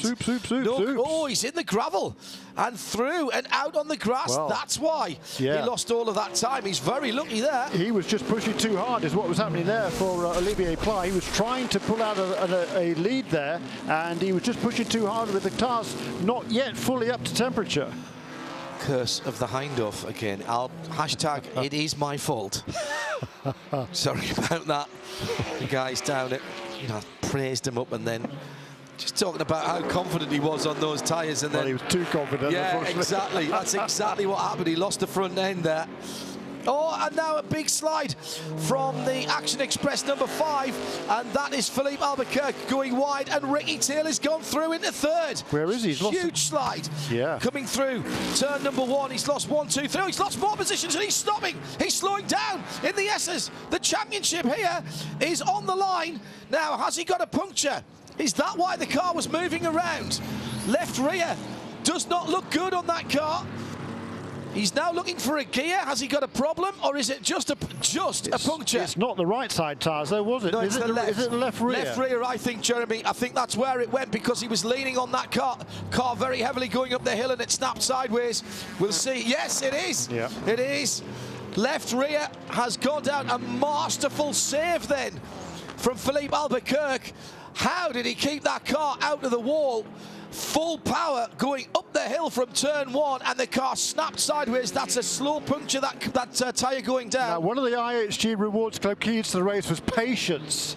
Oh, he's in the gravel and through and out on the grass. Well, that's why he lost all of that time. He's very lucky there. He was just pushing too hard is what was happening there for Olivier Plart. He was trying to pull out a lead there, and he was just pushing too hard with the cars not yet fully up to temperature. Curse of the Hindhoff again. Hashtag it is my fault. Sorry about that. The guys down it, praised him up, and then just talking about how confident he was on those tyres, and then he was too confident. Yeah, exactly. That's exactly what happened. He lost the front end there. Oh, and now a big slide from the Action Express number 5, and that is Philippe Albuquerque going wide, and Ricky Taylor's gone through into 3rd. Where is he? Huge slide. Yeah. Coming through turn number 1. He's lost 1, 2, 3. He's lost more positions, and he's stopping. He's slowing down in the S's. The championship here is on the line. Now, has he got a puncture? Is that why the car was moving around? Left rear does not look good on that car. He's now looking for a gear. Has he got a problem, or is it just a puncture? It's not the right side tyres, though, was it? No, it's the left. Is it the left rear? Left rear, I think, Jeremy. I think that's where it went, because he was leaning on that car very heavily going up the hill, and it snapped sideways. We'll see. Yes, it is. Yeah. It is. Left rear has gone down. A masterful save then from Philippe Albuquerque. How did he keep that car out of the wall? Full power going up the hill from turn 1, and the car snapped sideways. That's a slow puncture, that tyre going down. Now, one of the IHG Rewards Club keys to the race was patience.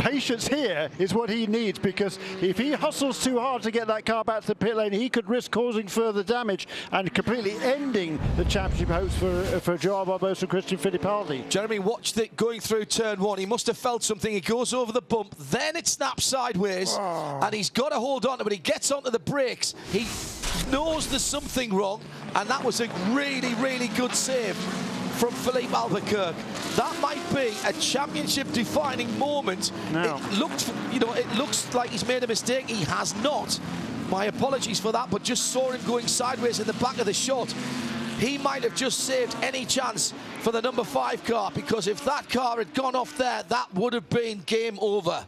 patience here is what he needs, because if he hustles too hard to get that car back to the pit lane, he could risk causing further damage and completely ending the championship hopes for Joao Barbosa and Christian Fittipaldi. Jeremy watched it going through turn one. He must have felt something. He goes over the bump, then it snaps sideways, and he's got to hold on to it. He gets onto the brakes. He knows there's something wrong, and that was a really, really good save from Philippe Albuquerque. That might be a championship-defining moment. No. It looked, you know, it looks like he's made a mistake. He has not. My apologies for that, but just saw him going sideways in the back of the shot. He might have just saved any chance for the number 5 car, because if that car had gone off there, that would have been game over.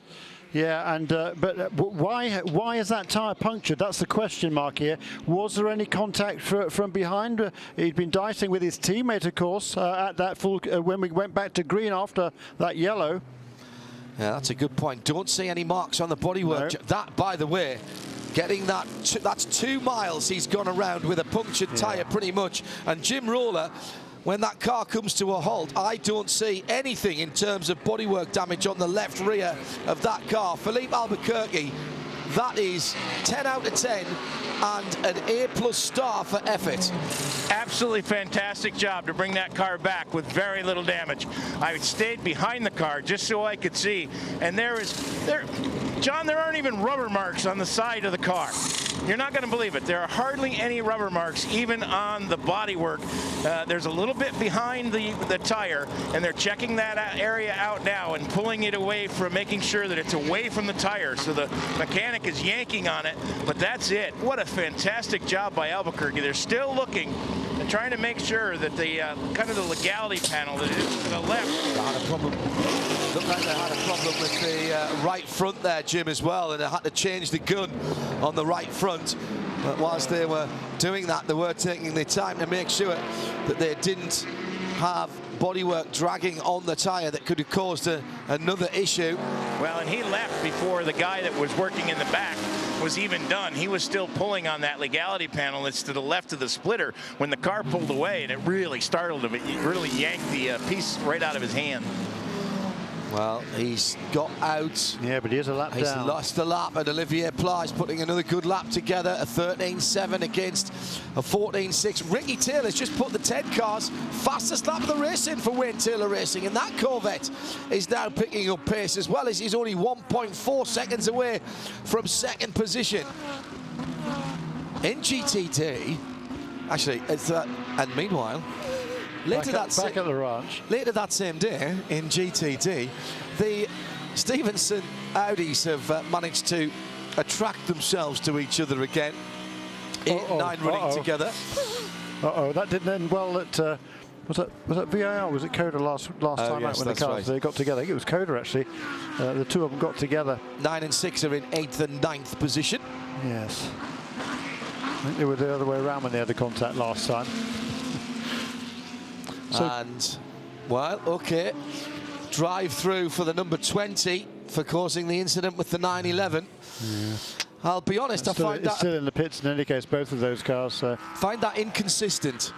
Yeah, and but why is that tyre punctured? That's the question mark here. Was there any contact from behind? He'd been dicing with his teammate, of course, at that full when we went back to green after that yellow. Yeah, that's a good point. Don't see any marks on the bodywork. No. That, by the way, getting that, that's 2 miles he's gone around with a punctured tyre pretty much. And Jim Roller, when that car comes to a halt, I don't see anything in terms of bodywork damage on the left rear of that car. Philippe Albuquerque, that is 10 out of 10 and an A+ star for effort. Absolutely fantastic job to bring that car back with very little damage. I stayed behind the car just so I could see, and John, there aren't even rubber marks on the side of the car. You're not going to believe it. There are hardly any rubber marks, even on the bodywork. There's a little bit behind the tire, and they're checking that area out now and pulling it away from making sure that it's away from the tire. So the mechanic is yanking on it, but that's it. What a fantastic job by Albuquerque. They're still looking and trying to make sure that the kind of the legality panel that is to the left. Had a problem. Looked like they had a problem with the right front there, Jim, as well, and they had to change the gun on the right front. But whilst they were doing that, they were taking the time to make sure that they didn't have bodywork dragging on the tyre that could have caused another issue. Well, and he left before the guy that was working in the back was even done. He was still pulling on that legality panel that's to the left of the splitter when the car pulled away, and it really startled him. It really yanked the piece right out of his hand. Well, he's got out. Yeah, but he is a lap down. He's lost a lap, and Olivier Pla is putting another good lap together. A 13.7 against a 14.6. Ricky Taylor's just put the 10 cars fastest lap of the race in for Wayne Taylor Racing, and that Corvette is now picking up pace as well, as he's only 1.4 seconds away from second position. In GTD, actually, it's and meanwhile, later back at the ranch. Later that same day in GTD, the Stevenson Audis have managed to attract themselves to each other again. 8 and 9 running together. That didn't end well at was that VIR? Was it Coda last time out when the cars they got together? I think it was Coda actually. The two of them got together. 9 and 6 are in 8th and 9th position. Yes. I think they were the other way around when they had the contact last time. And, well, okay, drive through for the number 20 for causing the incident with the 911. Yeah. I'll be honest, I find that still in the pits in any case, both of those cars. So. Find that inconsistent.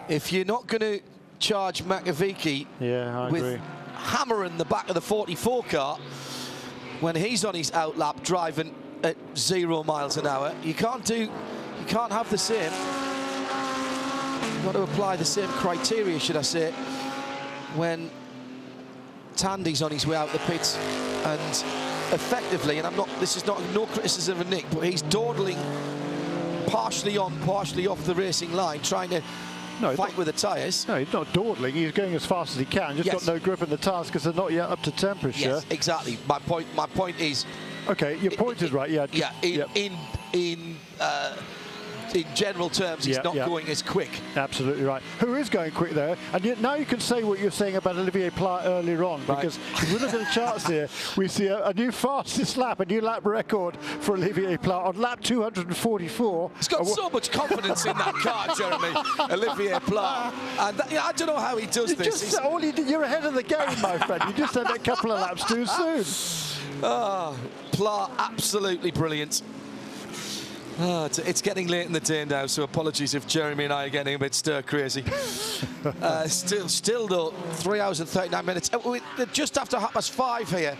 If you're not going to charge Makovici with hammering the back of the 44 car when he's on his outlap driving at 0 miles an hour, you can't have the same. You've got to apply the same criteria, should I say, when Tandy's on his way out the pits and effectively, and this is not no criticism of Nick, but he's dawdling partially on, partially off the racing line, trying to fight with the tyres. No, he's not dawdling. He's going as fast as he can. Just got no grip in the tyres because they're not yet up to temperature. Yes, exactly. My point is. Okay, your point is right. Yeah. In general terms, he's not going as quick. Absolutely right. Who is going quick though? And yet now you can say what you're saying about Olivier Pla earlier on, because if we look at the charts here, we see a new fastest lap, a new lap record for Olivier Pla on lap 244. He's got so much confidence in that car, Jeremy. Olivier Pla, and I don't know how he does this. You're ahead of the game, my friend. You just had a couple of laps too soon. Pla, absolutely brilliant. Oh, it's getting late in the day now, so apologies if Jeremy and I are getting a bit stir crazy. Still though, 3 hours and 39 minutes. We're just after 5:30 here,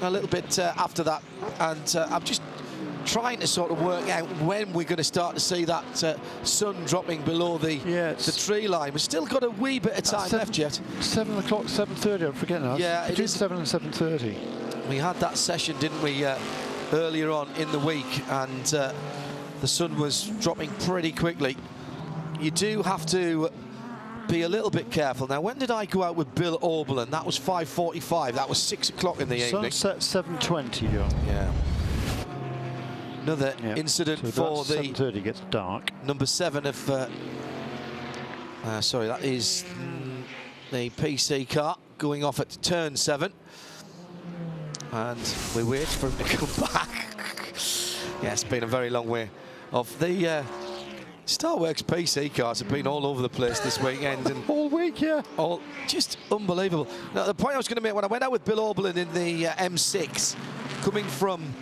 a little bit after that, and I'm just trying to sort of work out when we're going to start to see that sun dropping below the tree line. We've still got a wee bit of time left yet. 7 o'clock, 7:30. I'm forgetting now. Yeah, between 7 and 7:30. We had that session, didn't we, earlier on in the week, and the sun was dropping pretty quickly. You do have to be a little bit careful. Now, when did I go out with Bill Oberlin? That was 5:45. That was 6 o'clock in the evening. Sunset 7:20, John. Yeah. Another incident so for the 7:30 gets dark. number 7 of sorry, that is the PC car going off at turn 7, and we wait for him to come back. Yeah, it's been a very long way off. The Starworks PC cars have been all over the place this weekend, and all week, all just unbelievable. Now, the point I was going to make, when I went out with Bill Oberlin in the M6, coming from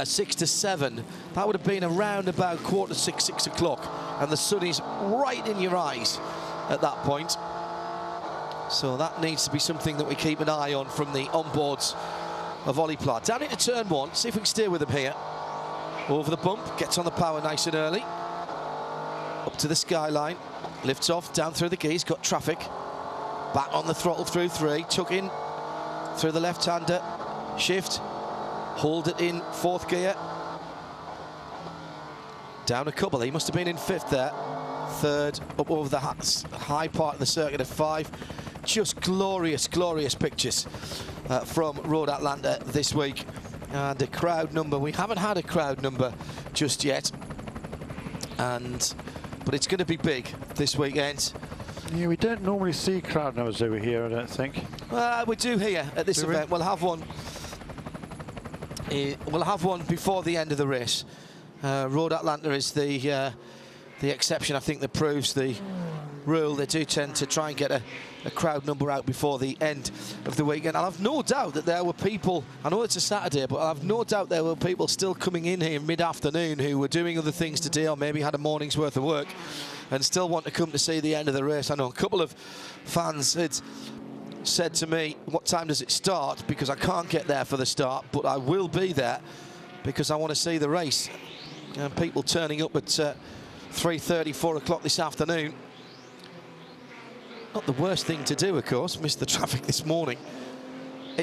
6 to 7, that would have been around about 5:45, 6 o'clock, and the sun is right in your eyes at that point. So that needs to be something that we keep an eye on from the onboards of Ollie Platt. Down into turn 1, see if we can stay with him here. Over the bump, gets on the power nice and early. Up to the skyline, lifts off, down through the gears, got traffic. Back on the throttle through 3, tuck in through the left-hander, shift. Hold it in 4th gear. Down a couple. He must have been in 5th there. 3rd, up over the high part of the circuit at 5. Just glorious, glorious pictures from Road Atlanta this week. And a crowd number. We haven't had a crowd number just yet. But it's going to be big this weekend. Yeah, we don't normally see crowd numbers over here, I don't think. We do here at this event. We'll have one. We'll have one before the end of the race. Road Atlanta is the exception, I think, that proves the rule. They do tend to try and get a crowd number out before the end of the weekend. I'll have no doubt that there were people, I know it's a Saturday, but I'll have no doubt there were people still coming in here mid-afternoon who were doing other things today, or maybe had a morning's worth of work and still want to come to see the end of the race. I know a couple of fans had said to me, what time does it start? Because I can't get there for the start, but I will be there because I want to see the race. And people turning up at 3:30, 4 o'clock this afternoon. Not the worst thing to do, of course. Missed the traffic this morning.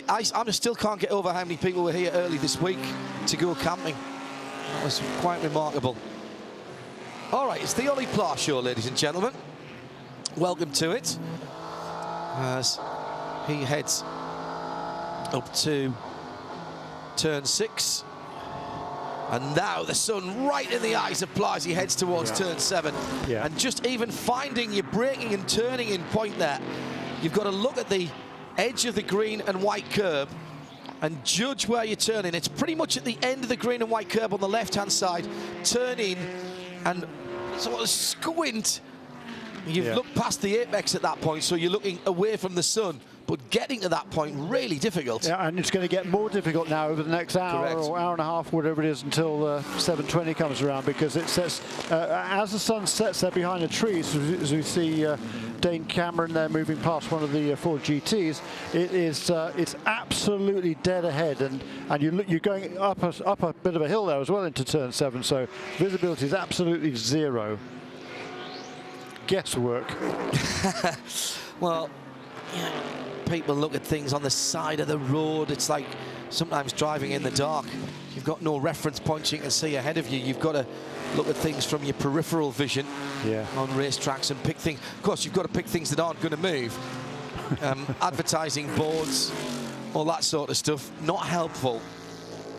I still can't get over how many people were here early this week to go camping. That was quite remarkable. All right, it's the Ollie Platt Show, ladies and gentlemen. Welcome to it. As he heads up to turn 6. And now the sun right in the eyes of Platt as he heads towards turn 7. Yeah. And just even finding your braking and turning in point there, you've got to look at the edge of the green and white curb and judge where you're turning. It's pretty much at the end of the green and white curb on the left-hand side. Turn in and sort of squint. You've looked past the apex at that point, so you're looking away from the sun. But getting to that point, really difficult. Yeah, and it's going to get more difficult now over the next hour or hour and a half, whatever it is, until 7:20 comes around, because it sets, as the sun sets there behind the trees, as we see Dane Cameron there moving past one of the Ford GTs, it's absolutely dead ahead, and you're going up a bit of a hill there as well into turn 7, so visibility is absolutely zero. Guesswork. Well, yeah. People look at things on the side of the road. It's like sometimes driving in the dark. You've got no reference points you can see ahead of you. You've got to look at things from your peripheral vision on racetracks and pick things. Of course, you've got to pick things that aren't going to move. Advertising boards, all that sort of stuff, not helpful.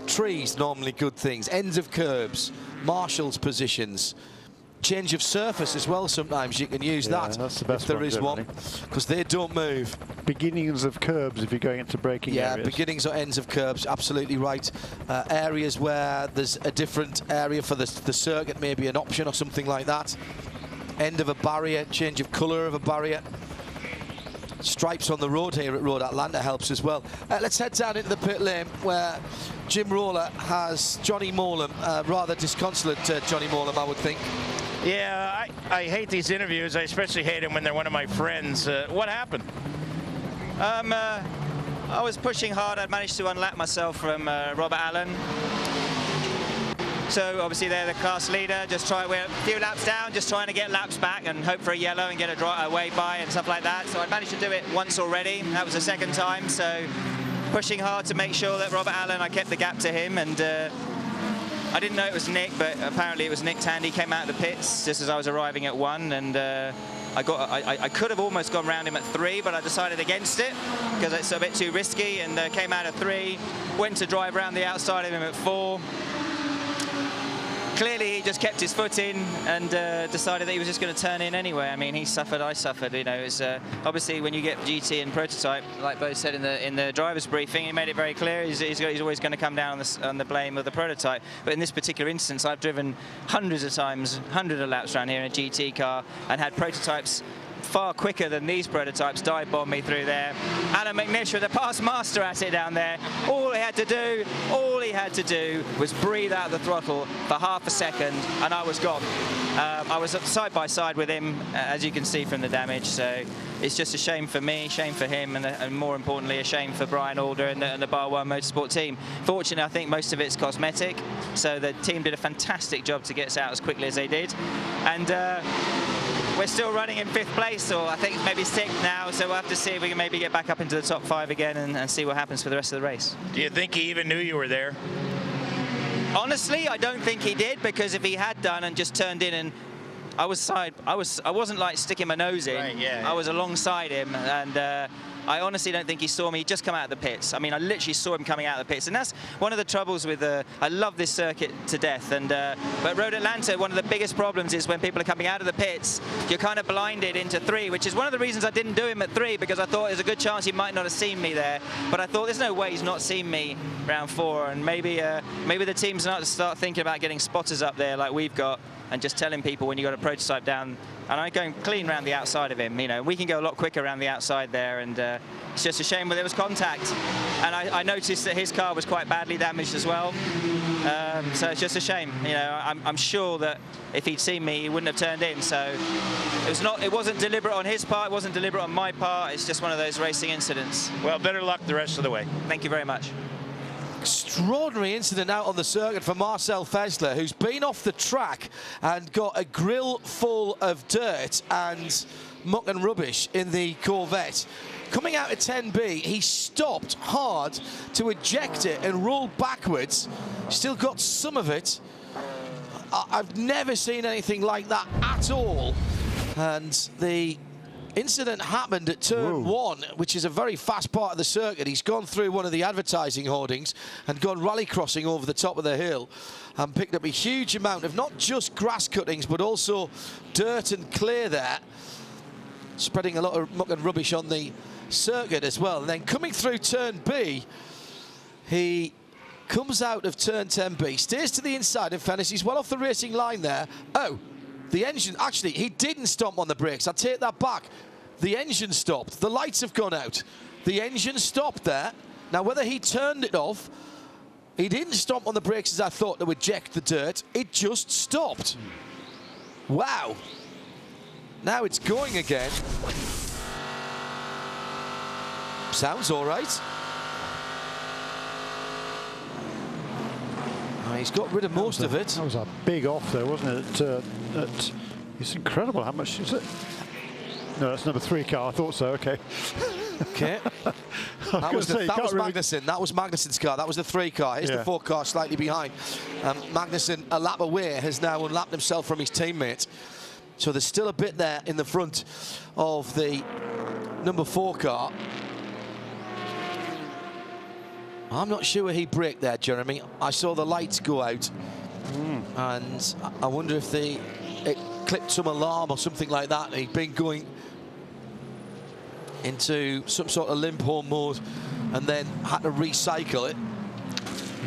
Trees, normally good things. Ends of curbs, marshals positions. Change of surface as well, sometimes you can use that that's the best if there is one, because they don't move. Beginnings of curbs if you're going into braking areas. Beginnings or ends of curbs, absolutely right. Areas where there's a different area for the circuit, maybe an option or something like that. End of a barrier, change of colour of a barrier. stripes on the road here at Road Atlanta helps as well. Let's head down into the pit lane where Jim Roller has Johnny Morlam, rather disconsolate Johnny Morlam, I would think. Yeah, I hate these interviews. I especially hate them when they're one of my friends. What happened? I was pushing hard. I'd managed to unlap myself from Robert Allen. So obviously they're the class leader. We're a few laps down, just trying to get laps back and hope for a yellow and get a way by and stuff like that. So I managed to do it once already. That was the second time. So pushing hard to make sure that Robert Allen, I kept the gap to him. And I didn't know it was Nick, but apparently it was Nick Tandy. Came out of the pits just as I was arriving at 1, and I could have almost gone round him at 3, but I decided against it because it's a bit too risky, and came out at 3, went to drive around the outside of him at 4. Clearly he just kept his foot in and decided that he was just going to turn in anyway. I mean, he suffered, I suffered. You know, it's obviously when you get GT and prototype, like Bo said in the driver's briefing, he made it very clear he's always going to come down on the blame of the prototype. But in this particular instance, I've driven hundreds of times, hundreds of laps around here in a GT car and had prototypes far quicker than these prototypes dive bomb me through there. Alan McNish with a past master at it down there. All he had to do was breathe out the throttle for half a second and I was gone. I was side by side with him, as you can see from the damage, so it's just a shame for me, shame for him, and more importantly a shame for Brian Alder and the Bar 1 Motorsport team. Fortunately, I think most of it's cosmetic, so the team did a fantastic job to get us out as quickly as they did. And we're still running in 5th place, or I think maybe 6th now, so we'll have to see if we can maybe get back up into the top 5 again and see what happens for the rest of the race. Do you think he even knew you were there? Honestly, I don't think he did, because if he had done and just turned in and I wasn't like sticking my nose in. Right, yeah. I was alongside him, and I honestly don't think he saw me. He just come out of the pits. I mean, I literally saw him coming out of the pits, and that's one of the troubles with. I love this circuit to death, and but Road Atlanta, one of the biggest problems is when people are coming out of the pits, you're kind of blinded into 3, which is one of the reasons I didn't do him at 3, because I thought there's a good chance he might not have seen me there. But I thought there's no way he's not seen me round 4, and maybe the team's not to start thinking about getting spotters up there like we've got, and just telling people when you got a prototype down. And I'm going clean around the outside of him. You know, we can go a lot quicker around the outside there, and it's just a shame, but there was contact. And I noticed that his car was quite badly damaged as well. So it's just a shame. You know, I'm sure that if he'd seen me, he wouldn't have turned in. So it wasn't deliberate on his part. It wasn't deliberate on my part. It's just one of those racing incidents. Well, better luck the rest of the way. Thank you very much. Extraordinary incident out on the circuit for Marcel Fessler, who's been off the track and got a grill full of dirt and muck and rubbish in the Corvette. Coming out at 10B, he stopped hard to eject it and rolled backwards. Still got some of it. I've never seen anything like that at all. And the incident happened at turn 1, which is a very fast part of the circuit. He's gone through one of the advertising hoardings and gone rally crossing over the top of the hill and picked up a huge amount of not just grass cuttings but also dirt and clay there, spreading a lot of muck and rubbish on the circuit as well. And then coming through turn B, he comes out of turn 10B, stays to the inside. In fairness, he's well off the racing line there. Oh, the engine, actually, he didn't stomp on the brakes. I take that back. The engine stopped. The lights have gone out. The engine stopped there. Now, whether he turned it off, he didn't stomp on the brakes as I thought to eject the dirt. It just stopped. Wow. Now it's going again. Sounds all right. He's got rid of most of it. That was a big off there, wasn't it? It's incredible how much is it? No, that's number 3 car. I thought so. Okay. Okay. That was Magnussen. That was Magnussen's car. That was the 3 car. Here's the 4 car slightly behind. Magnussen, a lap away, has now unlapped himself from his teammate. So there's still a bit there in the front of the number 4 car. I'm not sure he braked there, Jeremy. I saw the lights go out, and I wonder if it clipped some alarm or something like that. He'd been going into some sort of limp home mode and then had to recycle it.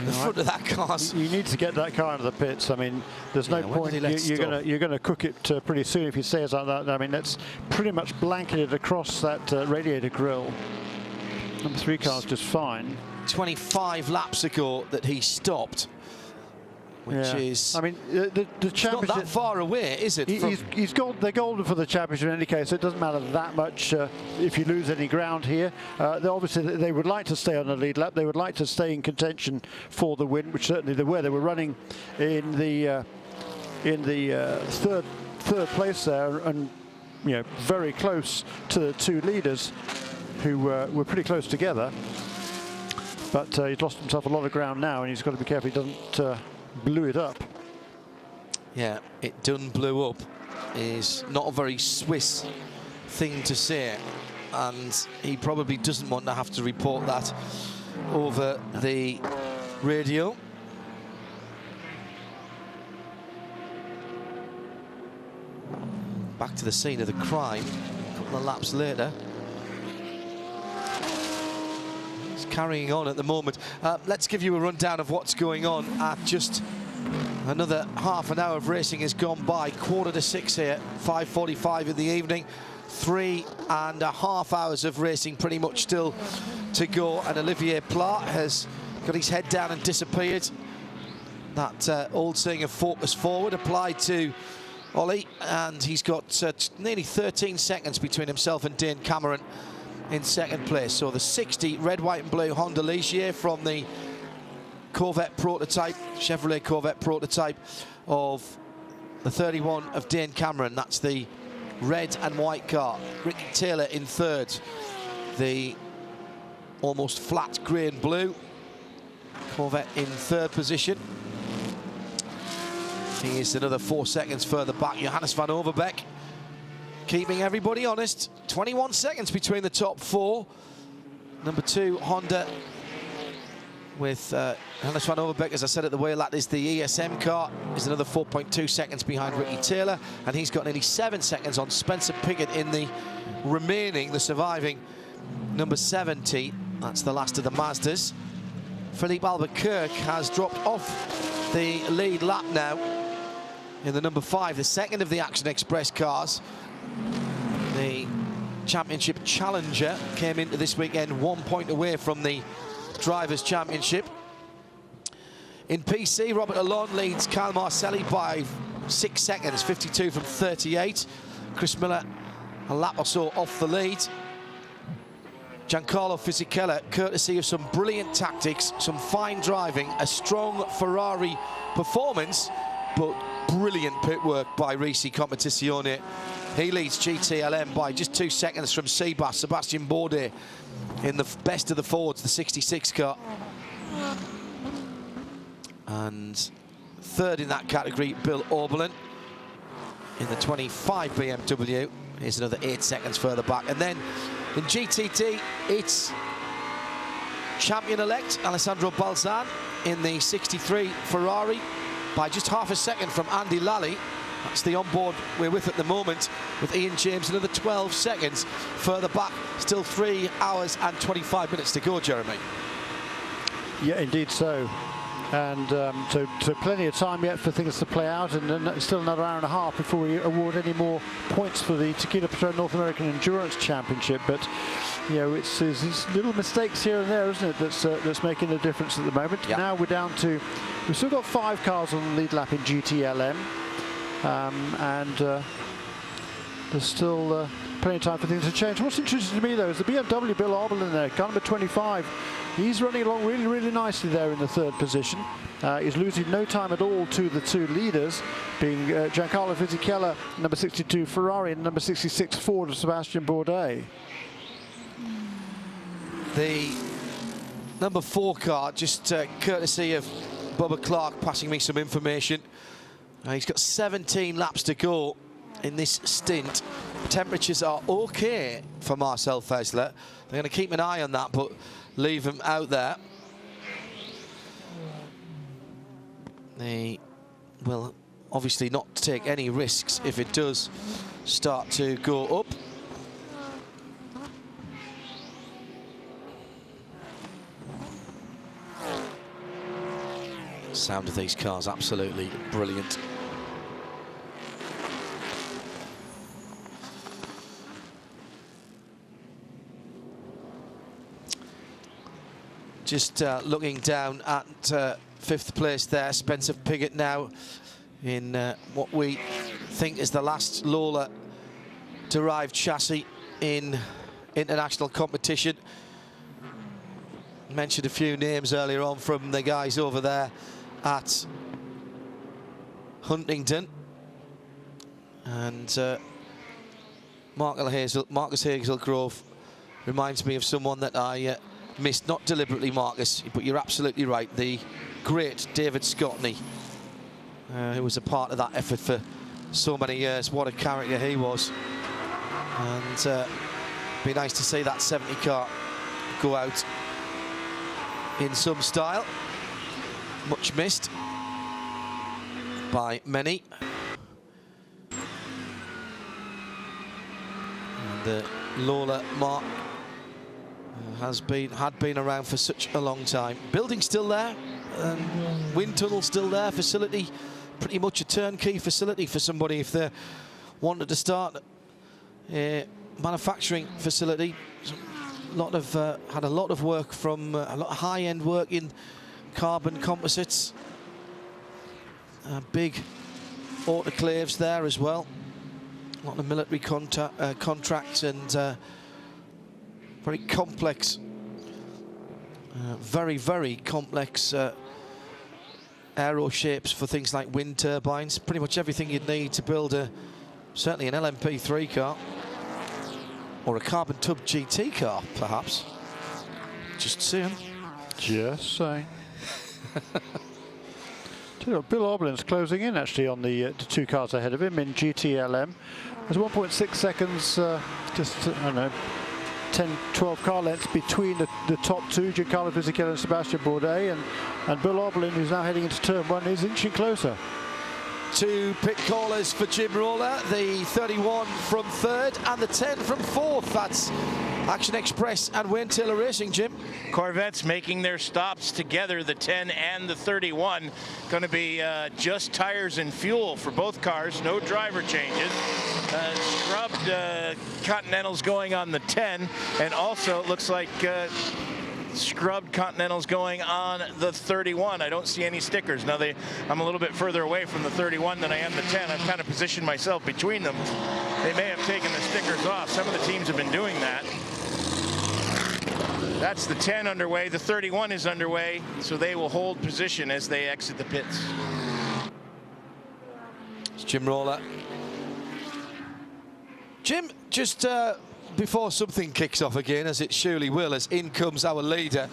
the front of that car. You need to get that car into the pits. I mean, there's no point. You're going to cook it pretty soon if he stays like that. I mean, that's pretty much blanketed across that radiator grille. Number 3 car's just fine. 25 laps ago that he stopped, which is. I mean, the championship. Not that far away, is it? They're golden for the championship in any case. So it doesn't matter that much if you lose any ground here. Obviously, they would like to stay on the lead lap. They would like to stay in contention for the win, which certainly they were. They were running in the third place there, and very close to the 2 leaders, who were pretty close together. But he's lost himself a lot of ground now, and he's got to be careful he doesn't blew it up. Yeah, it done blew up is not a very Swiss thing to say, and he probably doesn't want to have to report that over the radio. Back to the scene of the crime a couple of laps later. Carrying on at the moment. Let's give you a rundown of what's going on at just another half an hour of racing has gone by. 5:45 here, 5:45 in the evening. 3.5 hours of racing pretty much still to go, and Olivier Plat has got his head down and disappeared. That old saying of focus forward applied to Ollie, and he's got nearly 13 seconds between himself and Dane Cameron in second place. So the 60 red, white and blue Honda Ligier from the Corvette prototype, Chevrolet Corvette prototype of the 31 of Dane Cameron. That's the red and white car. Ricky Taylor in third. The almost flat grey and blue Corvette in third position. He is another 4 seconds further back. Johannes van Overbeek keeping everybody honest. 21 seconds between the top 4. Number 2 Honda with Johannes van Overbeek, as I said at the wheel, that is the ESM car, is another 4.2 seconds behind Ricky Taylor, and he's got nearly 7 seconds on Spencer Pigot in the remaining, the surviving number 70. That's the last of the Mazdas. Philippe Albuquerque has dropped off the lead lap now in the number 5, the second of the Action Express cars. The Championship Challenger came into this weekend 1 point away from the Drivers' Championship. In PC, Robert Alon leads Kyle Marcelli by 6 seconds, 52 from 38. Chris Miller a lap or so off the lead. Giancarlo Fisichella, courtesy of some brilliant tactics, some fine driving, a strong Ferrari performance, but brilliant pit work by Risi Competizione. He leads GTLM by just 2 seconds from Sebastian Bourdais in the best of the Fords, the 66 car. And third in that category, Bill Oberlin in the 25 BMW is another 8 seconds further back. And then in GTT, it's champion-elect Alessandro Balzan in the 63 Ferrari by just half a second from Andy Lally. That's the onboard we're with at the moment, with Ian James another 12 seconds further back. Still 3 hours and 25 minutes to go, Jeremy. Yeah, indeed so. And so plenty of time yet for things to play out, and then still another hour and a half before we award any more points for the Tequila Patrón North American Endurance Championship. But it's these little mistakes here and there, isn't it, that's making a difference at the moment. Yep. Now we're down to, we've still got 5 cars on the lead lap in GTLM, and there's still plenty of time for things to change. What's interesting to me, though, is the BMW Bill Oberlin there, car number 25. He's running along really, really nicely there in the third position. He's losing no time at all to the 2 leaders, being Giancarlo Fisichella, number 62 Ferrari, and number 66 Ford of Sebastian Bourdais. The number 4 car, just courtesy of Bubba Clark passing me some information. He's got 17 laps to go in this stint. Temperatures are okay for Marcel Fessler. They're going to keep an eye on that, but leave him out there. They will obviously not take any risks if it does start to go up. Sound of these cars, absolutely brilliant. Just looking down at 5th place there, Spencer Piggott now in what we think is the last Lola derived chassis in international competition. Mentioned a few names earlier on from the guys over there at Huntington, and Marcus Hazelgrove reminds me of someone that I missed, not deliberately, Marcus, but you're absolutely right, the great David Scotney, who was a part of that effort for so many years. What a character he was, and be nice to see that 70 car go out in some style. Much missed by many. And the Lola mark had been around for such a long time. Building still there, wind tunnel still there, facility pretty much a turnkey facility for somebody if they wanted to start a manufacturing facility. Had a lot of work from a lot of high-end work in carbon composites. Big autoclaves there as well. A lot of military contracts and very complex, very complex aero shapes for things like wind turbines. Pretty much everything you'd need to build certainly an LMP3 car. Or a carbon tub GT car, perhaps. Just saying. Just saying. Bill Oblin's closing in actually on the 2 cars ahead of him in GTLM. There's 1.6 seconds, just I don't know, 10, 12 car lengths between the top 2, Giancarlo Fisichella and Sebastian Bourdais, and Bill Oblin, who's now heading into turn 1, is inching closer. 2 pit callers for Jim Roller, the 31 from 3rd and the 10 from 4th. That's Action Express and Wayne Taylor Racing, Jim. Corvettes making their stops together, the 10 and the 31. Going to be just tires and fuel for both cars, no driver changes. Scrubbed Continentals going on the 10, and also it looks like scrubbed Continentals going on the 31. I don't see any stickers. Now I'm a little bit further away from the 31 than I am the 10. I've kind of positioned myself between them. They may have taken the stickers off. Some of the teams have been doing that. That's the 10 underway. The 31 is underway, so they will hold position as they exit the pits. It's Jim Roller. Jim, just before something kicks off again, as it surely will, as in comes our leader.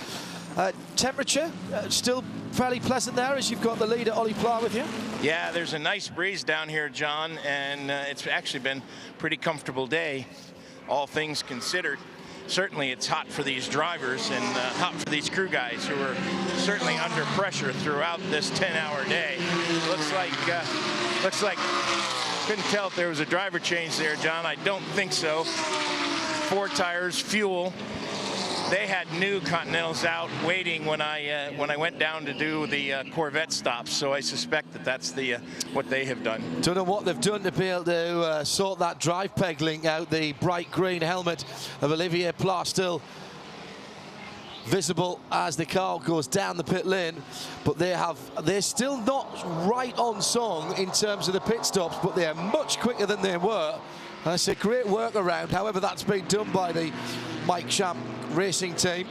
Temperature still fairly pleasant there as you've got the leader Ollie Pla with you? Yeah, there's a nice breeze down here, John, and it's actually been a pretty comfortable day, all things considered. Certainly it's hot for these drivers and hot for these crew guys who are certainly under pressure throughout this 10-hour day. Looks like couldn't tell if there was a driver change there, John. I don't think so. 4 tires, fuel. They had new Continentals out waiting when I went down to do the Corvette stops, so I suspect that that's what they have done. Don't know what they've done to be able to sort that drive peg link out. The bright green helmet of Olivier Pla still visible as the car goes down the pit lane, but they're still not right on song in terms of the pit stops, but they are much quicker than they were. And it's a great workaround. However, that's been done by the Mike Champ Racing team.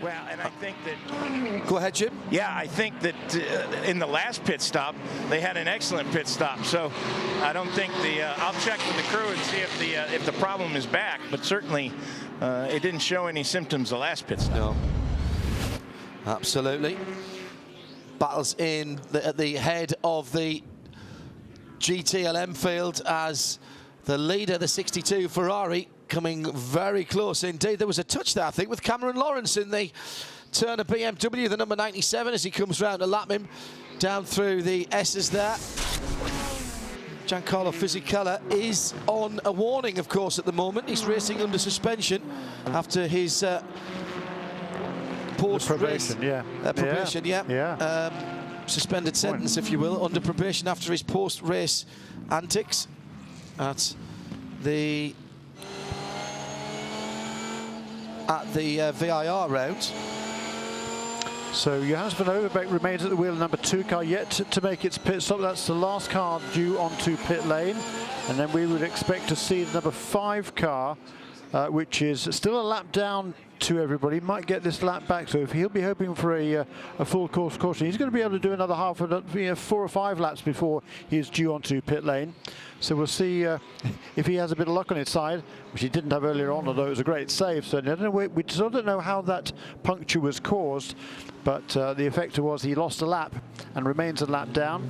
Well, and I think that... Go ahead, Jim. Yeah, I think that in the last pit stop, they had an excellent pit stop. So I don't think I'll check with the crew and see if the problem is back. But certainly, it didn't show any symptoms the last pit stop. No. Absolutely. Battles at the head of the GTLM field as the leader, the 62 Ferrari, coming very close indeed. There was a touch there, I think, with Cameron Lawrence in the Turner BMW, the number 97, as he comes round to lap him down through the S's there. Giancarlo Fisichella is on a warning, of course, at the moment. He's racing under suspension after his post-race. Probation, yeah. Suspended sentence, if you will, under probation after his post-race antics at the VIR round. So Johannes van Overbeek remains at the wheel of number 2 car, yet to make its pit stop. That's the last car due onto pit lane. And then we would expect to see the number 5 car, which is still a lap down to everybody, might get this lap back. So if he'll be hoping for a full course caution, he's going to be able to do another half of 4 or 5 laps before he's due onto pit lane. So we'll see if he has a bit of luck on his side, which he didn't have earlier on, although it was a great save. So I don't know, we still don't know how that puncture was caused, but the effect was he lost a lap and remains a lap down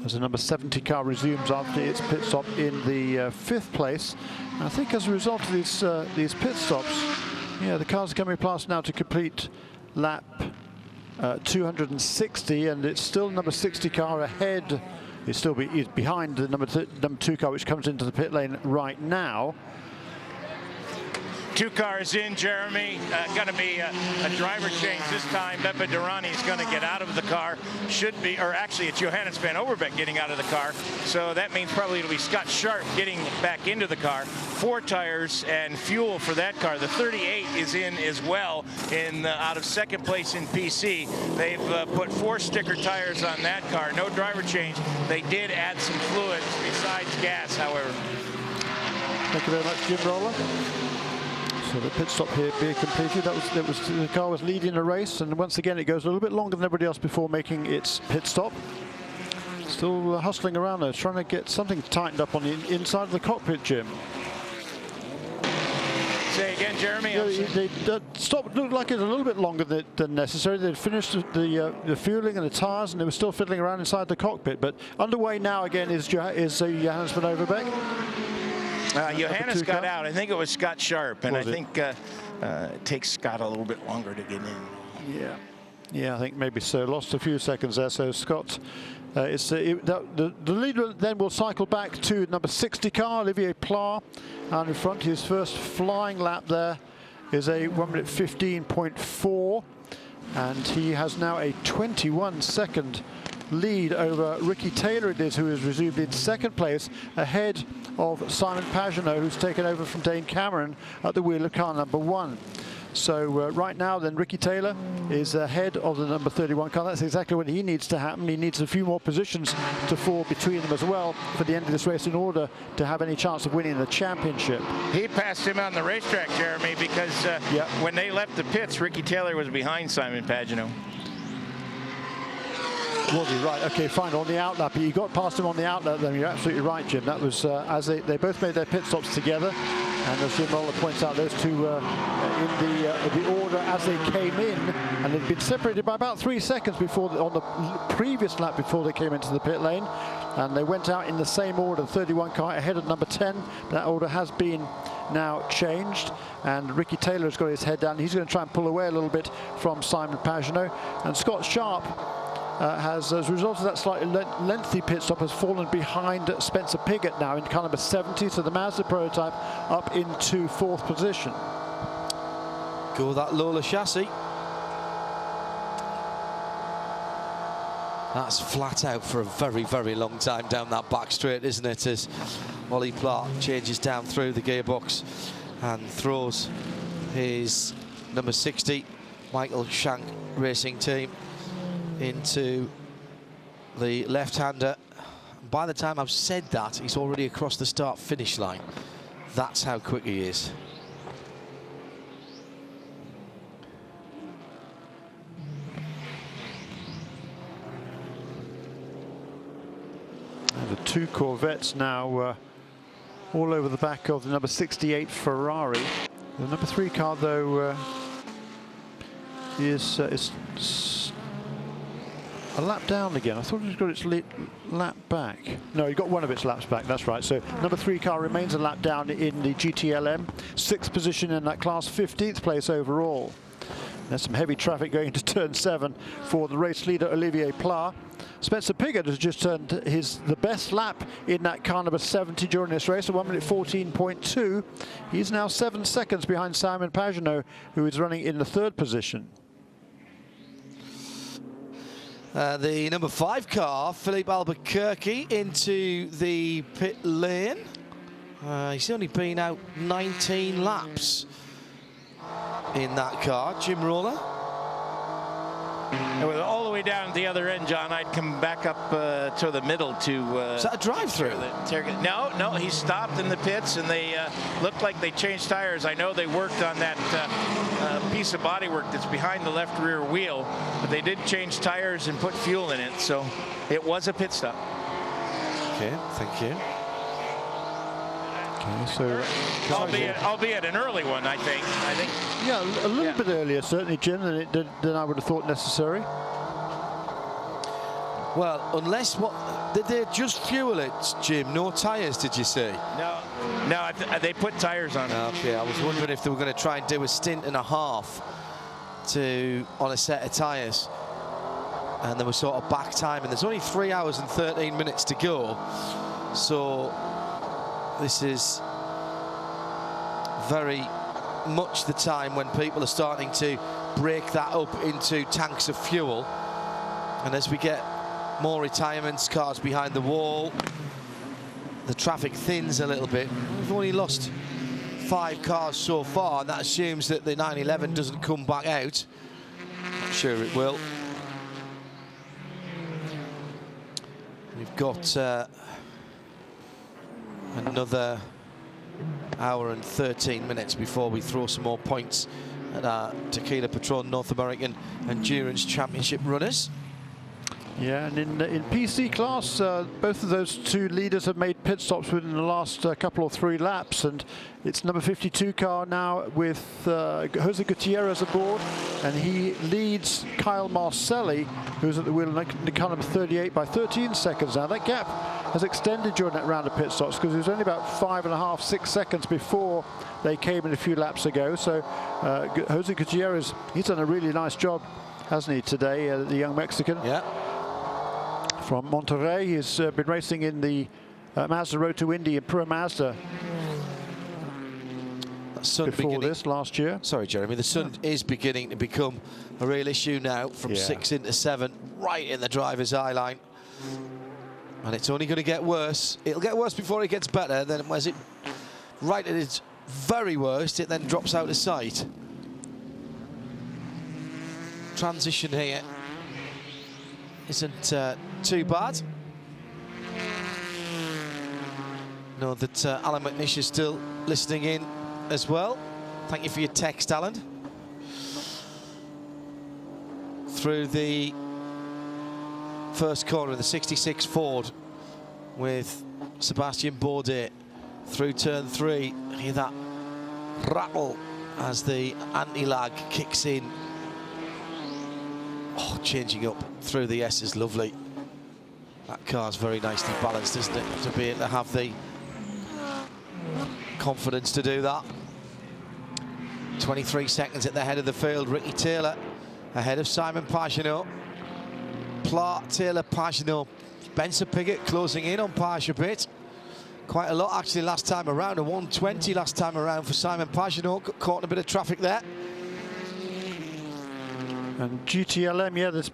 as the number 70 car resumes after its pit stop in the 5th place. And I think as a result of these pit stops, the cars are coming past now to complete lap 260, and it's still number 60 car ahead. It's still behind the number 2 car, which comes into the pit lane right now. 2 cars in, Jeremy. Going to be a driver change this time. Beppe Durrani is going to get out of the car. Actually, it's Johannes van Overbeek getting out of the car. So that means probably it'll be Scott Sharp getting back into the car. 4 tires and fuel for that car. The 38 is in as well, out of 2nd place in PC. They've put 4 sticker tires on that car. No driver change. They did add some fluids besides gas, however. Thank you very much, Jim Roller. So the pit stop here being completed. The car was leading the race, and once again it goes a little bit longer than everybody else before making its pit stop. Still hustling around though, trying to get something tightened up on the inside of the cockpit, Jim. Say again, Jeremy. The stop looked like it was a little bit longer than necessary. They'd finished the fueling and the tires, and they were still fiddling around inside the cockpit. But underway now again is Johannes van Overbeek. Johannes got out. I think it was Scott Sharp, and I think it takes Scott a little bit longer to get in. Yeah, I think maybe so. Lost a few seconds there. So Scott, the leader then will cycle back to number 60 car, Olivier Pla, and in front. His first flying lap there is a 1 minute 15.4, and he has now a 21-second lead over Ricky Taylor, it is, who has resumed in 2nd place, ahead of Simon Pagenaud, who's taken over from Dane Cameron at the wheel of car number 1. So right now then Ricky Taylor is ahead of the number 31 car. That's exactly what he needs to happen. He needs a few more positions to fall between them as well for the end of this race in order to have any chance of winning the championship. He passed him on the racetrack, Jeremy, because when they left the pits, Ricky Taylor was behind Simon Pagenaud. Was he? Right, okay, fine. On the outlap, you got past him on the outlap then. You're absolutely right, Jim. That was as they both made their pit stops together, and as Jim Roller points out, those two in the order as they came in, and they'd been separated by about 3 seconds before on the previous lap before they came into the pit lane, and they went out in the same order. The 31 car ahead of number 10. That order has been now changed, and Ricky Taylor has got his head down. He's going to try and pull away a little bit from Simon Pagenaud, and Scott Sharp has, as a result of that slightly lengthy pit stop, has fallen behind Spencer Piggott now in car number 70, so the Mazda prototype up into 4th position. Go that Lola chassis. That's flat out for a very, very long time down that back straight, isn't it, as Ollie Platt changes down through the gearbox and throws his number 60 Michael Shank Racing Team into the left-hander. By the time I've said that, he's already across the start-finish line. That's how quick he is. And the 2 Corvettes now all over the back of the number 68 Ferrari. The number 3 car, though, is a lap down again. I thought it got its lap back. No, it got one of its laps back, that's right. So number 3 car remains a lap down in the GTLM. 6th position in that class, 15th place overall. There's some heavy traffic going into turn 7 for the race leader, Olivier Pla. Spencer Piggott has just turned the best lap in that car number 70 during this race, at 1:14.2. He's now 7 seconds behind Simon Pagenaud, who is running in the 3rd position. The number 5 car, Philippe Albuquerque, into the pit lane. He's only been out 19 laps in that car. Jim Roller. And with all the way down at the other end, John, I'd come back up to the middle to... Is that a drive-through? No, he stopped in the pits, and they looked like they changed tires. I know they worked on that piece of bodywork that's behind the left rear wheel, but they did change tires and put fuel in it, so it was a pit stop. Okay, thank you. Okay, so albeit an early one, I think. Yeah, a little bit earlier, certainly, Jim, than I would have thought necessary. Well, unless did they just fuel it, Jim? No tyres, did you say? No, they put tyres on it. Okay, I was wondering if they were going to try and do a stint and a half on a set of tyres, and they were sort of back time, and there's only 3 hours and 13 minutes to go, so this is very much the time when people are starting to break that up into tanks of fuel. And as we get more retirements, cars behind the wall, the traffic thins a little bit. We've only lost 5 cars so far, and that assumes that the 911 doesn't come back out. Not sure it will. We've got another hour and 13 minutes before we throw some more points at our Tequila Patrón North American Endurance Championship runners. Yeah, and in PC class, both of those 2 leaders have made pit stops within the last couple or 3 laps, and it's number 52 car now with Jose Gutierrez aboard, and he leads Kyle Marcelli, who's at the wheel in the car number 38 by 13 seconds now. That gap has extended during that round of pit stops because it was only about 5.5, 6 seconds before they came in a few laps ago. So Jose Gutierrez, he's done a really nice job, hasn't he, today, the young Mexican? Yeah. From Monterrey, he's been racing in the Mazda Road to Indy in Pro Mazda before this last year. Sorry, Jeremy, the sun is beginning to become a real issue now, from 6 into 7, right in the driver's eye line. And it's only going to get worse. It'll get worse before it gets better. Then as it right at its very worst, it then drops out of sight. Transition here isn't too bad. Know that Alan McNish is still listening in as well. Thank you for your text, Alan. Through the first corner of the 66 Ford with Sebastian Bourdais through turn 3. Hear that rattle as the anti-lag kicks in. Oh, changing up through the S is lovely. That car's very nicely balanced, isn't it, to be able to have the confidence to do that. 23 seconds at the head of the field. Ricky Taylor ahead of Simon Pagenaud. Plat, Taylor, Pagenaud. Spencer Piggott closing in on Page a bit. Quite a lot actually last time around. A 120 last time around for Simon Pagenaud. Got caught in a bit of traffic there. And GTLM, yeah, there's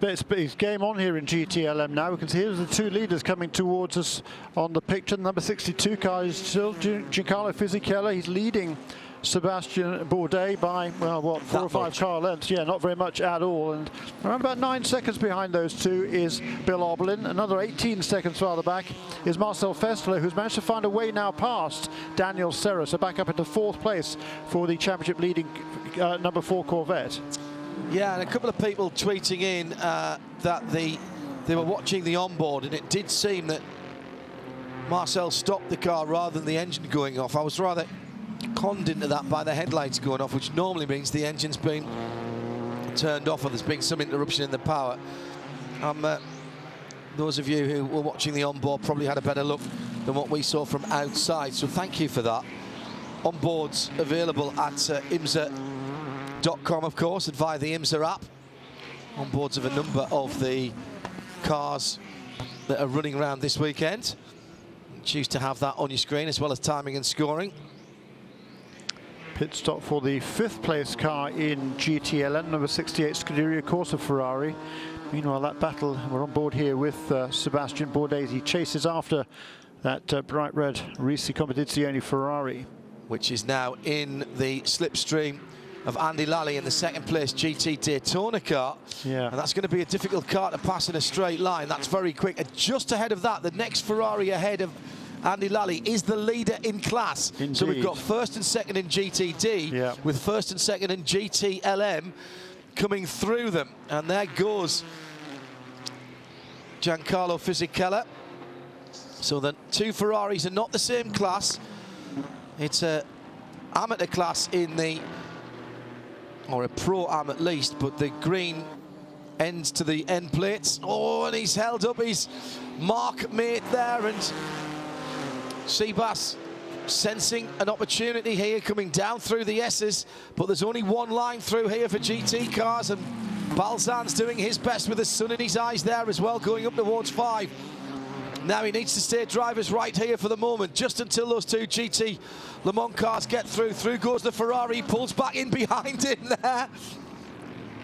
game on here in GTLM now. We can see here's the 2 leaders coming towards us on the picture. The number 62 car is still Giancarlo Fisichella. He's leading Sebastian Bourdais by, well, what, 4 or 5 car lengths. Yeah, not very much at all. And around about 9 seconds behind those 2 is Bill Oberlin. Another 18 seconds farther back is Marcel Festler, who's managed to find a way now past Daniel Serra. So back up into 4th place for the championship leading number 4 Corvette. Yeah, and a couple of people tweeting in that they were watching the onboard, and it did seem that Marcel stopped the car rather than the engine going off. I was rather conned into that by the headlights going off, which normally means the engine's been turned off or there's been some interruption in the power. Those of you who were watching the onboard probably had a better look than what we saw from outside, so thank you for that. Onboard's available at IMSA.com, of course, and via the IMSA app. Onboards of a number of the cars that are running around this weekend. Choose to have that on your screen, as well as timing and scoring. Pit stop for the 5th place car in GTLM, number 68 Scuderia Corsa Ferrari. Meanwhile, that battle, we're on board here with Sebastian Bourdais. He chases after that bright red Risi Competizione Ferrari, which is now in the slipstream of Andy Lally in the 2nd place GT Daytona car. Yeah. And that's going to be a difficult car to pass in a straight line. That's very quick. And just ahead of that, the next Ferrari ahead of Andy Lally is the leader in class. Indeed. So we've got 1st and 2nd in GTD, with 1st and 2nd in GTLM coming through them. And there goes Giancarlo Fisichella. So the 2 Ferraris are not the same class. It's a amateur class in the, or a pro-am at least, but the green ends to the end plates. Oh, and he's held up his mark mate there, and Seabass sensing an opportunity here, coming down through the S's, but there's only one line through here for GT cars, and Balzan's doing his best with the sun in his eyes there as well, going up towards 5. Now he needs to stay drivers right here for the moment, just until those 2 GT Le Mans cars get through. Through goes the Ferrari, pulls back in behind him there.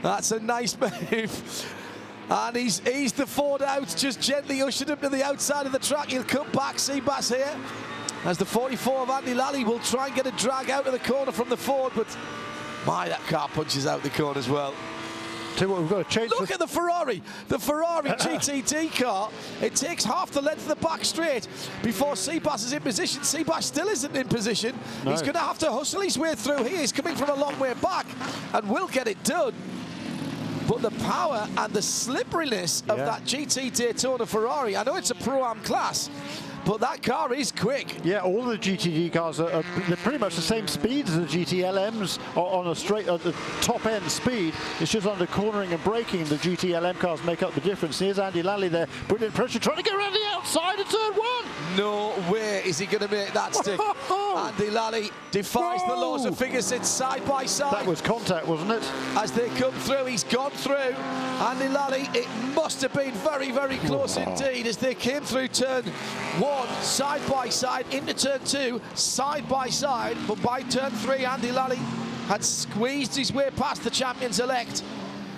That's a nice move. And he's eased the Ford out, just gently ushered him to the outside of the track. He'll come back, Seabass here, as the 44 of Andy Lally will try and get a drag out of the corner from the Ford, but my, that car punches out the corner as well. Tell you what, we've got to change. Look at the Ferrari GTD car. It takes half the length of the back straight before Seabass is in position. Seabass still isn't in position. No. He's going to have to hustle his way through here. He's coming from a long way back and will get it done. But the power and the slipperiness of that GT Daytona Ferrari, I know it's a Pro-Am class, but that car is quick. Yeah, all the GTD cars are they're pretty much the same speed as the GTLMs on a straight at the top end speed. It's just under cornering and braking the GTLM cars make up the difference. Here's Andy Lally there, putting in pressure, trying to get around the outside of turn 1. No way is he going to make that stick. Andy Lally defies the laws of figure, sits side by side. That was contact, wasn't it? As they come through, he's gone through. Andy Lally, it must have been very, very close indeed as they came through turn 1, side by side, into turn 2, side by side. But by turn 3, Andy Lally had squeezed his way past the champions-elect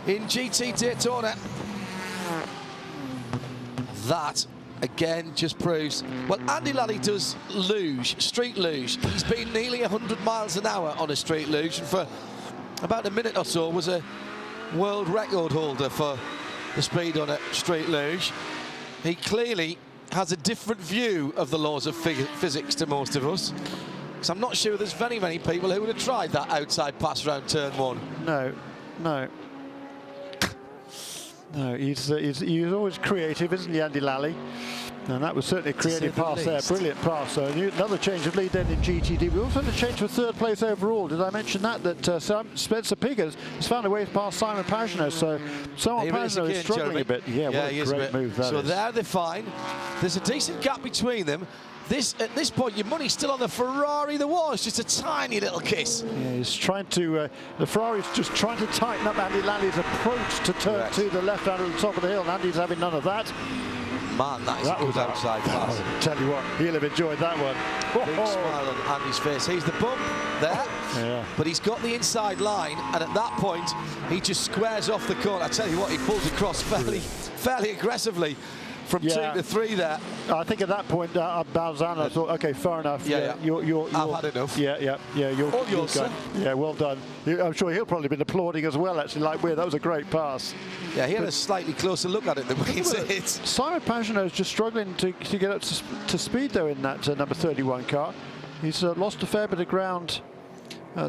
in GT Daytona. That again just proves, well, Andy Lally does luge, street luge. He's been nearly 100 miles an hour on a street luge, and for about a minute or so was a world record holder for the speed on a street luge. He clearly has a different view of the laws of physics to most of us, because I'm not sure there's very many people who would have tried that outside pass round turn 1. No, he's always creative, isn't he, Andy Lally? And that was certainly a creative pass there, brilliant pass. So another change of lead then in GTD. We also had a change for 3rd place overall. Did I mention that? That Spencer Piggott has found a way past Simon Pagenaud. So Simon Pagenaud is struggling a bit. Yeah, what a great move that is. So there they're fine. There's a decent gap between them. At this point, your money's still on the Ferrari. There was just a tiny little kiss. Yeah, he's trying to, the Ferrari's just trying to tighten up Andy Lally's approach to turn 2, the left hand at the top of the hill, and Andy's having none of that. Man, that is a good outside pass. Tell you what, he'll have enjoyed that one. Big smile on Andy's face. He's the bump there, but he's got the inside line, and at that point, he just squares off the corner. I tell you what, he pulls across fairly aggressively from 2 to 3 there. I think at that point, Balzan, I thought, okay, fair enough. You're I've had enough. You're all yours, sir. Yeah, well done. I'm sure he'll probably been applauding as well, actually, like that was a great pass. Yeah, he had a slightly closer look at it than we did. Simon Pagenaud is just struggling to get up to speed, though, in that number 31 car. He's lost a fair bit of ground.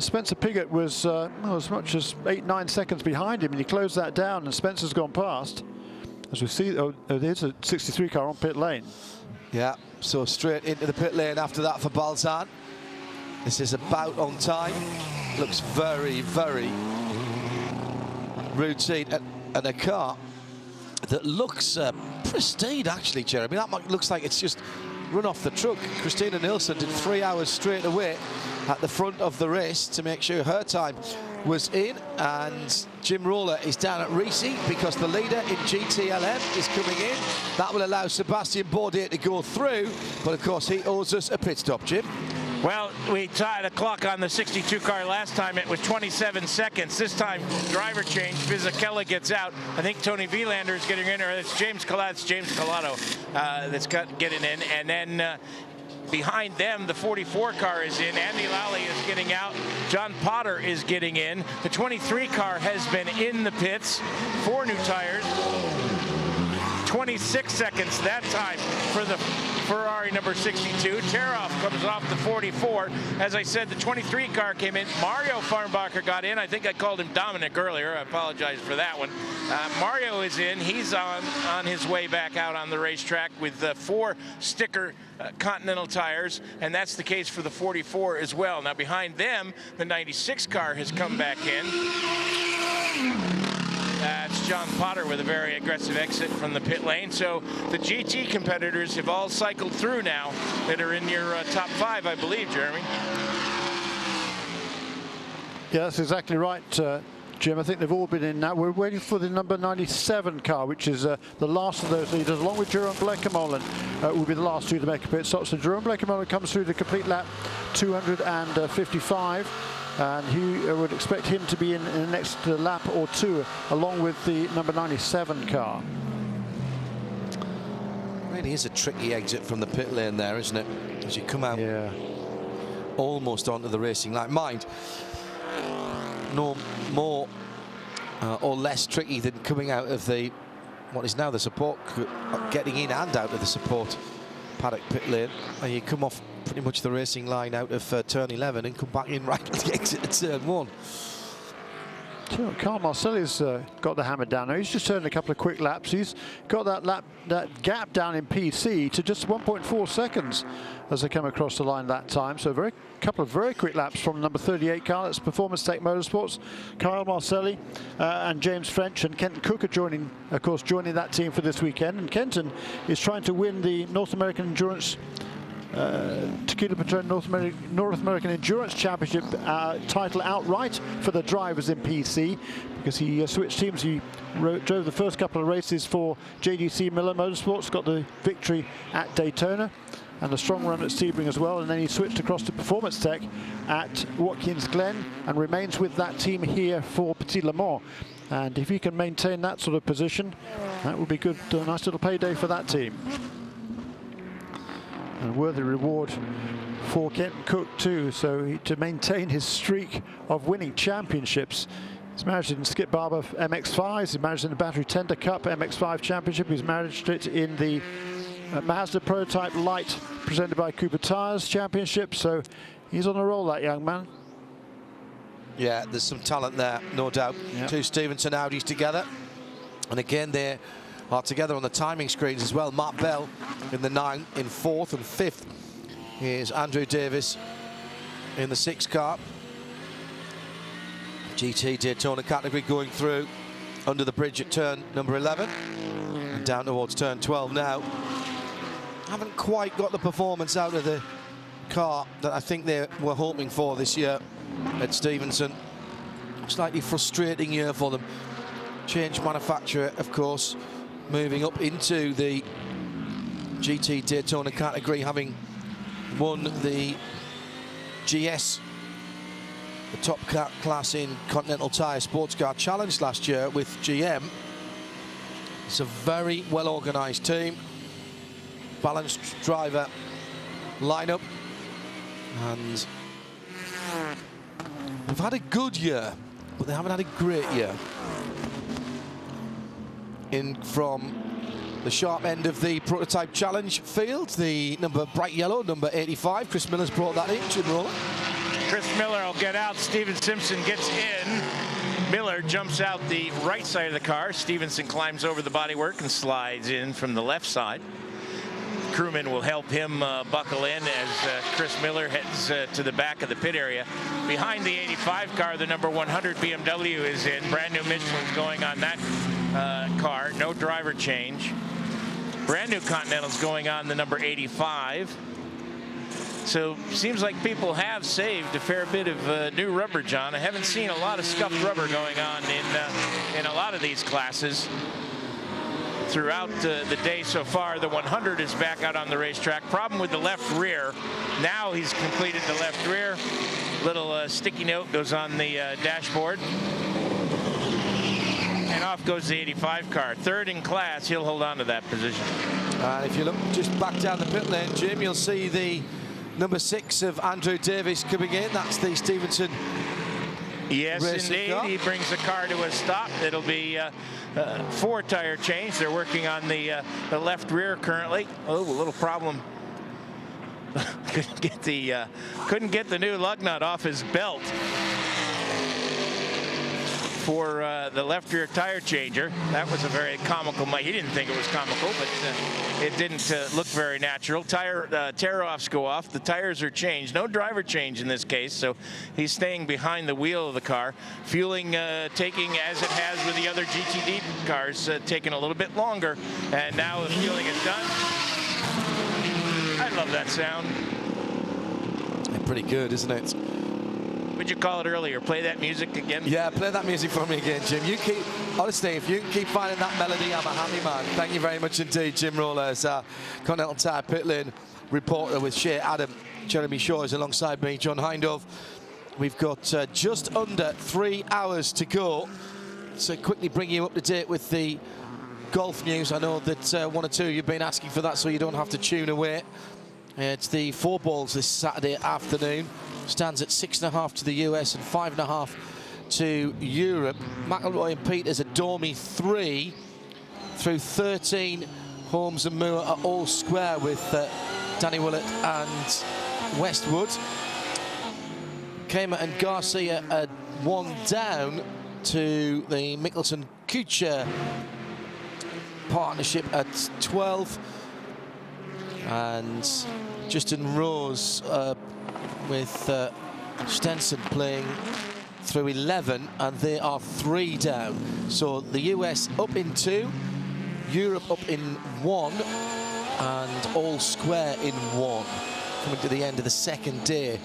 Spencer Piggott was as much as 8-9 seconds behind him, and he closed that down, and Spencer's gone past. As we see, there's a 63 car on pit lane. Yeah, so straight into the pit lane after that for Balzan. This is about on time. Looks very, very routine. And a car that looks pristine, actually, Jeremy. That looks like it's just run off the truck. Christina Nilsson did 3 hours straight away at the front of the race to make sure her time was in, and Jim Roller is down at Ricci because the leader in GTLM is coming in. That will allow Sebastian Bourdais to go through, but of course he owes us a pit stop, Jim. Well, we tied a clock on the 62 car last time. It was 27 seconds. This time, driver change. Vizicella gets out. I think Tony Vilander is getting in, or it's James Collado that's getting in. And then behind them, the 44 car is in. Andy Lally is getting out. John Potter is getting in. The 23 car has been in the pits. 4 new tires. 26 seconds that time for the Ferrari number 62. Teroff comes off the 44. As I said, the 23 car came in. Mario Farnbacher got in. I think I called him Dominic earlier. I apologize for that one. Mario is in. He's on his way back out on the racetrack with 4 sticker Continental tires, and that's the case for the 44 as well. Now behind them, the 96 car has come back in. That's John Potter with a very aggressive exit from the pit lane. So the GT competitors have all cycled through now that are in your top 5, I believe, Jeremy. Yeah, that's exactly right, Jim. I think they've all been in now. We're waiting for the number 97 car, which is the last of those leaders, along with Jerome Blekemolen, will be the last 2 to make a pit stop. So Jerome Blekemolen comes through the complete lap 255. And he would expect him to be in the next lap or 2, along with the number 97 car. Really is a tricky exit from the pit lane there, isn't it? As you come out almost onto the racing line. Mind, no more or less tricky than coming out of the, what is now the support, getting in and out of the support paddock pit lane. And you come off pretty much the racing line out of turn 11 and come back in right at the exit at turn 1. Carl Marcelli's got the hammer down now. He's just turned a couple of quick laps. He's got that gap down in PC to just 1.4 seconds as they come across the line that time. So a couple of very quick laps from number 38 car. That's Performance Tech Motorsports. Kyle Marcelli and James French and Kenton Cook are joining that team for this weekend. And Kenton is trying to win the North American Endurance Tequila Patrón North American Endurance Championship title outright for the drivers in PC, because he switched teams. He drove the first couple of races for JDC Miller Motorsports, got the victory at Daytona and a strong run at Sebring as well, and then he switched across to Performance Tech at Watkins Glen and remains with that team here for Petit Le Mans. And if he can maintain that sort of position, that would be good. A nice little payday for that team. And worthy reward for Kenton Cook too, so to maintain his streak of winning championships. He's managed it in Skip Barber MX-5s, he's managed it in the Battery Tender Cup MX-5 Championship, he's managed it in the Mazda Prototype Light presented by Cooper Tires Championship, so he's on a roll, that young man. Yeah, there's some talent there, no doubt. Yep. 2 Stevenson Audis together, and again they are together on the timing screens as well. Matt Bell in the 9 in 4th, and 5th is Andrew Davis in the 6 car. GT Daytona category going through under the bridge at turn number 11 and down towards turn 12 now. Haven't quite got the performance out of the car that I think they were hoping for this year at Stevenson. Slightly frustrating year for them. Changed manufacturer, of course, moving up into the GT Daytona category, having won the GS, the top class in Continental Tire Sports Car Challenge last year with GM. It's a very well organised team, balanced driver lineup, and they've had a good year, but they haven't had a great year. In from the sharp end of the Prototype Challenge field, the number bright yellow, number 85. Chris Miller's brought that in. Jim Roller. Chris Miller will get out. Steven Simpson gets in. Miller jumps out the right side of the car. Stevenson climbs over the bodywork and slides in from the left side. Crewman will help him buckle in as Chris Miller heads to the back of the pit area. Behind the 85 car, the number 100 BMW is in. Brand new Michelin's going on that car. No driver change. brand new Continentals going on the number 85. So seems like people have saved a fair bit of new rubber, John. I haven't seen a lot of scuffed rubber going on in a lot of these classes throughout the day so far. The 100 is back out on the racetrack. Problem with the left rear. Now he's completed the left rear. Little sticky note goes on the dashboard. And off goes the 85 car. Third in class. He'll hold on to that position. And if you look just back down the pit lane, Jim, you'll see the number 6 of Andrew Davis coming in. That's the Stevenson. Yes, indeed. Car. He brings the car to a stop. It'll be 4 tire change. They're working on the left rear currently. Oh, a little problem. couldn't get the new lug nut off his belt for the left rear tire changer. That was a very comical. He didn't think it was comical, but it didn't look very natural. Tire tear-offs go off. The tires are changed. No driver change in this case, so he's staying behind the wheel of the car. Fueling taking, as it has with the other GTD cars, taking a little bit longer. And now the fueling is done. I love that sound. Pretty good, isn't it? What'd you call it earlier? Play that music again? Yeah, play that music for me again, Jim. You keep, honestly, if you can keep finding that melody, I'm a happy man. Thank you very much indeed, Jim Roller, as Continental Tire pit lane reporter with Shea Adam. Jeremy Shaw is alongside me, John Hindove. We've got just under 3 hours to go. So quickly bring you up to date with the golf news. I know that 1 or 2 you've been asking for that, so you don't have to tune away. It's the 4 balls this Saturday afternoon. Stands at 6.5 to the US and 5.5 to Europe. McIlroy and Peters at Dormy 3 through 13. Holmes and Moore are all square with Danny Willett and Westwood. Kamer and Garcia at 1 down to the Mickelson-Kuchar partnership at 12. And Justin Rose with Stenson playing through 11, and they are 3 down. So the US up in 2, Europe up in 1, and all square in 1. Coming to the end of the second day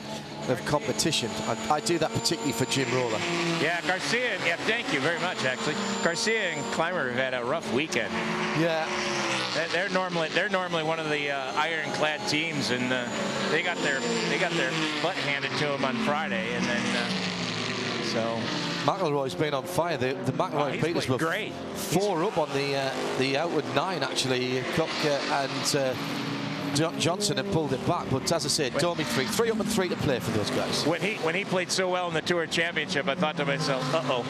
of competition. I do that particularly for Jim Roller. Yeah, Garcia, yeah, thank you very much, actually. Garcia and Clymer have had a rough weekend. Yeah. They're normally one of the ironclad teams, and they got their butt handed to them on Friday, and then so McIlroy's been on fire. The McIlroy and Peters were great. 4 up on the outward 9 actually. Kopka and Johnson had pulled it back, but as I said, Dormy 3 up and 3 to play for those guys. When he played so well in the Tour Championship, I thought to myself, uh-oh.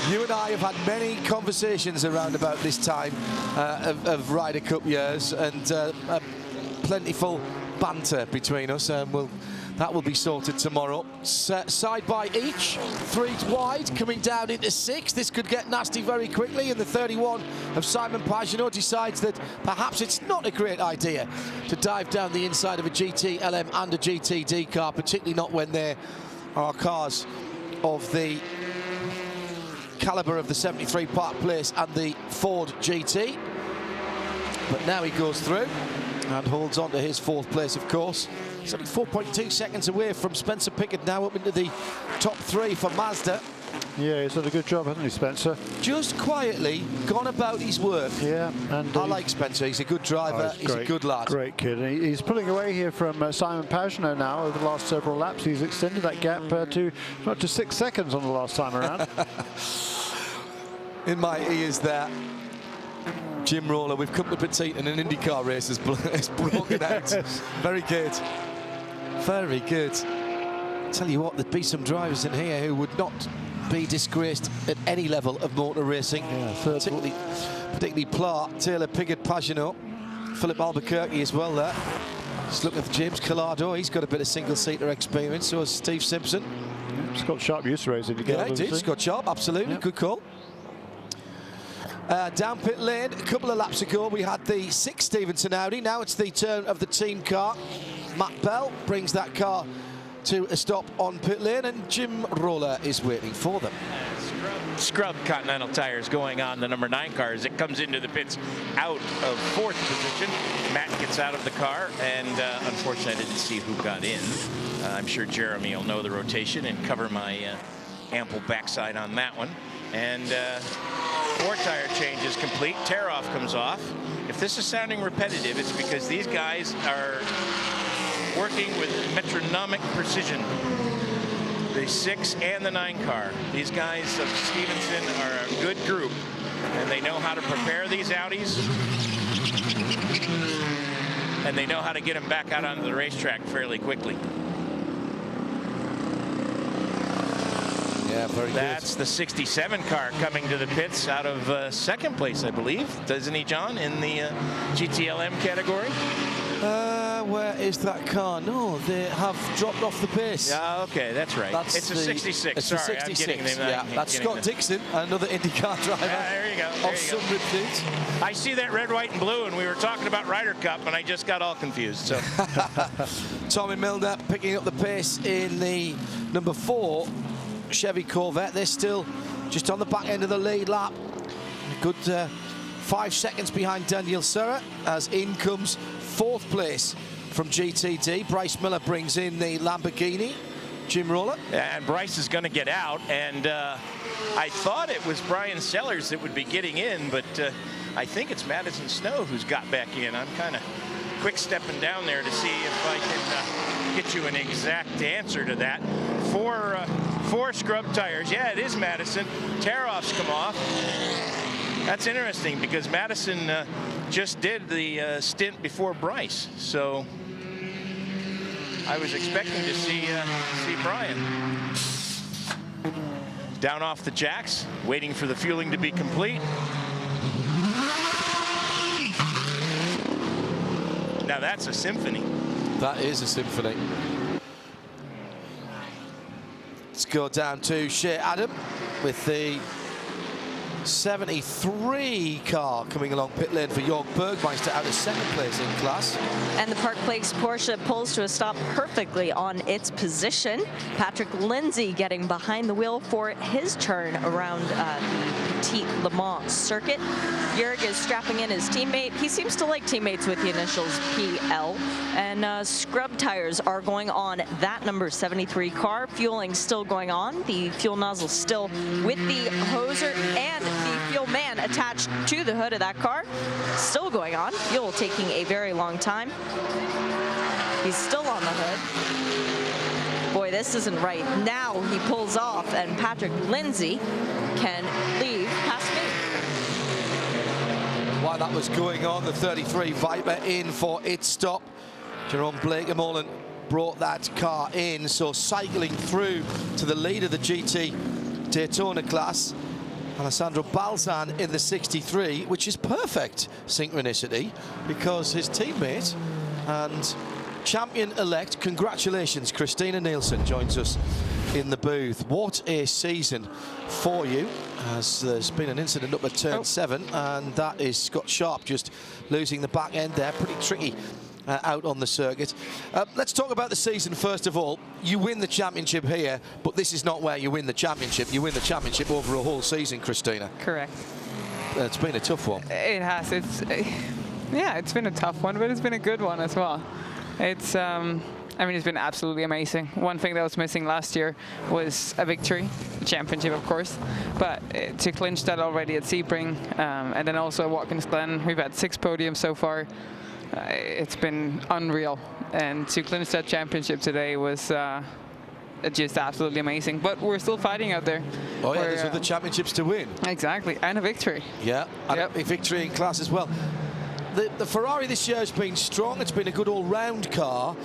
You and I have had many conversations around about this time of Ryder Cup years, and plentiful banter between us. That will be sorted tomorrow. Side by each, 3 wide, coming down into 6. This could get nasty very quickly, and the 31 of Simon Pagenaud decides that perhaps it's not a great idea to dive down the inside of a GT LM and a GTD car, particularly not when there are cars of the caliber of the 73 Park Place and the Ford GT. But now he goes through and holds on to his 4th place, of course. He's only 4.2 seconds away from Spencer Pickett, now up into the top 3 for Mazda. Yeah, he's done a good job, hasn't he, Spencer? Just quietly gone about his work. Yeah, and I like Spencer. He's a good driver. He's a good lad. Great kid. And he's pulling away here from Simon Pagenaud now over the last several laps. He's extended that gap to not to 6 seconds on the last time around. In my ears there, Jim Roller, we've come to Petit and an IndyCar race has broken out. Very good. Very good. Tell you what, there'd be some drivers in here who would not be disgraced at any level of motor racing. Yeah, particularly Pla, Taylor, Piggott, Pagenaud, Philip Albuquerque as well there. Just look at James Collado. He's got a bit of single-seater experience. So has Steve Simpson. Yeah, Scott Sharp used to race IndyCar. Yeah, he did. Scott Sharp, absolutely. Yeah. Good call. Down pit lane, a couple of laps ago, we had the 6 Stevenson Audi. Now it's the turn of the team car. Matt Bell brings that car to a stop on pit lane, and Jim Roller is waiting for them. Scrub Continental tires going on the number 9 car as it comes into the pits out of 4th position. Matt gets out of the car, and unfortunately I didn't see who got in. I'm sure Jeremy will know the rotation and cover my ample backside on that one. And 4 tire change is complete. Tear-off comes off. If this is sounding repetitive, it's because these guys are working with metronomic precision. The 6 and the 9 car. These guys of Stevenson are a good group, and they know how to prepare these Audis, and they know how to get them back out onto the racetrack fairly quickly. Yeah, very good. That's the 67 car coming to the pits out of 2nd place, I believe. Doesn't he, John, in the GTLM category? Where is that car? No, they have dropped off the pace. Yeah, okay, that's right. It's a 66. It's Sorry, a 66. I'm getting them. Yeah, that's Scott Dixon, another IndyCar driver. Yeah, there you go. Of some repute. I see that red, white, and blue, and we were talking about Ryder Cup, and I just got all confused. So, Tommy Milner picking up the pace in the number 4 Chevy Corvette. They're still just on the back end of the lead lap. A good 5 seconds behind Daniel Serra, as in comes 4th place from GTD. Bryce Miller brings in the Lamborghini. Jim Roller. And Bryce is going to get out, and I thought it was Brian Sellers that would be getting in, but I think it's Madison Snow who's got back in. I'm kind of quick stepping down there to see if I can get you an exact answer to that. 4 scrub tires. Yeah, it is Madison. Tear-offs come off. That's interesting because Madison just did the stint before Bryce, so I was expecting to see Brian. Down off the jacks, waiting for the fueling to be complete. Now that's a symphony. That is a symphony. Let's go down to Shea Adam with the 73 car coming along pit lane for Jörg Bergmeister out of 2nd place in class. And the Park Place Porsche pulls to a stop perfectly on its position. Patrick Lindsay getting behind the wheel for his turn around the Petit Le Mans circuit. Jörg is strapping in his teammate. He seems to like teammates with the initials PL. And scrub tires are going on that number 73 car. Fueling still going on. The fuel nozzle still with the hoser and the fuel man attached to the hood of that car. Still going on. Fuel taking a very long time. He's still on the hood. Boy, this isn't right. Now he pulls off, and Patrick Lindsay can leave past me. While that was going on, the 33 Viper in for its stop. Jerome Blake-Mullen brought that car in, so cycling through to the lead of the GT Daytona class. Alessandro Balzan in the 63, which is perfect synchronicity because his teammate and champion-elect, congratulations, Christina Nielsen joins us in the booth. What a season for you, as there's been an incident up at turn 7, and that is Scott Sharp just losing the back end there. Pretty tricky out on the circuit. Let's talk about the season first of all. You win the championship here, but this is not where you win the championship. You win the championship over a whole season, Christina. Correct. It's been a tough one. It has. Yeah, it's been a tough one, but it's been a good one as well. It's I mean, it's been absolutely amazing. One thing that was missing last year was a victory, the championship, of course. But to clinch that already at Sebring, and then also at Watkins Glen, we've had 6 podiums so far. It's been unreal, and to clinch that championship today was just absolutely amazing. But we're still fighting out there. Oh yeah, there's other championships to win. Exactly, and a victory. Yeah, and a victory in class as well. The Ferrari this year has been strong. It's been a good all-round car.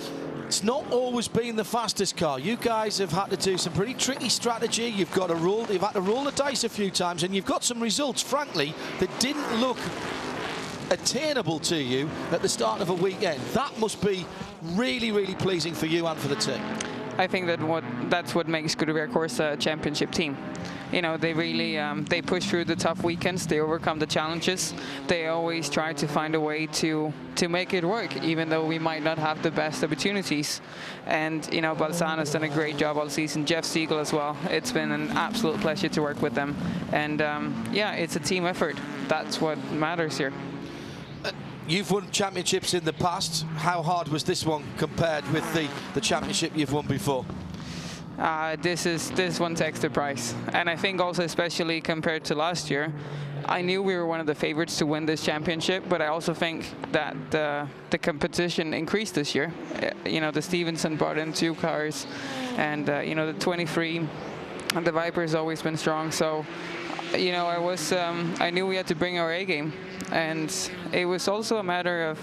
It's not always been the fastest car. You guys have had to do some pretty tricky strategy. You've had to roll the dice a few times, and you've got some results, frankly, that didn't look attainable to you at the start of a weekend. That must be really, really pleasing for you and for the team. I think that's what makes Scuderia Corsa a championship team. You know, they really they push through the tough weekends. They overcome the challenges. They always try to find a way to make it work, even though we might not have the best opportunities. And you know, Balzano's done a great job all season. Jeff Siegel as well. It's been an absolute pleasure to work with them. And yeah, it's a team effort. That's what matters here. You've won championships in the past. How hard was this one compared with the championship you've won before? This one takes the price. And I think also, especially compared to last year, I knew we were one of the favorites to win this championship, but I also think that the competition increased this year. You know, the Stevenson brought in 2 cars, and you know, the 23, and the Viper's always been strong. So, you know, I knew we had to bring our A game, and it was also a matter of,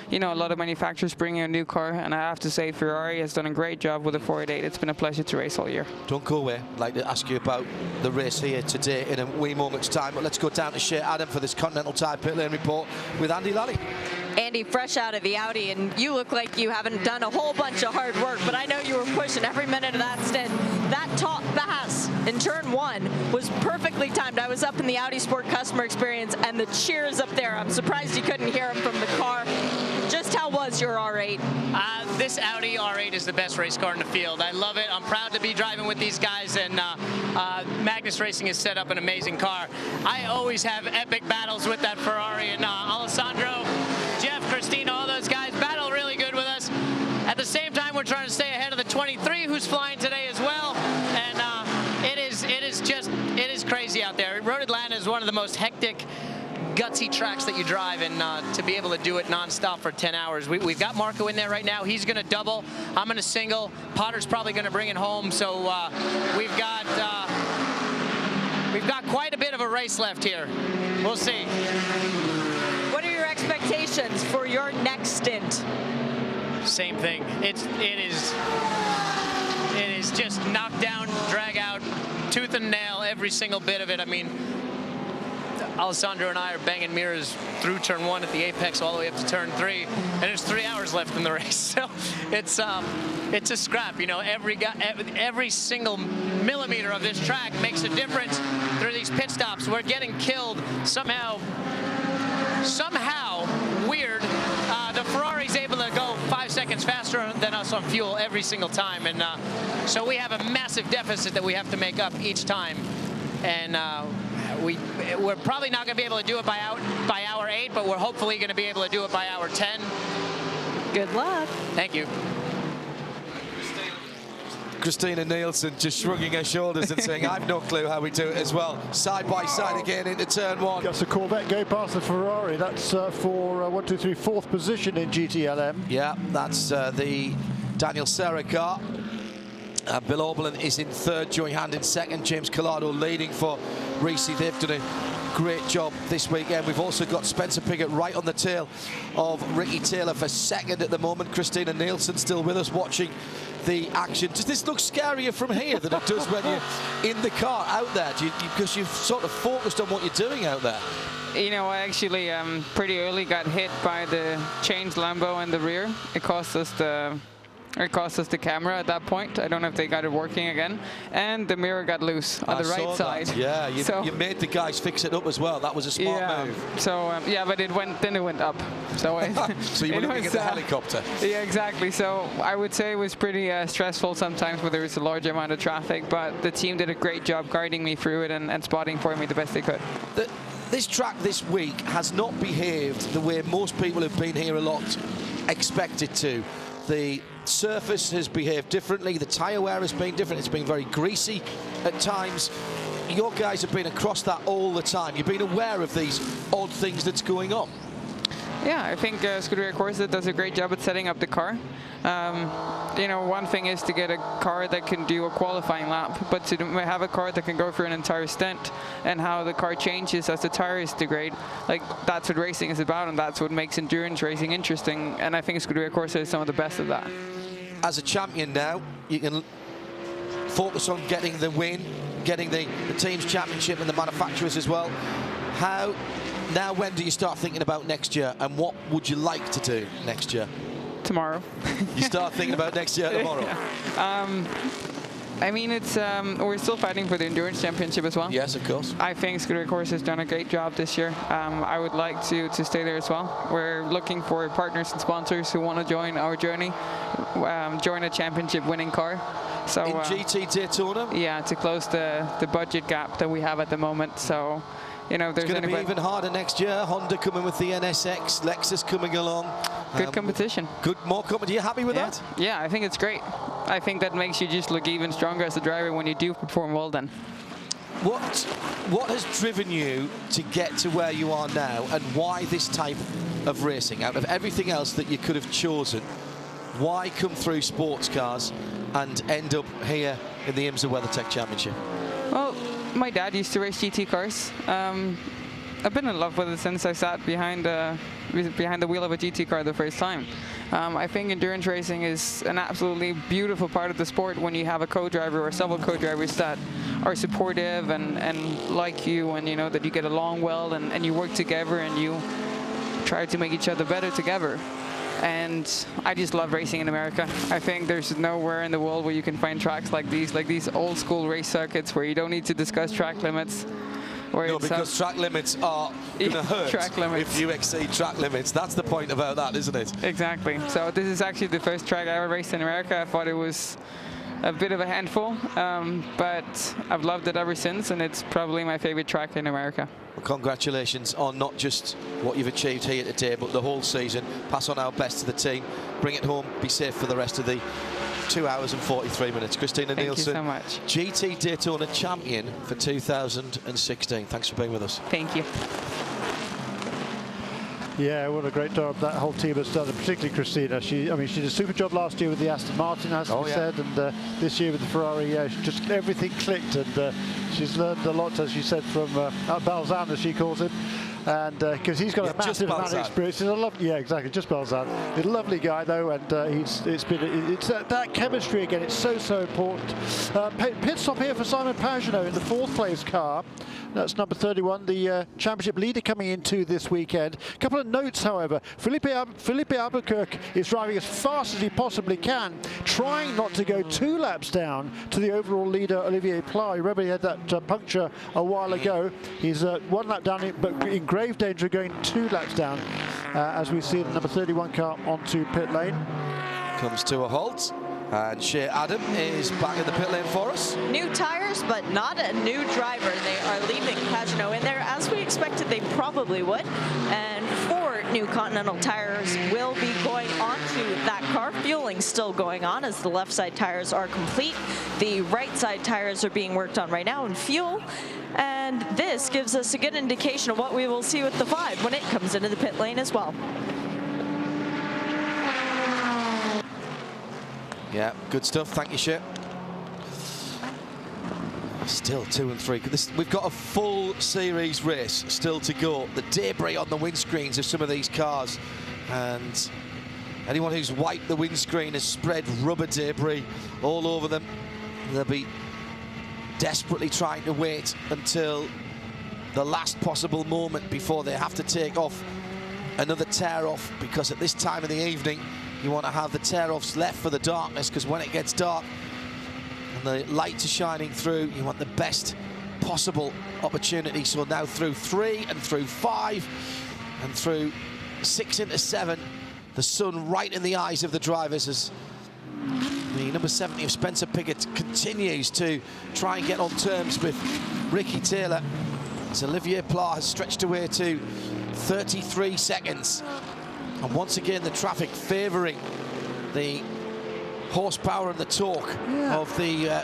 you know, a lot of manufacturers bringing a new car, and I have to say Ferrari has done a great job with the 488. It's been a pleasure to race all year. Don't go away. I'd like to ask you about the race here today in a wee moment's time, but let's go down to Shea Adam for this Continental Tire Pit Lane report with Andy Lally. Andy, fresh out of the Audi, and you look like you haven't done a whole bunch of hard work, but I know you were pushing every minute of that stint. That top pass in turn 1 was perfectly timed. I was up in the Audi Sport customer experience, and the cheers up there, I'm surprised you couldn't hear them from the car. Just how was your R8? This Audi R8 is the best race car in the field. I love it. I'm proud to be driving with these guys, and Magnus Racing has set up an amazing car. I always have epic battles with that Ferrari, and Alessandro, Jeff, Christina, all those guys battle really good with us. At the same time, we're trying to stay ahead of the 23 who's flying today as well, and it is crazy out there. Road Atlanta is one of the most hectic, gutsy tracks that you drive, and to be able to do it non-stop for 10 hours. We've got Marco in there right now. He's going to double. I'm going to single. Potter's probably going to bring it home. So we've got quite a bit of a race left here. We'll see. What are your expectations for your next stint? Same thing. It is just knock down, drag out, tooth and nail, every single bit of it. I mean, Alessandro and I are banging mirrors through turn 1 at the apex all the way up to turn 3, and there's 3 hours left in the race. So it's a scrap. You know, every single millimeter of this track makes a difference through these pit stops. We're getting killed somehow weird. The Ferrari's able to go 5 seconds faster than us on fuel every single time, and so we have a massive deficit that we have to make up each time, and we're probably not going to be able to do it by hour 8, but we're hopefully going to be able to do it by hour 10. Good luck. Thank you. Christina Nielsen just shrugging her shoulders and saying, I've no clue how we do it as well. Side by side again into turn 1. That's the Corvette go past the Ferrari. That's for 1, 2, 3, 4th position in GTLM. Yeah, that's the Daniel Serra car. Bill Oberlin is in 3rd, Joey Hand in 2nd, James Collado leading for Reese. They've done a great job this weekend. We've also got Spencer Piggott right on the tail of Ricky Taylor for 2nd at the moment. Christina Nielsen still with us watching the action. Does this look scarier from here than it does when you're in the car out there? Because you've sort of focused on what you're doing out there? You know, I actually pretty early got hit by the changed Lambo in the rear. It cost us the camera at that point. I don't know if they got it working again. And the mirror got loose on the right side. Yeah, you made the guys fix it up as well. That was a smart move. So, yeah, but it went up. So, so you were looking at the helicopter. Yeah, exactly. So I would say it was pretty stressful sometimes where there was a large amount of traffic, but the team did a great job guiding me through it and spotting for me the best they could. This track this week has not behaved the way most people who've been here a lot expect it to. The surface has behaved differently. The tyre wear has been different. It's been very greasy at times. Your guys have been across that all the time. You've been aware of these odd things that's going on. Yeah, I think Scuderia Corsa does a great job at setting up the car. You know, one thing is to get a car that can do a qualifying lap, but to have a car that can go through an entire stint, and how the car changes as the tires degrade, like that's what racing is about, and that's what makes endurance racing interesting. And I think Scuderia Corsa is some of the best of that. As a champion now, you can focus on getting the win, getting the team's championship and the manufacturers as well. Now, when do you start thinking about next year, and what would you like to do next year? tomorrow. You start thinking about next year tomorrow. Yeah. I mean, it's we're still fighting for the Endurance Championship as well. Yes, of course. I think Scooter Course has done a great job this year. I would like to stay there as well. We're looking for partners and sponsors who want to join our journey, join a championship winning car. So in GT Daytona? Yeah, to close the budget gap that we have at the moment. So, you know, there's going to be even harder next year. Honda coming with the NSX, Lexus coming along. Good competition. Good, more competition. Are you happy with that? Yeah, I think it's great. I think that makes you just look even stronger as a driver when you do perform well then. What has driven you to get to where you are now, and why this type of racing? Out of everything else that you could have chosen, why come through sports cars and end up here in the IMSA WeatherTech Championship? Well, my dad used to race GT cars. I've been in love with it since I sat behind the wheel of a GT car the first time. I think endurance racing is an absolutely beautiful part of the sport when you have a co-driver or several co-drivers that are supportive and like you, and you know that you get along well and you work together and you try to make each other better together. And I just love racing in America. I think there's nowhere in the world where you can find tracks like these old school race circuits where you don't need to discuss track limits. No, because track limits are going to hurt if you exceed track limits. That's the point about that, isn't it? Exactly. So this is actually the first track I ever raced in America. I thought it was a bit of a handful, but I've loved it ever since, and it's probably my favorite track in America. Well, congratulations on not just what you've achieved here today, but the whole season. Pass on our best to the team. Bring it home. Be safe for the rest of the 2 hours and 43 minutes. Christina Nielsen, thank you so much. GT Daytona champion for 2016. Thanks for being with us. Thank you. Yeah, what a great job that whole team has done, and particularly Christina. She did a super job last year with the Aston Martin, as we said, and this year with the Ferrari, just everything clicked, and she's learned a lot, as she said, from Balzan, as she calls him. And because he's got a massive amount of experience. He's a lovely, exactly, just Balzan. He's a lovely guy though, and it's that chemistry again. It's so important. Pit stop here for Simon Pagenaud in the 4th place car. That's number 31, the championship leader coming into this weekend. A couple of notes, however. Felipe Albuquerque is driving as fast as he possibly can, trying not to go 2 laps down to the overall leader, Olivier Pla. Remember, he had that puncture a while ago. He's 1 lap down, but in grave danger of going 2 laps down, as we see the number 31 car onto pit lane. Comes to a halt. And Shea Adam is back in the pit lane for us. New tires, but not a new driver. They are leaving Pagenaud in there, as we expected they probably would. And 4 new Continental tires will be going onto that car. Fueling still going on as the left side tires are complete. The right side tires are being worked on right now in fuel. And this gives us a good indication of what we will see with the 5 when it comes into the pit lane as well. Yeah, good stuff. Thank you, Shea. Still 2 and 3. We've got a full series race still to go. The debris on the windscreens of some of these cars, and anyone who's wiped the windscreen has spread rubber debris all over them. They'll be desperately trying to wait until the last possible moment before they have to take off another tear off, because at this time of the evening you want to have the tear-offs left for the darkness, because when it gets dark and the lights are shining through, you want the best possible opportunity. So now through 3 and through 5 and through 6 into 7, the sun right in the eyes of the drivers as the number 70 of Spencer Piggott continues to try and get on terms with Ricky Taylor, as Olivier Pla has stretched away to 33 seconds. And once again, the traffic favouring the horsepower and the torque of the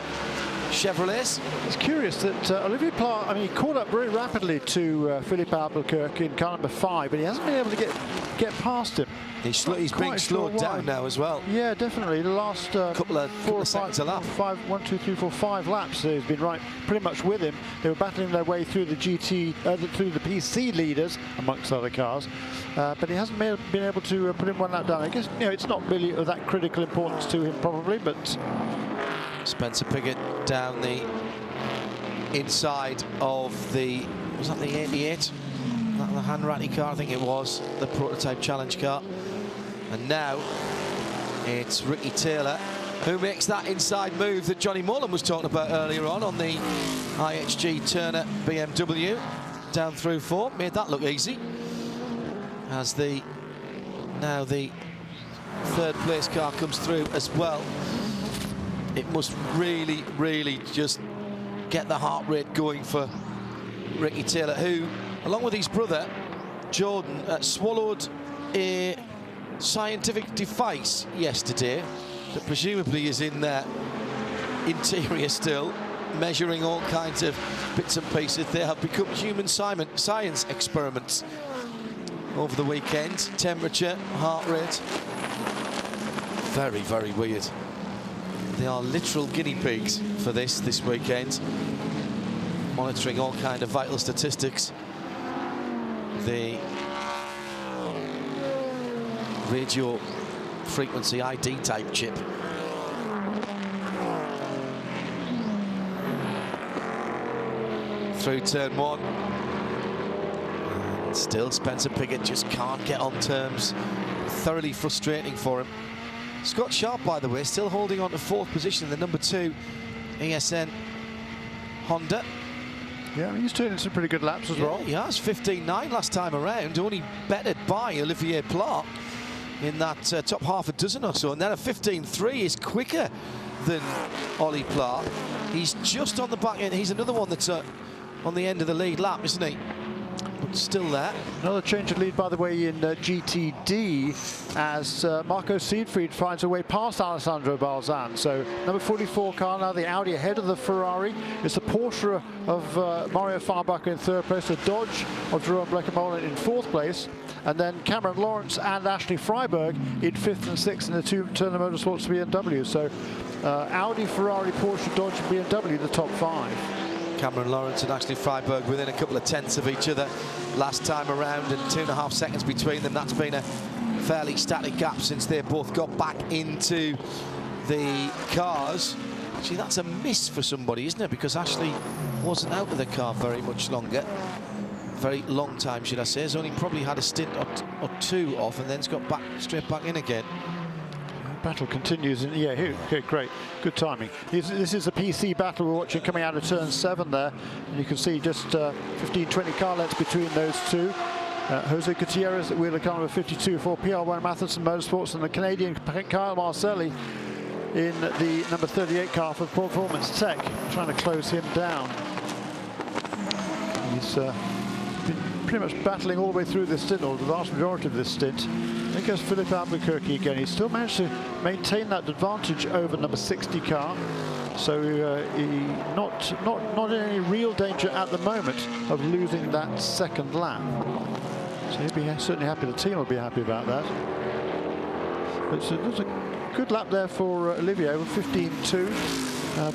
Chevrolets. It's curious that Olivier Pla, he caught up very rapidly to Philippe Albuquerque in car number 5, but he hasn't been able to get past him. He's being slowed down now as well. Yeah, definitely. The last couple of seconds a lap. 1, 2, 3, 4, 5 laps. He's been pretty much with him. They were battling their way through the through the PC leaders amongst other cars, but he hasn't been able to put him 1 lap down. I guess it's not really of that critical importance to him probably, but Spencer Piggott down the inside of the, was that the 88? The Hanratty car, I think it was, the prototype challenge car. And now It's Ricky Taylor who makes that inside move that Johnny Mullen was talking about earlier on the IHG Turner BMW. Down through 4, made that look easy. As now the third place car comes through as well. It must really, really just get the heart rate going for Ricky Taylor, who, along with his brother, Jordan, swallowed a scientific device yesterday that presumably is in their interior still, measuring all kinds of bits and pieces. They have become human science experiments over the weekend. Temperature, heart rate. Very, very weird. They are literal guinea pigs for this weekend, monitoring all kind of vital statistics. The radio frequency ID type chip. Through turn 1. And still Spencer Piggott just can't get on terms. Thoroughly frustrating for him. Scott Sharp, by the way, still holding on to 4th position in the number 2 ESN Honda. Yeah, he's turning some pretty good laps as well. He has 15.9 last time around, only bettered by Olivier Plat in that top half a dozen or so. And then a 15.3 is quicker than Ollie Plat. He's just on the back end. He's another one that's on the end of the lead lap, isn't he? But still there. Another change of lead, by the way, in GTD, as Marco Siegfried finds a way past Alessandro Balzan. So number 44 car now, the Audi ahead of the Ferrari. It's the Porsche of Mario Farbacher in 3rd place, the Dodge of Jerome Bleckermolen in 4th place, and then Cameron Lawrence and Ashley Freiberg in 5th and 6th in the 2 Turner Motorsports BMW. So Audi, Ferrari, Porsche, Dodge and BMW, the top 5. Cameron Lawrence and Ashley Freiberg within a couple of tenths of each other last time around, and 2.5 seconds between them. That's been a fairly static gap since they both got back into the cars. Actually, that's a miss for somebody, isn't it? Because Ashley wasn't out of the car very much longer. Very long time, should I say. Has only probably had a stint or 2 off, and then's got straight back in again. Battle continues, and yeah, here, great, good timing. This is a PC battle we're watching coming out of turn 7 there, and you can see just 15-20 car lengths between those two. Jose Gutierrez at wheeler car number 52 for PR1 Matheson Motorsports, and the Canadian Kyle Marcelli in the number 38 car for Performance Tech, trying to close him down. He's been pretty much battling all the way through this stint, or the vast majority of this stint. There goes Philip Albuquerque again. He's still managed to maintain that advantage over number 60 car. So he's not in any real danger at the moment of losing that 2nd lap. So he'll be certainly happy. The team will be happy about that. But there's a good lap there for Olivier with 15.2.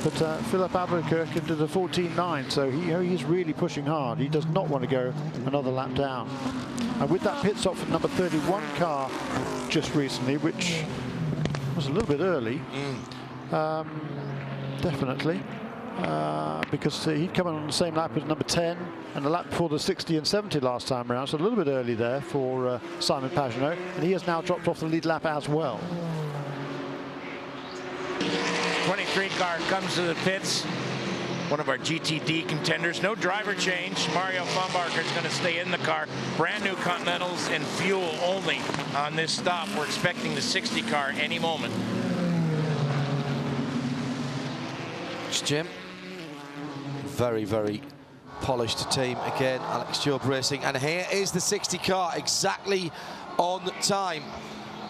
But Philip Albuquerque did a 14.9, so he's really pushing hard. He does not want to go another lap down. And with that pit stop for number 31 car just recently, which was a little bit early, definitely, because he'd come in on the same lap as number 10 and the lap before the 60 and 70 last time around, so a little bit early there for Simon Pagenaud, and he has now dropped off the lead lap as well. 23 car comes to the pits. One of our GTD contenders. No driver change. Mario Farbacher is going to stay in the car. Brand new Continentals and fuel only on this stop. We're expecting the 60 car any moment. It's Jim. Very, very polished team again. Alex Job Racing. And here is the 60 car, exactly on time.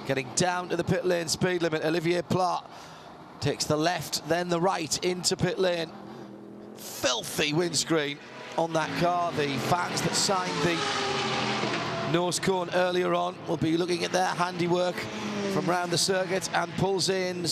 Getting down to the pit lane speed limit. Olivier Plat takes the left, then the right into pit lane. Filthy windscreen on that car. The fans that signed the nose cone earlier on will be looking at their handiwork from round the circuit, and pulls in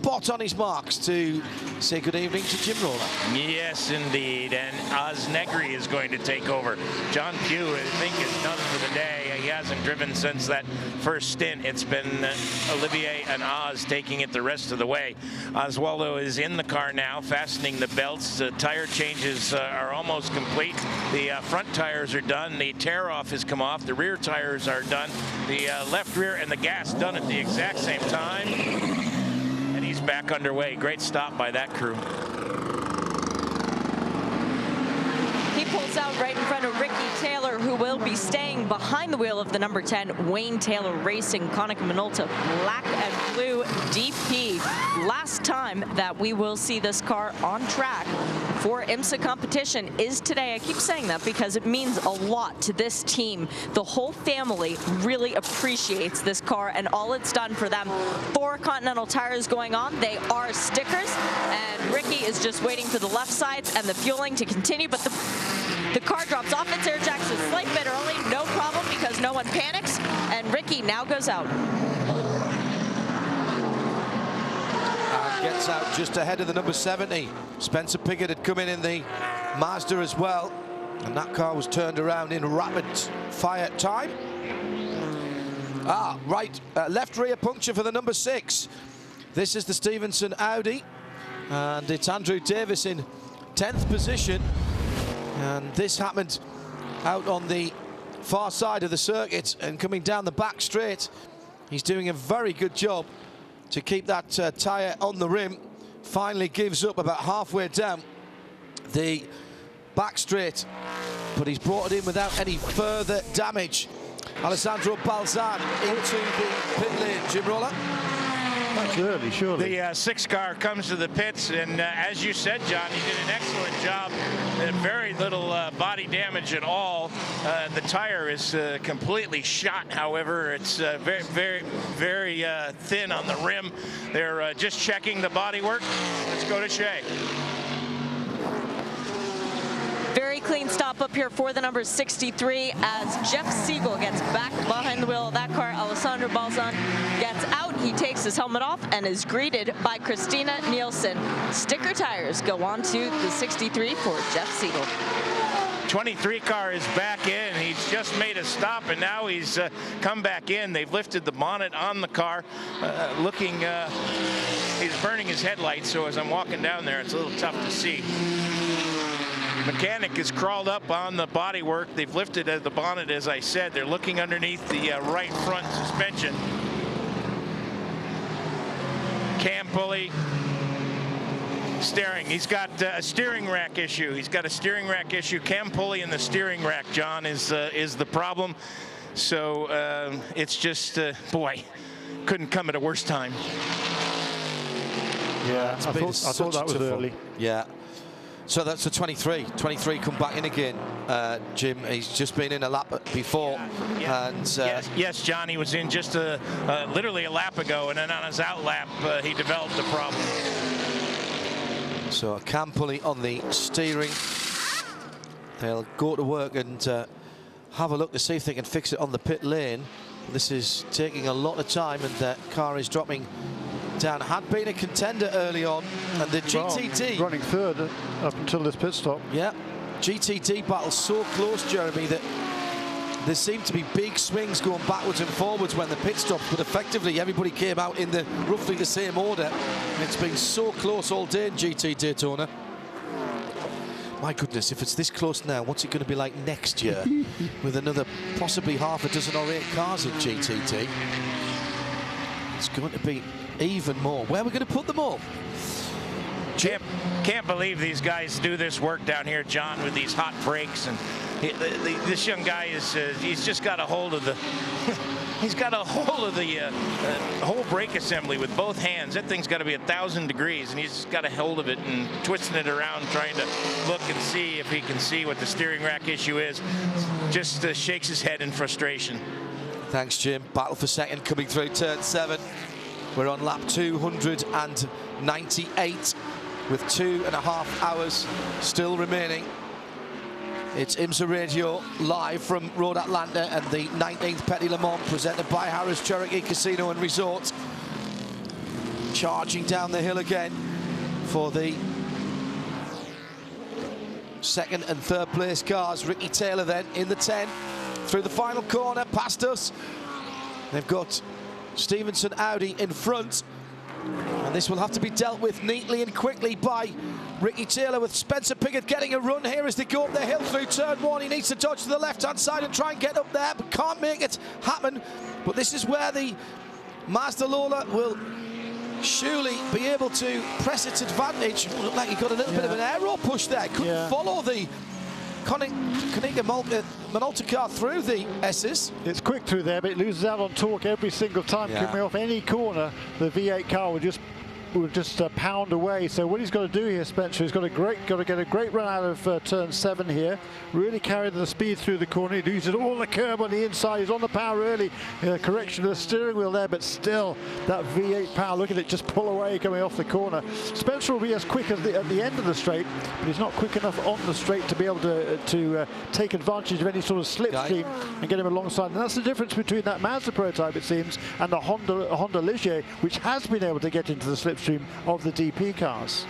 spot on his marks to say good evening to Jim Roller. Yes, indeed. And Oz Negri is going to take over. John Pugh, I think, is done for the day. He hasn't driven since that first stint. It's been Olivier and Oz taking it the rest of the way. Oswaldo is in the car now, fastening the belts. The tire changes are almost complete. The front tires are done. The tear-off has come off. The rear tires are done. The left rear and the gas done at the exact same time. And he's back underway. Great stop by that crew. He pulls out right in front of Ricky Taylor, who will be staying behind the wheel of the number 10 Wayne Taylor Racing Konica Minolta black and blue DP. Last time that we will see this car on track for IMSA competition is today. I keep saying that because it means a lot to this team. The whole family really appreciates this car and all it's done for them. 4 Continental tires going on. They are stickers, and Ricky is just waiting for the left sides and the fueling to continue, but the car drops off its air jacks a slight bit early, no problem because no one panics, and Ricky now goes out. And gets out just ahead of the number 70. Spencer Piggott had come in the Mazda as well, and that car was turned around in rapid fire time. Left rear puncture for the number 6. This is the Stevenson Audi, and it's Andrew Davis in 10th position. And this happened out on the far side of the circuit and coming down the back straight. He's doing a very good job to keep that tyre on the rim. Finally gives up about halfway down the back straight, but he's brought it in without any further damage. Alessandro Balzan into the pit lane. Jim Roller. That's early, surely. The 6 car comes to the pits, and as you said, John, he did an excellent job. Very little body damage at all. The tire is completely shot. However, it's very, very, very thin on the rim. They're just checking the bodywork. Let's go to Shea. Very clean stop up here for the number 63 as Jeff Siegel gets back behind the wheel of that car. Alessandro Balzan gets out. He takes his helmet off and is greeted by Christina Nielsen. Sticker tires go on to the 63 for Jeff Siegel. 23 car is back in. He's just made a stop, and now he's come back in. They've lifted the bonnet on the car, he's burning his headlights, so as I'm walking down there, it's a little tough to see. Mechanic has crawled up on the bodywork. They've lifted the bonnet, as I said. They're looking underneath the right front suspension. Cam pulley. Steering. He's got a steering rack issue. He's got a steering rack issue. Cam pulley in the steering rack, John, is the problem. So it's just, boy, couldn't come at a worse time. Yeah, I thought that was early. Yeah. So that's the 23. 23 come back in again, Jim. He's just been in a lap before. Yeah. And yes, John, he was in just literally a lap ago, and then on his out lap, he developed the problem. So a cam pulley on the steering. They'll go to work and have a look to see if they can fix it on the pit lane. This is taking a lot of time, and that car is dropping down. Had been a contender early on, and the GTD running third up until this pit stop. Yeah, GTD battle so close, Jeremy, that there seemed to be big swings going backwards and forwards when the pit stopped, but effectively everybody came out in roughly the same order. And it's been so close all day in GT Daytona. My goodness, if it's this close now, what's it going to be like next year with another possibly half a dozen or 8 cars in GTD? It's going to be even more. Where are we going to put them all? Can't believe these guys do this work down here, John, with these hot brakes. And this young guy he's just got a hold of the he's got a hold of the whole brake assembly with both hands. That thing's got to be 1,000 degrees, and he's got a hold of it and twisting it around, trying to look and see if he can see what the steering rack issue is. Just shakes his head in frustration. Thanks, Jim. Battle for second coming through turn 7. We're on lap 298 with 2.5 hours still remaining. It's IMSA Radio live from Road Atlanta and the 19th Petit Le Mans, presented by Harris Cherokee Casino and Resort. charging down the hill again for the second and third place cars. Ricky Taylor then in the 10 through the final corner past us. They've got Stevenson Audi in front, and this will have to be dealt with neatly and quickly by Ricky Taylor, with Spencer Piggott getting a run here as they go up the hill through turn 1. He needs to dodge to the left-hand side and try and get up there, but can't make it happen. But this is where the Mazda Lola will surely be able to press its advantage. Looked like he got a little bit of an aero push there. Couldn't follow the Konica Minolta car through the S's. It's quick through there, but it loses out on torque every single time. Coming off any corner, the V8 car would just pound away. So what he's got to do here, Spencer, he's got to get a great run out of turn 7 here. Really carry the speed through the corner. He uses all the curb on the inside. He's on the power early. Correction of the steering wheel there, but still that V8 power. Look at it just pull away coming off the corner. Spencer will be as quick as at the end of the straight, but he's not quick enough on the straight to be able to take advantage of any sort of slipstream and get him alongside. And that's the difference between that Mazda prototype, it seems, and the Honda Ligier, which has been able to get into the slipstream of the DP cars.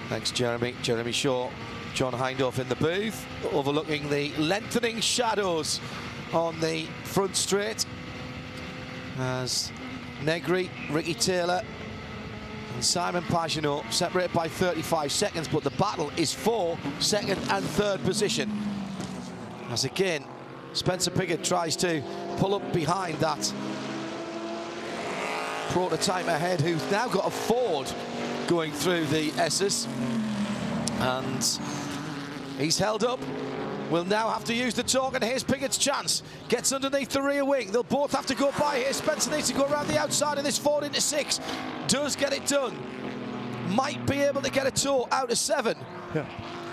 Thanks, Jeremy. Jeremy Shaw, John Hindhaugh in the booth, overlooking the lengthening shadows on the front straight as Negri, Ricky Taylor and Simon Pagenaud separated by 35 seconds, but the battle is for second and third position. As again, Spencer Piggott tries to pull up behind that prototype ahead, who's now got a Ford going through the S's, and he's held up. Will now have to use the torque, and here's Piggott's chance. Gets underneath the rear wing. They'll both have to go by here. Spencer needs to go around the outside of this Ford into 6. Does get it done. Might be able to get a tow out of 7. Yeah.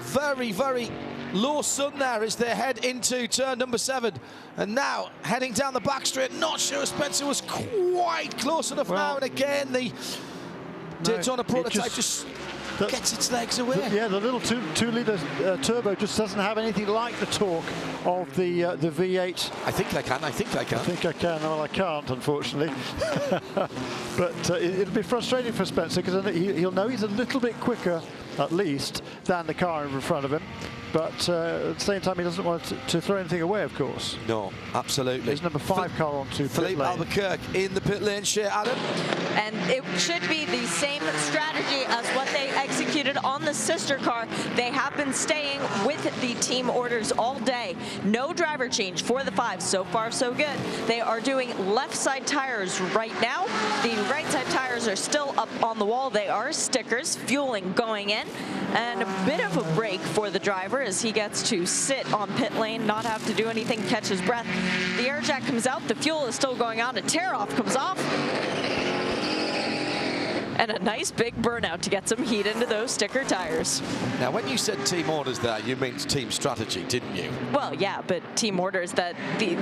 Very, very low sun there as they head into turn number 7. And now heading down the back straight. Not sure Spencer was quite close enough now. And again, the Daytona prototype just gets its legs away. The little 2-litre turbo just doesn't have anything like the torque of the V8. I think I can. I think I can. Well, I can't, unfortunately. But it'll be frustrating for Spencer, because he'll know he's a little bit quicker, at least, than the car in front of him. But at the same time, he doesn't want to throw anything away, of course. No, absolutely. His number 5 car on to Philippe Albuquerque in the pit lane. Shea Adam. And it should be the same strategy as what they executed on the sister car. They have been staying with the team orders all day. No driver change for the 5. So far, so good. They are doing left side tires right now. The right side tires are still up on the wall. They are stickers, fueling going in, and a bit of a break for the driver as he gets to sit on pit lane, not have to do anything, catch his breath. The air jack comes out, the fuel is still going on, a tear off comes off. And a nice big burnout to get some heat into those sticker tires. Now, when you said team orders there, you meant team strategy, didn't you? Well, yeah, but team orders that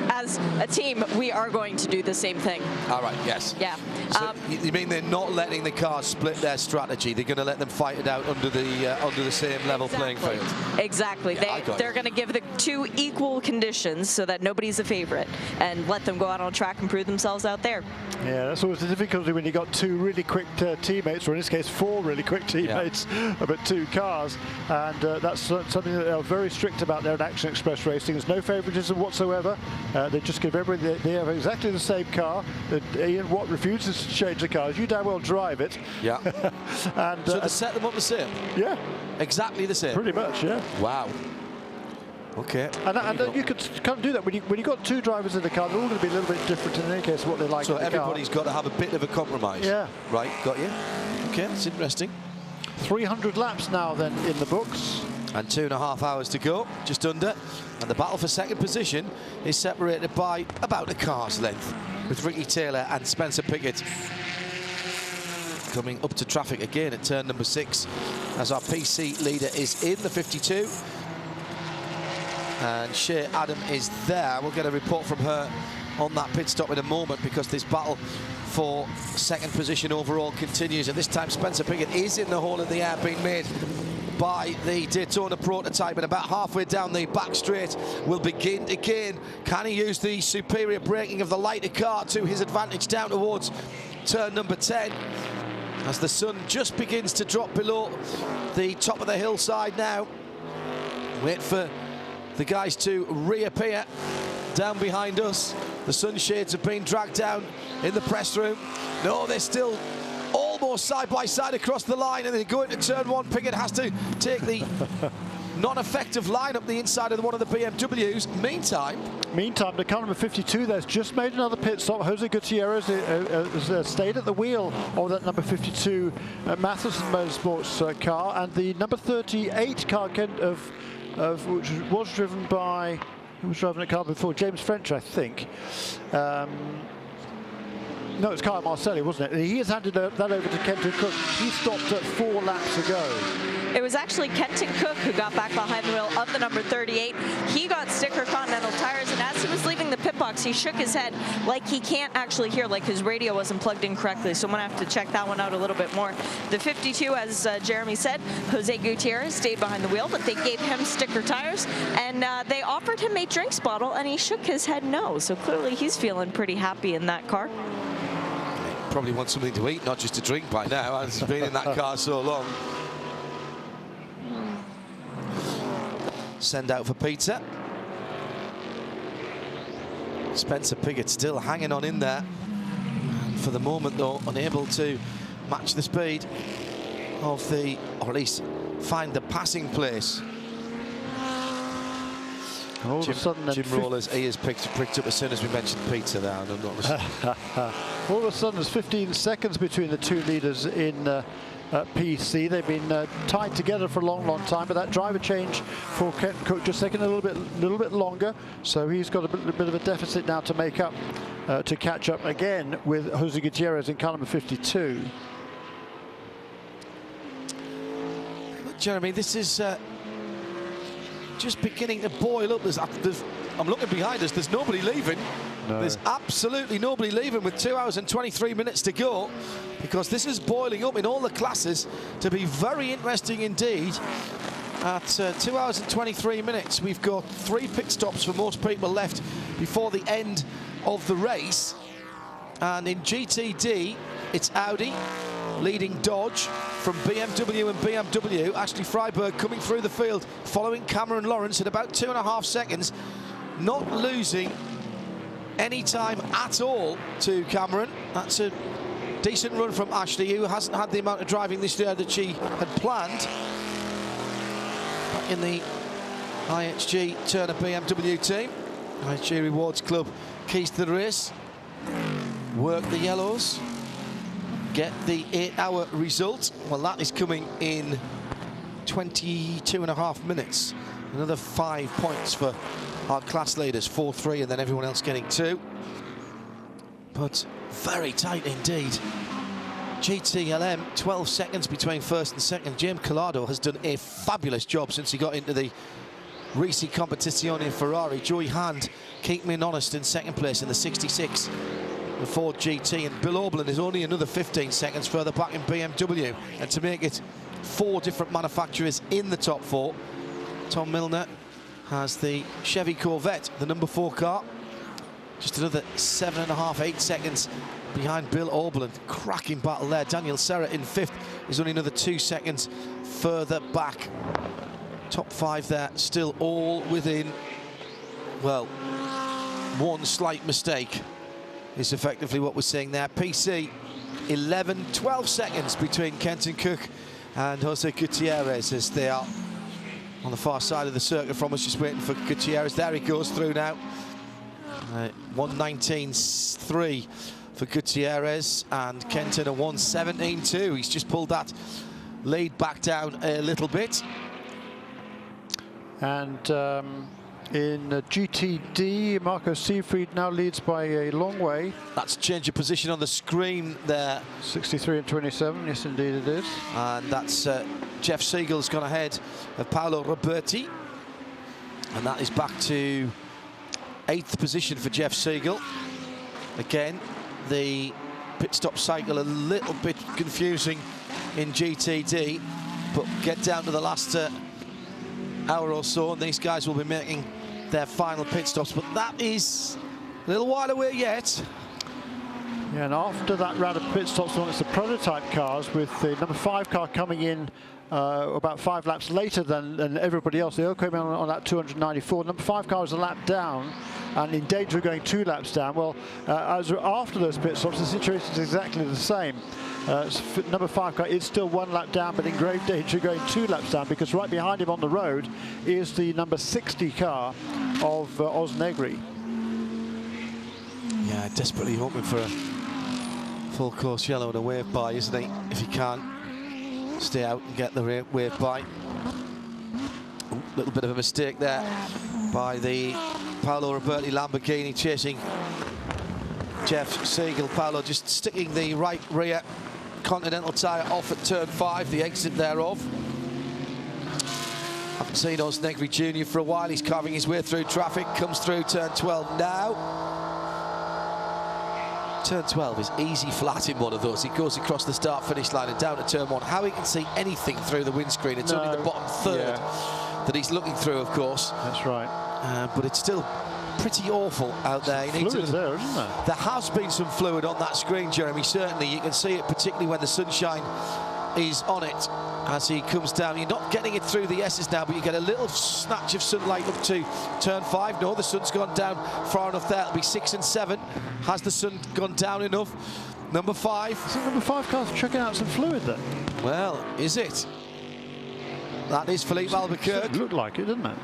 as a team, we are going to do the same thing. All right, yes. Yeah. So you mean they're not letting the cars split their strategy? They're going to let them fight it out under the same level playing field? Exactly. Yeah, they're going to give the 2 equal conditions so that nobody's a favorite, and let them go out on track and prove themselves out there. Yeah, that's always the difficulty when you got 2 really quick teammates, or in this case 4 really quick teammates, but 2 cars, and that's something that they're very strict about there at Action Express Racing. There's no favoritism whatsoever. They just give everybody, they have exactly the same car. Ian Watt refuses to change the cars. You damn well drive it. Yeah. And so they set them up the same? Yeah. Exactly the same? Pretty much, yeah. Wow. Okay. And you could kind of do that when you've got 2 drivers in the car. They're all going to be a little bit different in any case what they like. So everybody's got to have a bit of a compromise. Yeah. Right, got you. Okay, that's interesting. 300 laps now then in the books. And 2.5 hours to go, just under. And the battle for second position is separated by about a car's length, with Ricky Taylor and Spencer Piggott coming up to traffic again at turn number 6, as our PC leader is in the 52. And Shea Adam is there. We'll get a report from her on that pit stop in a moment, because this battle for second position overall continues. And this time Spencer Piggott is in the hole of the air, being made by the Daytona prototype, and about halfway down the back straight will begin to gain. Can he use the superior braking of the lighter car to his advantage down towards turn number 10? As the sun just begins to drop below the top of the hillside now. Wait for the guys to reappear down behind us. The sunshades have been dragged down in the press room. No, they're still almost side by side across the line, and they go into turn 1. Pickett has to take the non-effective line up the inside of one of the BMWs. Meantime, the car number 52 there's just made another pit stop. Jose Gutierrez has stayed at the wheel of that number 52 Matheson Motorsports car, and the number 38 car which was driven by, who was driving the car before? James French, I think. No, it's Kyle Marcelli, wasn't it? He has handed that over to Kenton Cook. He stopped at 4 laps ago. It was actually Kenton Cook who got back behind the wheel of the number 38. He got sticker Continental tires, and as he was leaving the pit box, he shook his head like he can't actually hear, like his radio wasn't plugged in correctly. So I'm gonna have to check that one out a little bit more. The 52, as Jeremy said, Jose Gutierrez stayed behind the wheel, but they gave him sticker tires, and they offered him a drinks bottle, and he shook his head no. So clearly he's feeling pretty happy in that car. Probably wants something to eat, not just to drink by now, as he's been in that car so long. Send out for pizza. Spencer Piggott still hanging on in there. And for the moment, though, unable to match the speed of the, or at least find the passing place. All of a sudden, Jim Roller's ears picked up as soon as we mentioned pizza there. All of a sudden, there's 15 seconds between the two leaders in PC. They've been tied together for a long, long time, but that driver change for Kenton Cook just taking a little bit longer. So he's got a bit of a deficit now to make up, to catch up again with Jose Gutierrez in car number 52. Jeremy, this is just beginning to boil up. I'm looking behind us. There's nobody leaving. No. There's absolutely nobody leaving with 2 hours and 23 minutes to go, because this is boiling up in all the classes to be very interesting indeed. At 2 hours and 23 minutes, we've got 3 pit stops for most people left before the end of the race. And in GTD, it's Audi leading Dodge from BMW and BMW. Ashley Freiberg coming through the field, following Cameron Lawrence at about 2.5 seconds, not losing any time at all to Cameron. That's a decent run from Ashley, who hasn't had the amount of driving this year that she had planned. Back in the IHG Turner BMW team. IHG Rewards Club keys to the race. Work the yellows. Get the 8-hour result. Well, that is coming in 22.5 minutes. Another 5 points for our class leaders, 4-3, and then everyone else getting 2. But very tight indeed. GTLM, 12 seconds between first and second. James Collado has done a fabulous job since he got into the Risi Competizione Ferrari. Joey Hand keeping him honest in second place in the 66. The Ford GT, and Bill Oberlin is only another 15 seconds further back in BMW. And to make it 4 different manufacturers in the top 4, Tom Milner has the Chevy Corvette, the number 4 car. Just another 7.5, 8 seconds behind Bill Oberlin. Cracking battle there. Daniel Serra in 5th is only another 2 seconds further back. Top 5 there, still all within, well, 1 slight mistake is effectively what we're seeing there. PC, 11, 12 seconds between Kenton Cook and Jose Gutierrez as they are on the far side of the circuit from us, just waiting for Gutierrez. There he goes through now. 1:19.3 for Gutierrez, and Kenton a 1:17.2. He's just pulled that lead back down a little bit. And in GTD, Marco Seefried now leads by a long way. That's change of position on the screen there. 63 and 27, yes indeed it is. And that's Jeff Siegel's gone ahead of Paolo Roberti. And that is back to 8th position for Jeff Siegel. Again, the pit stop cycle a little bit confusing in GTD. but get down to the last hour or so, and these guys will be making their final pit stops. But that is a little while away yet. Yeah, and after that round of pit stops, it's the prototype cars, with the number 5 car coming in about 5 laps later than everybody else. They all came in on that 294. Number 5 car was a lap down and in danger of going 2 laps down. Well, after those pit stops, the situation is exactly the same. Number 5 car is still 1 lap down, but in grave danger of going 2 laps down, because right behind him on the road is the number 60 car of Oz Negri. Yeah, desperately hoping for a full course yellow and a wave by, isn't he? If he can't stay out and get the wave by. Ooh, little bit of a mistake there by the Paolo Roberti Lamborghini chasing Jeff Siegel. Paolo just sticking the right rear Continental tyre off at turn 5, the exit thereof. Haven't seen Oz Negri Jr. for a while. He's carving his way through traffic, comes through turn 12 now. Turn 12 is easy flat in one of those. He goes across the start-finish line and down to turn 1. How he can see anything through the windscreen, it's only the bottom third that he's looking through, of course. That's right. But it's still pretty awful out there. Fluid there, isn't there? There has been some fluid on that screen, Jeremy. Certainly, you can see it, particularly when the sunshine is on it as he comes down. You're not getting it through the S's now, but you get a little snatch of sunlight up to turn 5. No, the sun's gone down far enough there. It'll be 6 and 7. Has the sun gone down enough? Number 5. So number 5 car's chucking out some fluid then. Well, is it? That is Philippe Albuquerque. It looked like it, didn't it?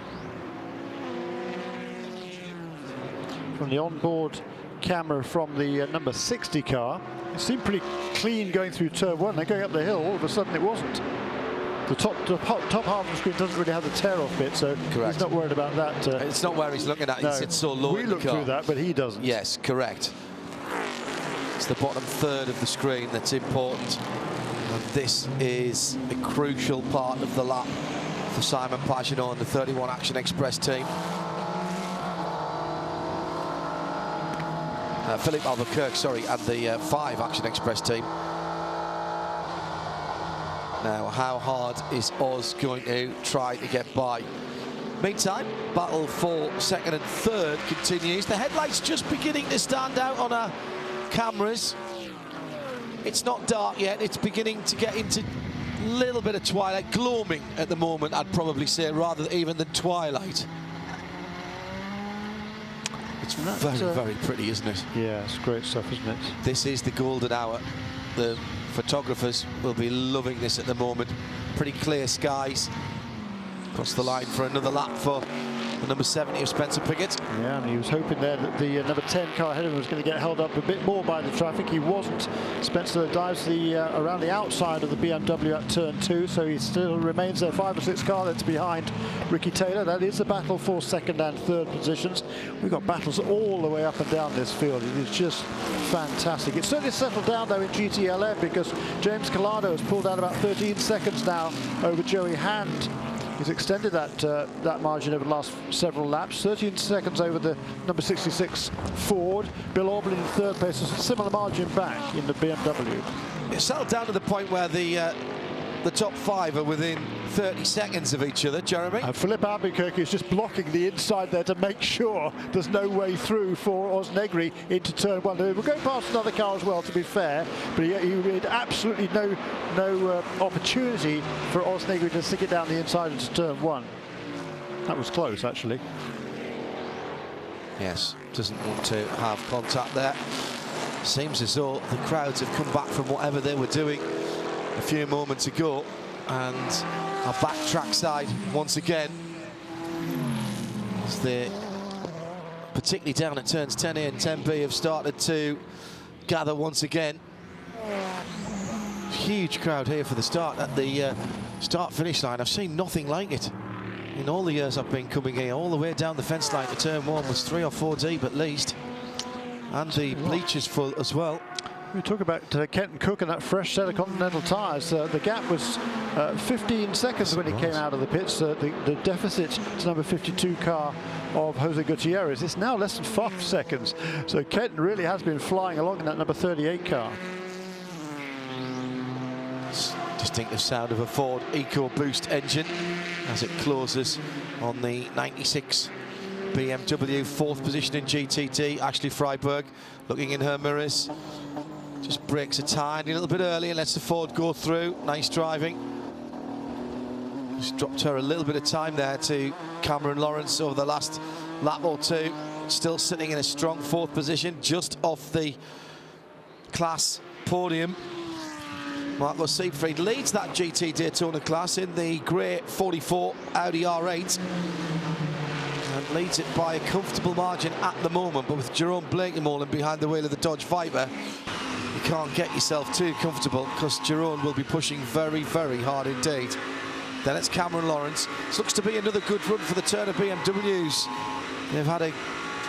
From the onboard camera from the number 60 car, it seemed pretty clean going through turn 1. They're going up the hill, all of a sudden it wasn't. The top half of the screen doesn't really have the tear-off bit, so correct. He's not worried about that. It's not where he's looking at. No, He sits so low we in the look car. through that, but he doesn't. Yes, correct. It's the bottom third of the screen that's important. And this is a crucial part of the lap for Simon Pagenaud and the 31 Action Express team. Philippe Albuquerque, sorry, and the 5 Action Express team. Now, how hard is Oz going to try to get by? Meantime, battle for 2nd and 3rd continues. The headlights just beginning to stand out on our cameras. It's not dark yet. It's beginning to get into a little bit of twilight. Gloaming at the moment, I'd probably say, rather even than twilight. It's very, very pretty, isn't it? Yeah, it's great stuff, isn't it? This is the golden hour. The photographers will be loving this at the moment. Pretty clear skies. Across the line for another lap for the number 70 of Spencer Piggott. Yeah, and he was hoping there that the number 10 car ahead of him was going to get held up a bit more by the traffic. He wasn't. Spencer dives around the outside of the BMW at turn 2, so he still remains there. 5 or 6 car lengths behind Ricky Taylor. That is a battle for 2nd and 3rd positions. We've got battles all the way up and down this field. It is just fantastic. It's certainly settled down though in GTLM, because James Collado has pulled out about 13 seconds now over Joey Hand. He's extended that margin over the last several laps. 13 seconds over the number 66 Ford. Bill Auberly in 3rd place, a similar margin back in the BMW. It's settled down to the point where the top 5 are within 30 seconds of each other, Jeremy. And Philippe Albuquerque is just blocking the inside there to make sure there's no way through for Oz Negri into turn 1. We're going past another car as well, to be fair, but he had absolutely no opportunity for Oz Negri to stick it down the inside into turn 1. That was close, actually. Yes, doesn't want to have contact there. Seems as though the crowds have come back from whatever they were doing a few moments ago, and our back track side once again, as they, particularly down at turns 10A and 10B, have started to gather once again. Huge crowd here for the start at the start-finish line. I've seen nothing like it in all the years I've been coming here. All the way down the fence line to turn 1 was 3 or 4 deep at least, and the bleachers full as well. We talk about Kenton Cook and that fresh set of Continental tyres. The gap was 15 seconds when he came out of the pits. The deficit to number 52 car of Jose Gutierrez, it's now less than 5 seconds. So Kenton really has been flying along in that number 38 car. Distinctive sound of a Ford EcoBoost engine as it closes on the 96 BMW. 4th position in GTD. Ashley Freiberg looking in her mirrors. Just brakes a tiny little bit early and lets the Ford go through. Nice driving. Just dropped her a little bit of time there to Cameron Lawrence over the last lap or two. Still sitting in a strong 4th position, just off the class podium. Marco Siegfried leads that GT Daytona class in the grey 44 Audi R8 and leads it by a comfortable margin at the moment, but with Jerome Blakemolin behind the wheel of the Dodge Viper, you can't get yourself too comfortable because Jerome will be pushing very, very hard indeed. Then it's Cameron Lawrence. This looks to be another good run for the Turner BMWs. They've had a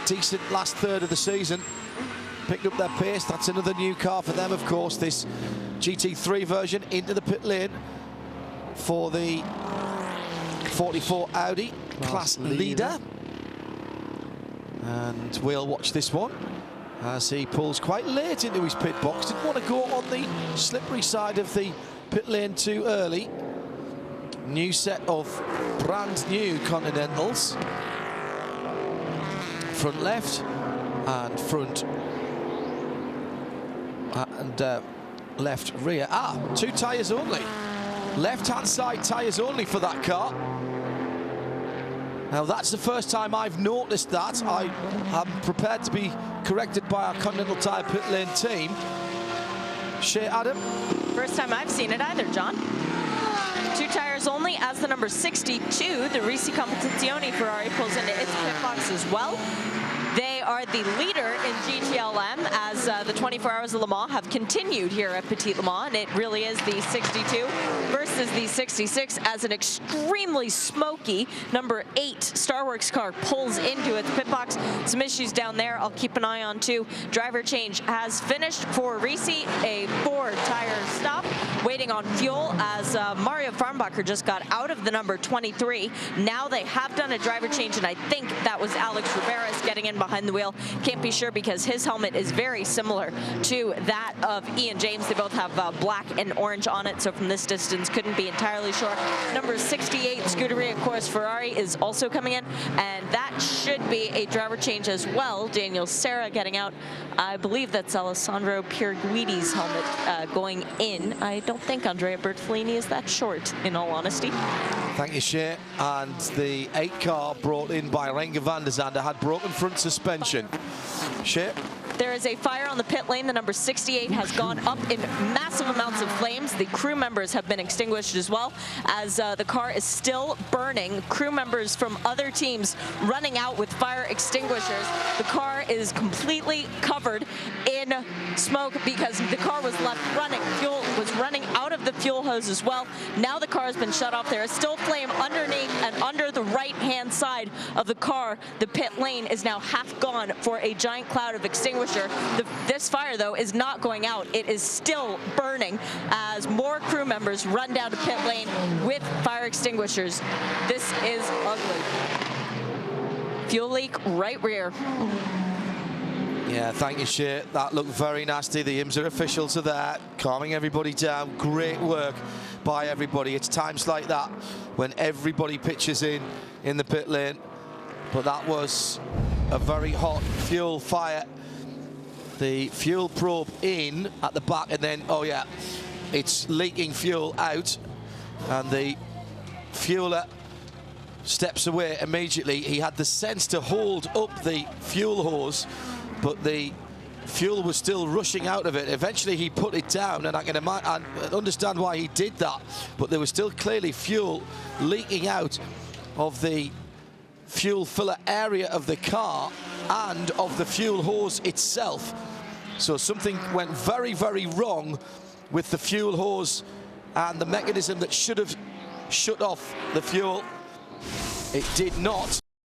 decent last third of the season. Picked up their pace. That's another new car for them, of course. This GT3 version into the pit lane for the 44 Audi class leader. And we'll watch this one as he pulls quite late into his pit box. Didn't want to go on the slippery side of the pit lane too early. New set of brand new Continentals. Front left and front and left rear. 2 tyres only. Left-hand side tyres only for that car. Now that's the first time I've noticed that. I am prepared to be corrected by our Continental Tyre pit lane team. Shea Adam? First time I've seen it either, John. 2 tyres only as the number 62, the Risi Competizione Ferrari, pulls into its pit box as well. They are the leader in GTLM as the 24 Hours of Le Mans have continued here at Petit Le Mans, and it really is the 62 versus the 66 as an extremely smoky number 8 Starworks car pulls into its pit box. Some issues down there I'll keep an eye on too. Driver change has finished for Risi, a 4-tire stop, waiting on fuel as Mario Farnbacher just got out of the number 23. Now they have done a driver change, and I think that was Alex Riveras getting in behind the wheel. Can't be sure because his helmet is very similar to that of Ian James. They both have black and orange on it, so from this distance couldn't be entirely sure. Number 68 Scuderia Corse Ferrari is also coming in, and that should be a driver change as well. Daniel Serra getting out. I believe that's Alessandro Pierguidi's helmet going in. I don't think Andrea Bertolini is that short, in all honesty. Thank you, Shea. And the 8 car brought in by Renger van der Zande had broken front suspension. Shea? There is a fire on the pit lane. The number 68 has gone up in massive amounts of flames. The crew members have been extinguished as well as the car is still burning. Crew members from other teams running out with fire extinguishers. The car is completely covered in smoke because the car was left running. Fuel was running out of the fuel hose as well. Now the car has been shut off. There is still flame underneath and under the right-hand side of the car. The pit lane is now half gone for a giant cloud of extinguishers. This fire, though, is not going out. It is still burning as more crew members run down to pit lane with fire extinguishers. This is ugly. Fuel leak right rear. Yeah, thank you, Shea. That looked very nasty. The IMSA officials are there, calming everybody down. Great work by everybody. It's times like that when everybody pitches in the pit lane. But that was a very hot fuel fire. The fuel probe in at the back, and then, oh yeah, it's leaking fuel out, and the fueler steps away immediately. He had the sense to hold up the fuel hose, but the fuel was still rushing out of it. Eventually he put it down, and I can understand why he did that, but there was still clearly fuel leaking out of the fuel filler area of the car and of the fuel hose itself. So something went very, very wrong with the fuel hose and the mechanism that should have shut off the fuel. It did not.